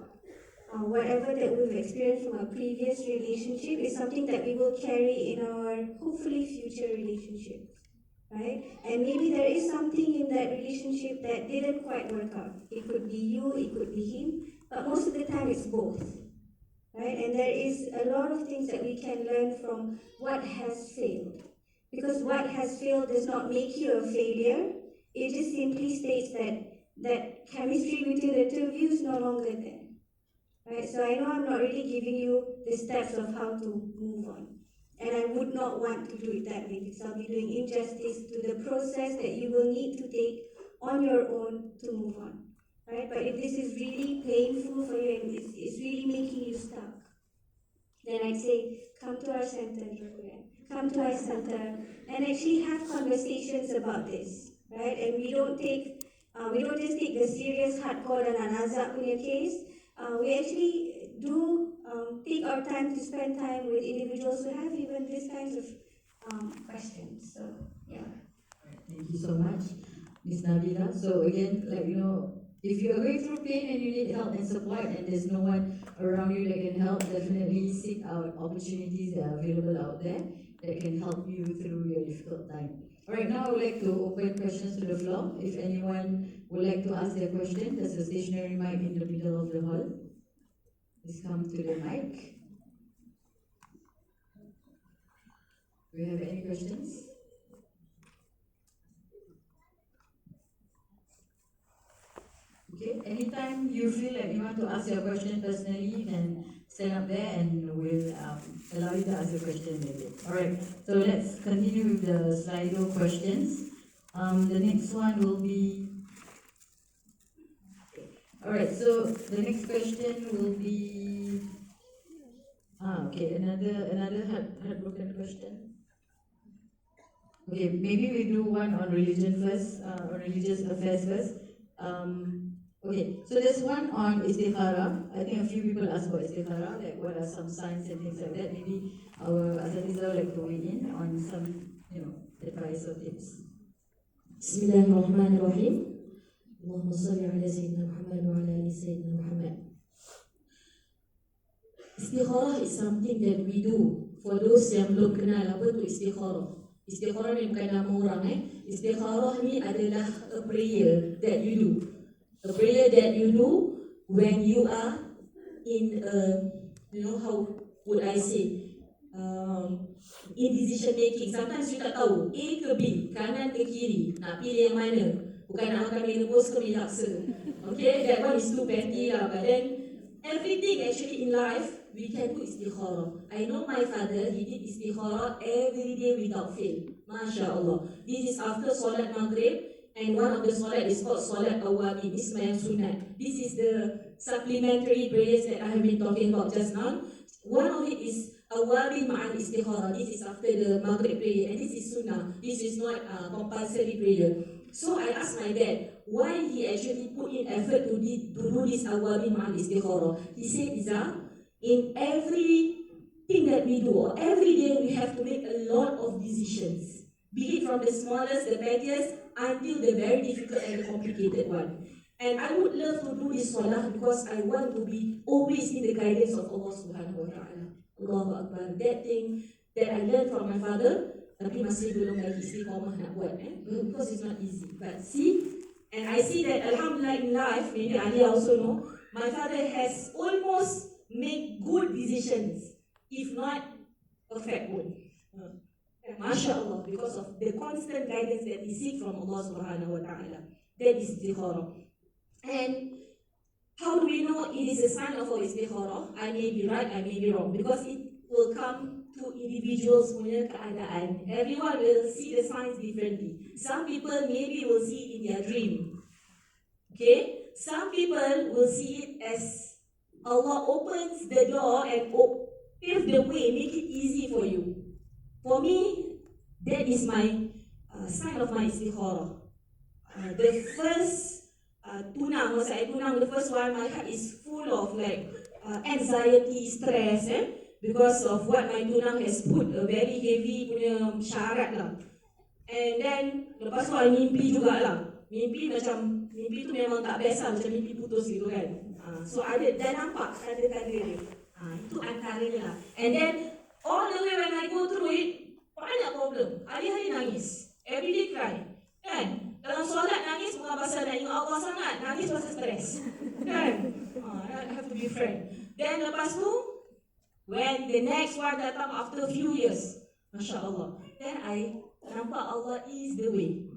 Whatever that we've experienced from our previous relationship is something that we will carry in our hopefully future relationships. Right? And maybe there is something in that relationship that didn't quite work out. It could be you, it could be him, but most of the time it's both. Right? And there is a lot of things that we can learn from what has failed. Because what has failed does not make you a failure. It just simply states that chemistry between the two of you is no longer there. Right? So I know I'm not really giving you the steps of how to move on. And I would not want to do it that way, because I'll be doing injustice to the process that you will need to take on your own to move on. Right? But if this is really painful for you and it's really making you stuck, then I'd say come to our center, come to our center, and actually have conversations about this. Right? And we don't just take the serious hardcore dan anazak punya case. We actually do take our time to spend time with individuals who have even these kinds of questions. So, yeah. Thank you so much, Ms. Nabila. So again, if you're going through pain and you need help and support and there's no one around you that can help, definitely seek out opportunities that are available out there that can help you through your difficult time. Alright, now I would like to open questions to the floor. If anyone would like to ask their question, there's a stationary mic in the middle of the hall. Please come to the mic. Do you have any questions? Okay, anytime you feel like you want to ask your question personally, you can stand up there and we'll allow you to ask your question later. Alright, so let's continue with the Slido questions. The next one will be... Alright, so the next question will be... Okay, another heartbroken question. Okay, maybe we do one on religion first, on religious affairs first. Okay, so there's one on istikhara. I think a few people asked about istikhara, like what are some signs and things like that. Maybe our Asatizah would like to weigh in on some, advice or tips. Bismillahirrahmanirrahim. Allahumma salli ala Sayyidina Muhammad wa ala ali Sayyidina Muhammad. Istikharah is something that we do. For those yang belum kenal apa tu istikharah. Istikharah ni bukan nama orang Istikharah ni adalah a prayer that you do. A prayer that you do when you are in how would I say, in decision making. Sometimes you tak tahu A ke B, kanan ke kiri, nak pilih yang mana. Bukan nak makan mie rebus ke mie laksa. Okay, that one is too petty lah. But then everything actually in life we can do istikharah. I know my father, he did istikharah every day without fail. Masya Allah. This is after Salat Maghrib, and one of the Salat is called Salat Awabin, Ismail Sunat. This is the supplementary prayers that I have been talking about just now. One of it is Awabin Ma'al Istikharah. This is after the Maghrib prayer, and this is Sunnah. This is not compulsory prayer. So I asked my dad why he actually put in effort to do this Awabin Ma'al Istikharah. He said, Iza, in everything that we do, or every day we have to make a lot of decisions. Be it from the smallest, the pettiest, until the very difficult and complicated one. And I would love to do this salah because I want to be always in the guidance of Allah Subhanahu Wa Taala. Allahu Akbar. That thing that I learned from my father, tapi masih belum lagi istiqamah nak buat, because it's not easy. But see, and I see that Alhamdulillah in life, maybe Ali also know, my father has almost made good decisions, if not perfect one. MashaAllah, because of the constant guidance that we seek from Allah Subhanahu Wa Taala. That is istikharah. And how do we know it is a sign of our istikharah? I may be right, I may be wrong, because it will come to individuals punya keadaan. Everyone will see the signs differently. Some people maybe will see it in their dream. Okay? Some people will see it as Allah opens the door and pave the way, make it easy for you. For me, that is my sign of my istikharah. The first tunang, masa I tunang, the first one, my heart is full of anxiety, stress, because of what my tunang has put, a very heavy punya syarat lah. And then, lepas tu I mimpi jugalah. Mimpi tu memang tak biasa, macam mimpi putus gitu kan. So ada, dah nampak tanda-tanda dia. Itu antaranya lah. And then, all the way when I go through it, banyak problem. Hari-hari nangis. Everyday cry. Kan? Dalam solat nangis bukan pasal nak ingat Allah sangat. Nangis pasal stres. Kan? I have to be frank. Then lepas tu, when the next one datang after a few years, Masya Allah, then I nampak Allah is the way.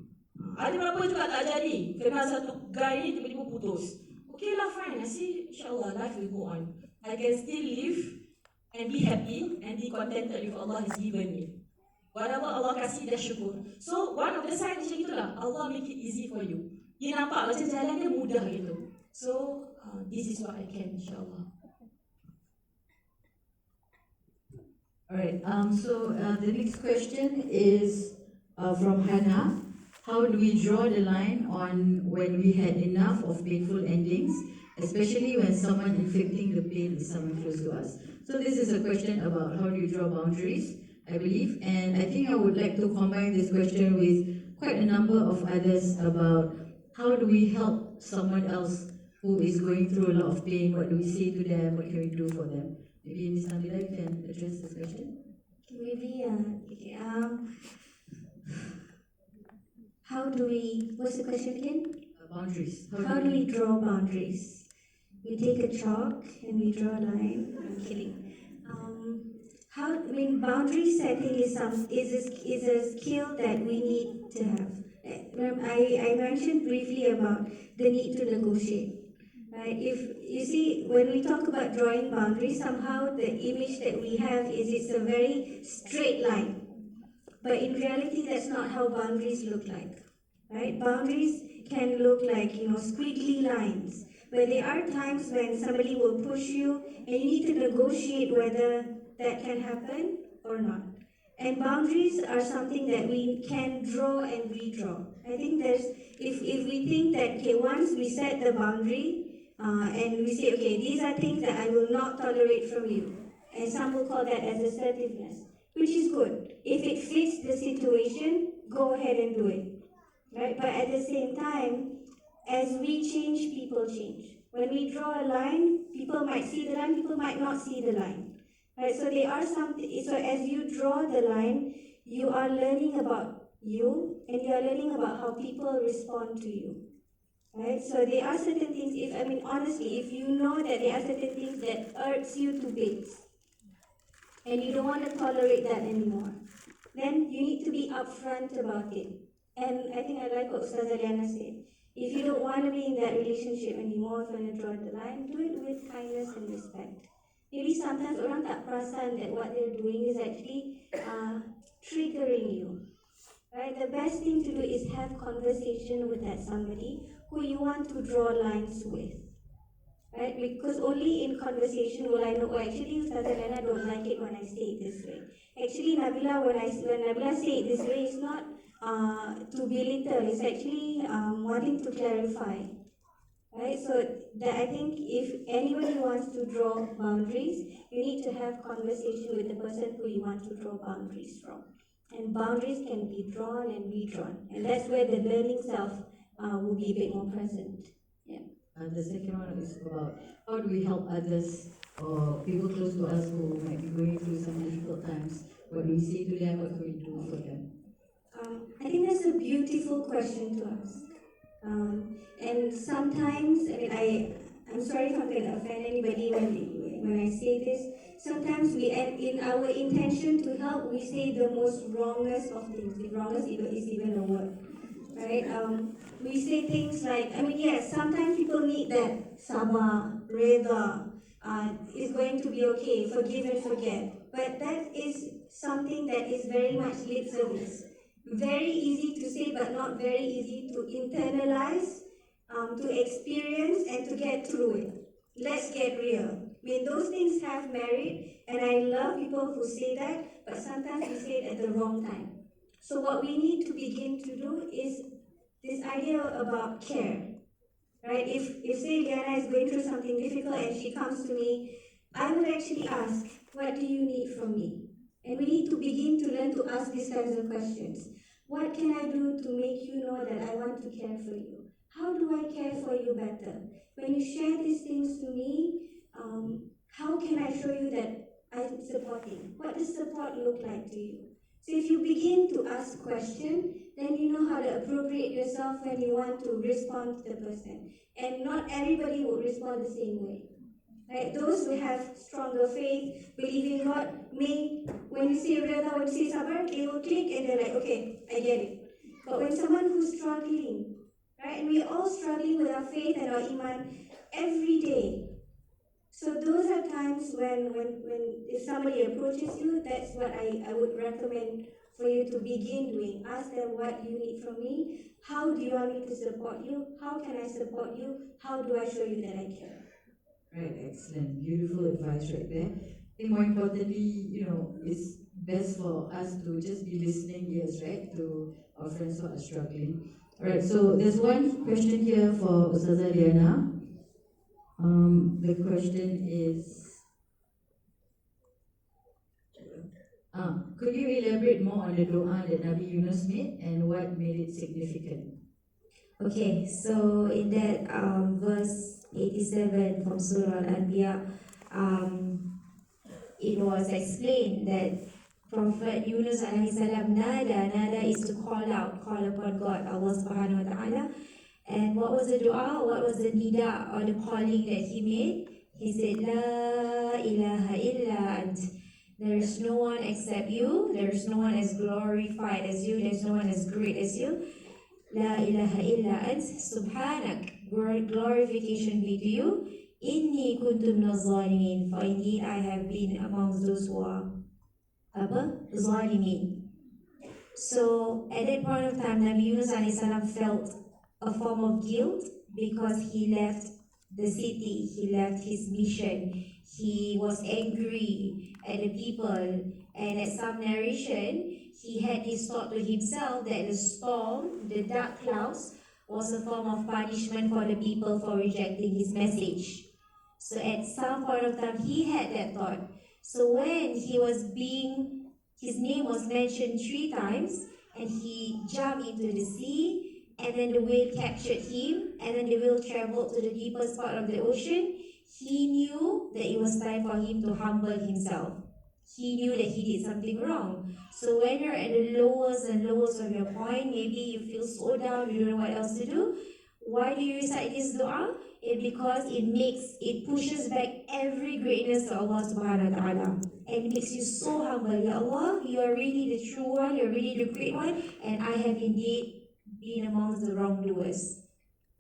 Ada berapa juga tak jadi. Kenal satu guy ni tiba-tiba putus. Okay lah, fine. I see, insyaAllah, life will go on. I can still live and be happy and be contented with Allah has given me. Whatever Allah kasih, dah syukur. So, one of the signs macam itulah. Allah make it easy for you. Dia nampak macam jalan dia mudah gitu. So, this is what I can, insyaAllah. Alright, so the next question is from Hannah. How do we draw the line on when we had enough of painful endings, especially when someone inflicting the pain is someone close to us? So this is a question about how do you draw boundaries, I believe, and I think I would like to combine this question with quite a number of others about how do we help someone else who is going through a lot of pain, what do we say to them, what can we do for them? Maybe Ms. Nabila, you can address this question. How do we, what's the question again? Boundaries. How do we draw boundaries? We take a chalk and we draw a line. I'm kidding. Boundary setting is a skill that we need to have. I mentioned briefly about the need to negotiate. Right? If you see, when we talk about drawing boundaries, somehow the image that we have is it's a very straight line. But in reality, that's not how boundaries look like, right? Boundaries can look like, squiggly lines, where there are times when somebody will push you and you need to negotiate whether that can happen or not. And boundaries are something that we can draw and redraw. I think if we think that, okay, once we set the boundary and we say, okay, these are things that I will not tolerate from you. And some will call that as assertiveness, which is good. If it fits the situation, go ahead and do it. Right? But at the same time, as we change, people change. When we draw a line, people might see the line, people might not see the line. Right, so there are so as you draw the line, you are learning about you and you are learning about how people respond to you. Right? So there are certain things, honestly, if you know that there are certain things that hurts you to bits and you don't want to tolerate that anymore, then you need to be upfront about it. And I think I like what Ustazah Liyana said. If you don't want to be in that relationship anymore, if you want to draw the line, do it with kindness and respect. Maybe sometimes orang tak perasan that what they're doing is actually triggering you. Right? The best thing to do is have conversation with that somebody who you want to draw lines with. Right? Because only in conversation will I know, oh, actually Ustazah Liyana don't like it when I say it this way. Actually Nabila, when Nabila say it this way, it's not to belittle, it's actually wanting to clarify. Right, so that I think if anybody wants to draw boundaries, you need to have conversation with the person who you want to draw boundaries from. And boundaries can be drawn and redrawn. And that's where the learning self will be a bit more present. Yeah. And the second one is about how do we help others or people close to us who might be going through some difficult times. What do we say to them? What can we do for them? I think that's a beautiful question to ask. And sometimes, I'm sorry if I'm going to offend anybody when I say this. Sometimes in our intention to help, we say the most wrongest of things. The wrongest is even a word, right? We say things like, yes, sometimes people need that sabar, reda, is going to be okay, forgive and forget. But that is something that is very much lip service. Very easy to say, but not very easy to internalize, to experience, and to get through it. Let's get real. Those things have merit, and I love people who say that, but sometimes we say it at the wrong time. So what we need to begin to do is this idea about care. Right? If say Liyana is going through something difficult and she comes to me, I would actually ask, what do you need from me? And we need to begin to learn to ask these kinds of questions. What can I do to make you know that I want to care for you? How do I care for you better? When you share these things to me, how can I show you that I'm supporting? What does support look like to you? So if you begin to ask questions, then you know how to appropriate yourself when you want to respond to the person. And not everybody will respond the same way. Right? Those who have stronger faith, believe in God, when you say Reda, when you say Sabar, they will click and they're like, okay, I get it. But when someone who's struggling, right, and we're all struggling with our faith and our Iman every day. So those are times when if somebody approaches you, that's what I would recommend for you to begin doing. Ask them what you need from me. How do you want me to support you? How can I support you? How do I show you that I care? Right, excellent. Beautiful advice right there. I think more importantly, it's best for us to just be listening ears, right, to our friends who are struggling. Alright, so there's one question here for Ustazah Liyana. The question is, could you elaborate more on the dua that Nabi Yunus made and what made it significant? Okay, so in that verse 87 from Surah Al-Anbiya, it was explained that Prophet Yunus alaihi salam nada is to call upon God, Allah subhanahu wa ta'ala. And what was the dua? What was the nida or the calling that he made? He said, La ilaha illa ant. There is no one except you. There is no one as glorified as you. There is no one as great as you. La ilaha illa ant. Subhanak. Glorification be to you. Inni kuntu minaz zalimin. For indeed I have been amongst those who are zalimin. So at that point of time, Nabi Yunus alayhi salam felt a form of guilt because he left the city, he left his mission, he was angry at the people, and at some narration, he had this thought to himself that the storm, the dark clouds, was a form of punishment for the people for rejecting his message. So at some point of time, he had that thought. So when his name was mentioned 3 times, and he jumped into the sea, and then the whale captured him, and then the whale traveled to the deepest part of the ocean, he knew that it was time for him to humble himself. He knew that he did something wrong. So when you're at the lowest and lowest of your point, maybe you feel so down, you don't know what else to do. Why do you recite this dua? Because it pushes back every greatness to Allah subhanahu wa ta'ala. And it makes you so humble. Ya Allah, you are really the true one, you are really the great one, and I have indeed been amongst the wrongdoers.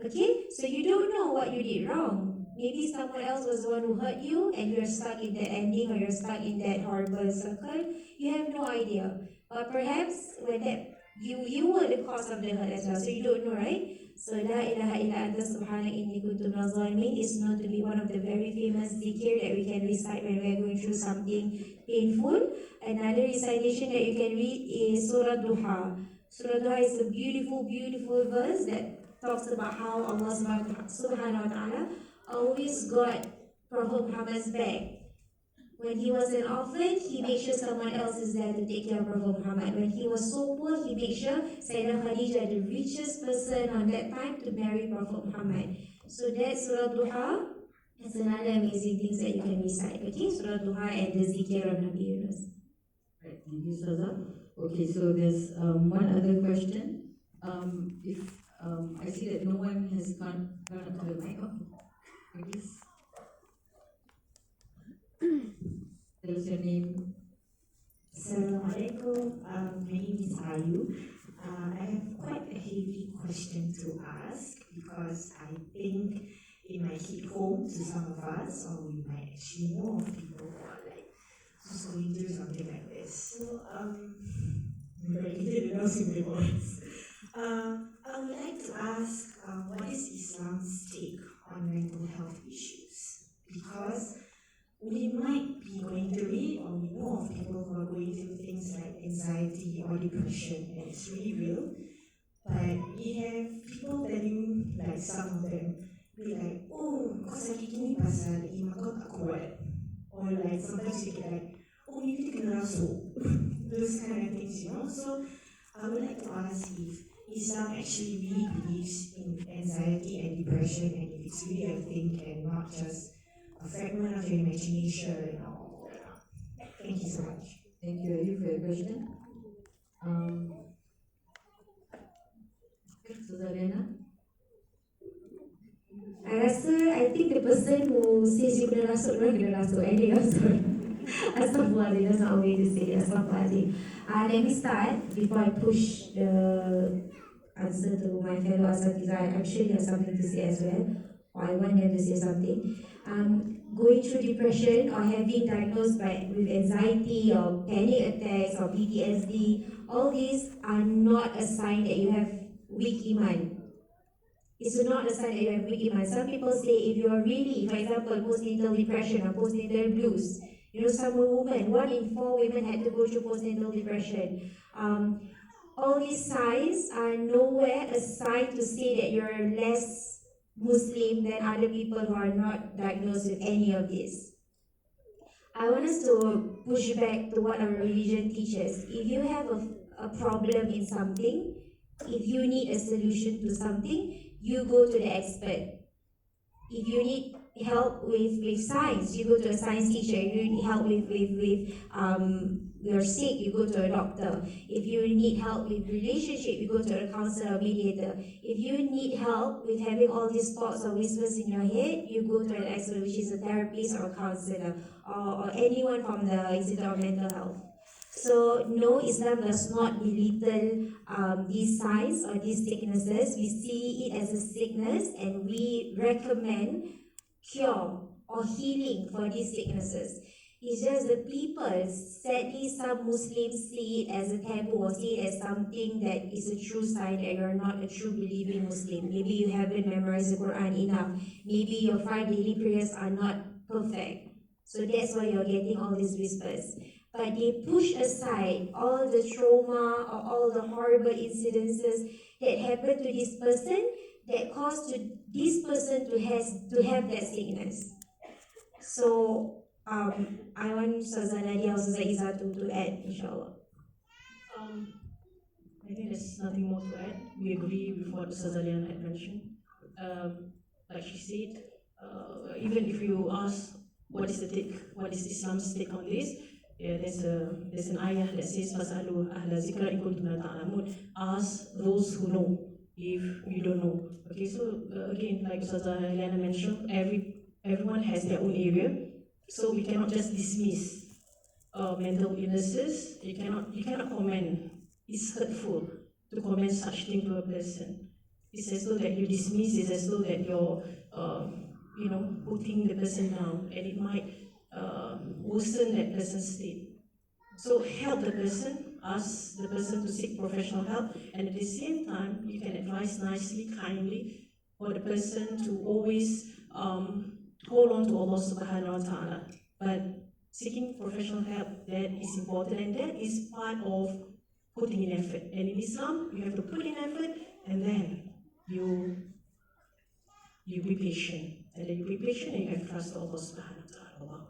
Okay? So you don't know what you did wrong. Maybe someone else was the one who hurt you, and you're stuck in that ending, or you're stuck in that horrible circle. You have no idea. But perhaps when you were the cause of the hurt as well, so you don't know, right? So La ilaha illa anta subhanaka inni kuntu minaz zalimin is known to be one of the very famous zikr that we can recite when we are going through something painful. Another recitation that you can read is Surah Duha. Surah Duha is a beautiful, beautiful verse that talks about how Allah subhanahu wa ta'ala always got Prophet Muhammad's back. When he was an orphan, he made sure someone else is there to take care of Prophet Muhammad. When he was so poor, he made sure Sayyidah Khadijah, the richest person on that time, to marry Prophet Muhammad. So that's Surah Duha. That's another amazing things that you can recite. Okay, Surah Duha and the Zikr of Nabi Yunus. Right, thank you, Ustazah. Okay, so there's one other question. If I see that no one has gone up to the mic, I guess. Tell us your name. Assalamualaikum. My name is Ayu. I have quite a heavy question to ask because I think it might hit home to some of us, or we might actually know of people who are like who's going through something like this. So I'm very good at announcing my voice. I would like to ask, what is Islam's take on mental health issues? Because we might be going through it, or we know of people who are going through things like anxiety or depression, and it's really real. But we have people telling, like some of them, be like, oh, kau sakit gini pasal iman kau tak kuat. Or like sometimes you get like, oh, maybe dia kena rasuk. Those kind of things, you know. So I would like to ask if Islam actually really believes in anxiety and depression, and if it's really a thing and not just a fragment of your imagination. Thank you so much. Thank you, Ayu, for your question. Ustazah Liyana? I think the person who says you kena rasuk, anyway, I'm sorry. Astaghfirullah, that's not a way to say it. Astaghfirullah. Let me start before I push the answer to my fellow Asatizah. I'm sure you have something to say as well, or I want you to say something. Going through depression or having diagnosed with anxiety or panic attacks or PTSD, all these are not a sign that you have weak iman. It's not a sign that you have weak iman. Some people say if you are really, for example, postnatal depression or postnatal blues, some women, 1 in 4 women had to go through postnatal depression. All these signs are nowhere a sign to say that you're less Muslim than other people who are not diagnosed with any of this. I want us to push back to what our religion teaches. If you have a problem in something, if you need a solution to something, you go to the expert. If you need help with science, you go to a science teacher. If you need help with you're sick, you go to a doctor. If you need help with relationship, you go to a counselor or mediator. If you need help with having all these thoughts or whispers in your head, you go to an expert, which is a therapist or a counselor, or anyone from the Institute of Mental Health. So no, Islam does not belittle these signs or these sicknesses. We see it as a sickness, and we recommend cure or healing for these sicknesses. It's just the people, sadly some Muslims see it as a taboo or see it as something that is a true sign that you're not a true believing Muslim. Maybe you haven't memorized the Quran enough. Maybe your 5 daily prayers are not perfect. So that's why you're getting all these whispers. But they push aside all the trauma or all the horrible incidences that happened to this person that caused to this person to have that sickness. So I want Ustazah Nadia or Ustazah Izzah to add, inshallah. I think there's nothing more to add. We agree with what Ustazah Liyana had mentioned. Like she said, even if you ask what is Islam's take on this, there's an ayah that says Fasalu ahla zikra in kuntum la ta'lamun. Ask those who know if you don't know. Okay, so again, like Ustazah Liyana mentioned, everyone has their own area, so we cannot just dismiss mental illnesses. You cannot comment. It's hurtful to comment such thing to a person. It's as though that you dismiss. It's as though that you're putting the person down, and it might worsen that person's state. So help the person, ask the person to seek professional help, and at the same time, you can advise nicely, kindly, for the person to always hold on to Allah subhanahu wa ta'ala. But seeking professional help, that is important, and that is part of putting in effort. And in Islam, you have to put in effort, and then you be patient. And then you be patient, and you have trust in Allah subhanahu wa ta'ala.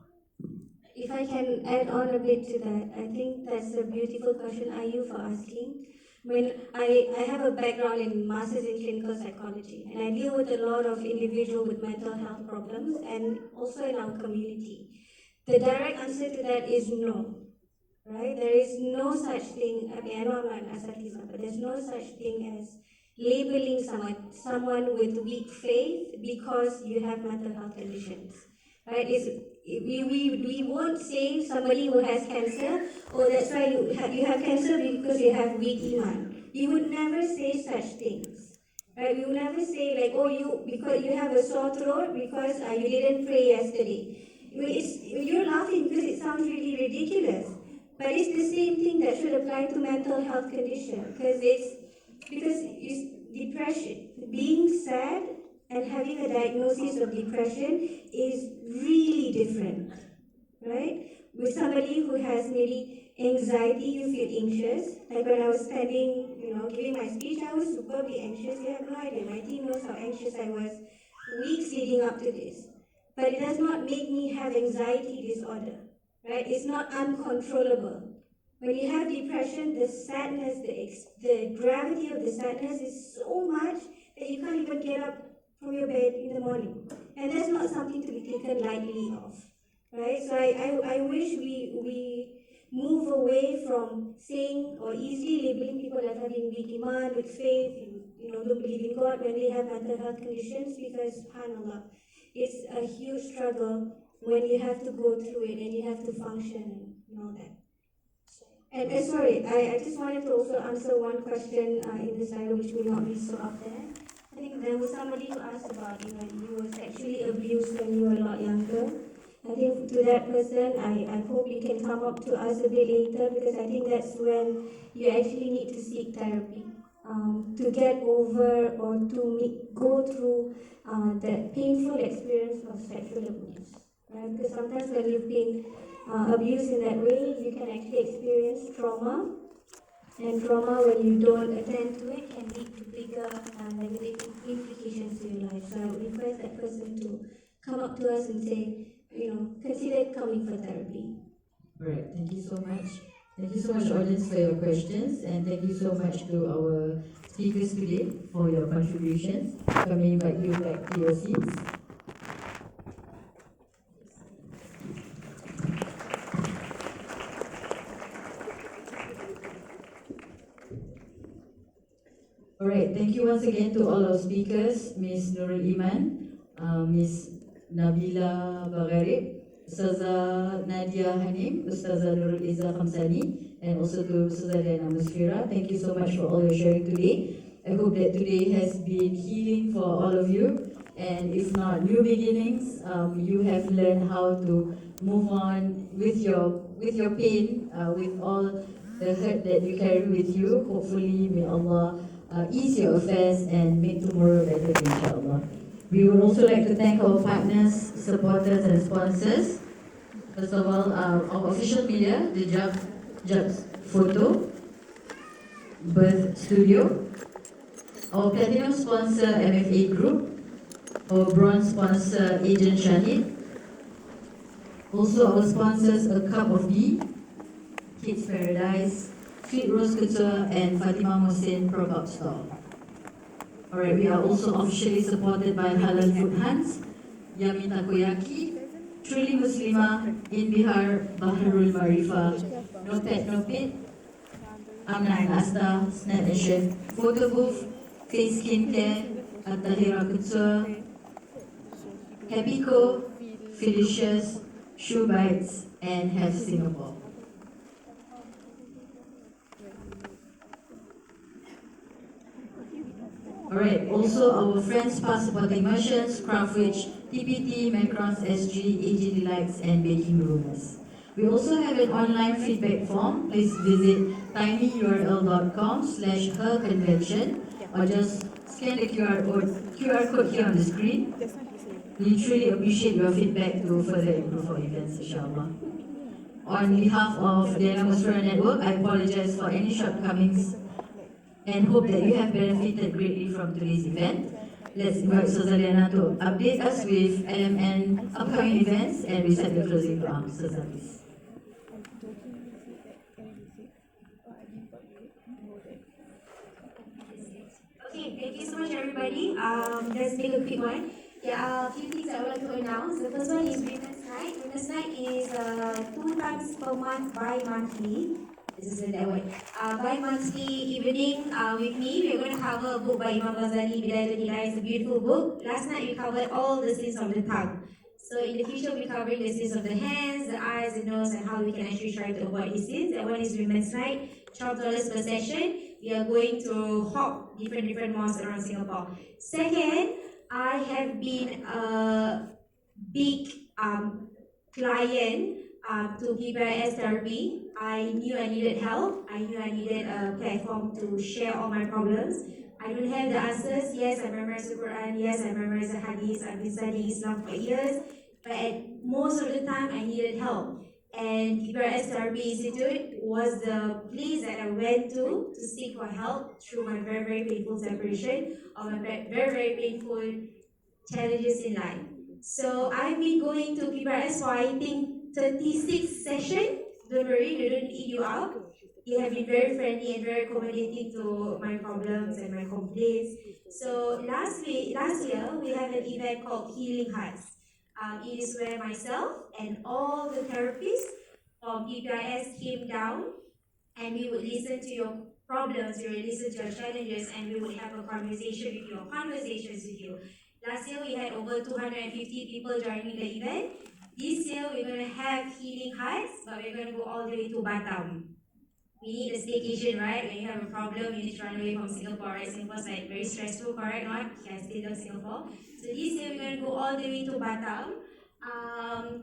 If I can add on a bit to that, I think that's a beautiful question, Ayu, for asking. When I have a background in Masters in Clinical Psychology, and I deal with a lot of individuals with mental health problems, and also in our community. The direct answer to that is no. Right? There is no such thing, I mean, I know I'm not an asatizah, but there's no such thing as labeling someone with weak faith because you have mental health conditions. Right? We won't say somebody who has cancer, oh, that's why you have cancer because you have weak iman. We would never say such things. Right? We would never say like, oh, because you have a sore throat because you didn't pray yesterday. You're laughing because it sounds really ridiculous. But it's the same thing that should apply to mental health condition, because it's depression. Being sad and having a diagnosis of depression is really different, right? With somebody who has maybe anxiety, you feel anxious. Like when I was giving my speech, I was superbly anxious. You have no idea. My team knows how anxious I was weeks leading up to this. But it does not make me have anxiety disorder. Right? It's not uncontrollable. When you have depression, the sadness, the gravity of the sadness is so much that you can't even get up from your bed in the morning. And that's not something to be taken lightly of. Right? So I wish we move away from saying or easily labeling people as having weak iman, with faith, don't believe in God when they have mental health conditions, because subhanAllah, it's a huge struggle when you have to go through it and you have to function and all that. And sorry, I just wanted to also answer one question in the slide which will not be so up there. I think there was somebody who asked about you were sexually abused when you were a lot younger. I think to that person, I hope you can come up to us a bit later, because I think that's when you actually need to seek therapy. To get over or to go through that painful experience of sexual abuse. Right? Because sometimes when you've been abused in that way, you can actually experience trauma. And trauma, when you don't attend to it, can lead to bigger negative implications to your life. So I would request that person to come up to us and say, consider coming for therapy. Alright, thank you so much. Thank you so much, audience, for your questions, and thank you so much to our speakers today for your contributions. Can we invite you back to your seats? Alright, thank you once again to all our speakers, Ms. Nurul Iman, Ms. Nabila Bagharib, Ustazah Nadia Hanim, Ustazah Nurul Izzah Khamsani, and also to Ustazah Liyana Musfirah. Thank you so much for all your sharing today. I hope that today has been healing for all of you, and if not new beginnings, you have learned how to move on with your pain, with all the hurt that you carry with you. Hopefully, may Allah ease your affairs and make tomorrow better, inshallah. We would also like to thank our partners, supporters and sponsors. First of all, our official media, the Jobs Photo, Birth Studio, our platinum sponsor MFA Group, our bronze sponsor Agent Shahid, also our sponsors A Cup of Tea, Kids Paradise, Sweet Rose Couture and Fatima Mohsin Pop-Up Store. Alright, we are also officially supported by Halal Food Hands, Yummy Takoyaki, Truly Muslimah, In Bihar, Bahrul Marifa, No Pet No Pit, Amna and Asta, Snap and Chef, Photo Booth, Face Skincare, At-Tahira Couture, Happy Co, Felicious, Shoe Bites, and Have Singapore. Alright, also our friends past supporting merchants, Craftwitch, TPT, Macrons SG, AG Delights, and Baking Rumors. We also have an online feedback form. Please visit tinyurl.com/herconvention or just scan the QR code here on the screen. We truly appreciate your feedback to further improve our events, inshallah. On behalf of the Liyana Musfirah Network, I apologize for any shortcomings and hope that you have benefited greatly from today's event. Let's invite Ustazah Liyana to update us with LMN upcoming events and recite the closing dua. Ustazah, please. Okay, thank you so much everybody. Let's make a quick one. Yeah, a few things I would like to announce. The first one is Women's Night. Women's Night is 2 times per month, bi-monthly. This is that way. Bi-monthly evening with me. We're going to cover a book by Imam Ghazali, Bidayatul Hidayah. It's a beautiful book. Last night we covered all the sins of the tongue. So in the future we'll be covering the sins of the hands, the eyes, the nose, and how we can actually try to avoid these sins. That one is Women's Night, $12 per session. We are going to hop different mosques around Singapore. Second, I have been a big client to PBIS therapy. I knew I needed help. I knew I needed a platform to share all my problems. I don't have the answers. Yes, I memorized the Quran. Yes, I memorized the Hadith. I've been studying Islam for years. But most of the time, I needed help. And PBIS Therapy Institute was the place that I went to seek for help through my very painful separation or my very painful challenges in life. So I've been going to PBIS for I think 36 sessions. Don't worry, they don't eat you out. They have been very friendly and very accommodating to my problems and my complaints. So last year we had an event called Healing Hearts. It is where myself and all the therapists from PBIS came down and we would listen to your problems, we would listen to your challenges, and we would have a conversations with you. Last year we had over 250 people joining the event. This year we're going to have Healing Hearts, but we're going to go all the way to Batam. We need a staycation, right? When you have a problem, you need to run away from Singapore, right? Singapore's like very stressful, correct? Not? I still love Singapore. So this year we're going to go all the way to Batam.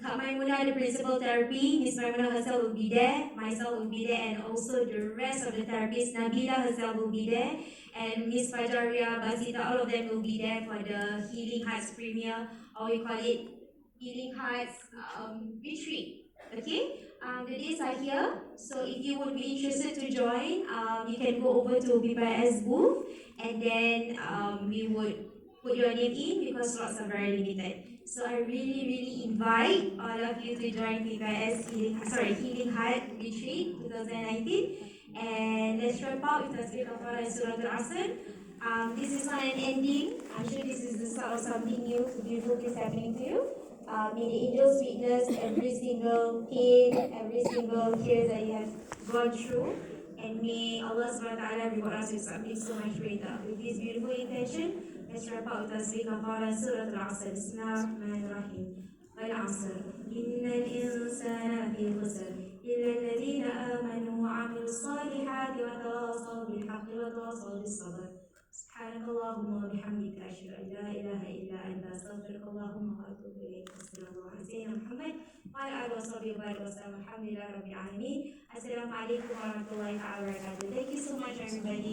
Kak Maimuna, the principal therapy, Miss Maimuna herself will be there, myself will be there, and also the rest of the therapists, Nabila herself will be there, and Miss Fajaria, Basita, all of them will be there for the Healing Hearts premiere, or we call it Healing Hearts retreat. Okay? The dates are here, so if you would be interested to join, you can go over to PBIS booth, and then we would put your name in because slots are very limited. So I really invite all of you to join PBIS Healing Heart Retreat 2019. And let's wrap up with the Tasbih Kafara and Surah Al-Asr. This is not an ending. I'm sure this is the start of something new, beautiful things happening to you. May the angels witness every single pain, every single tear that you have gone through. And may Allah SWT reward us with something so much greater. With this beautiful intention, let's wrap up with Tasbih Kafara and Surah Al-Asr. Bismillahirrahmanirrahim. Al-Asr. Inna al-insana fi khusr. إلا الذين آمنوا وعملوا الصالحات وتواصوا بالحق وتواصوا بالصبر. سبحانك اللهم وبحمدك أشهد أن لا إله إلا أنت أستغفرك اللهم وأتوب إليك. صلى الله على سيدنا محمد وعلى آله وصحبه وسلم. الحمد لله رب العالمين. Assalamu alaikum warahmatullahi wabarakatuh. Thank you so much everybody.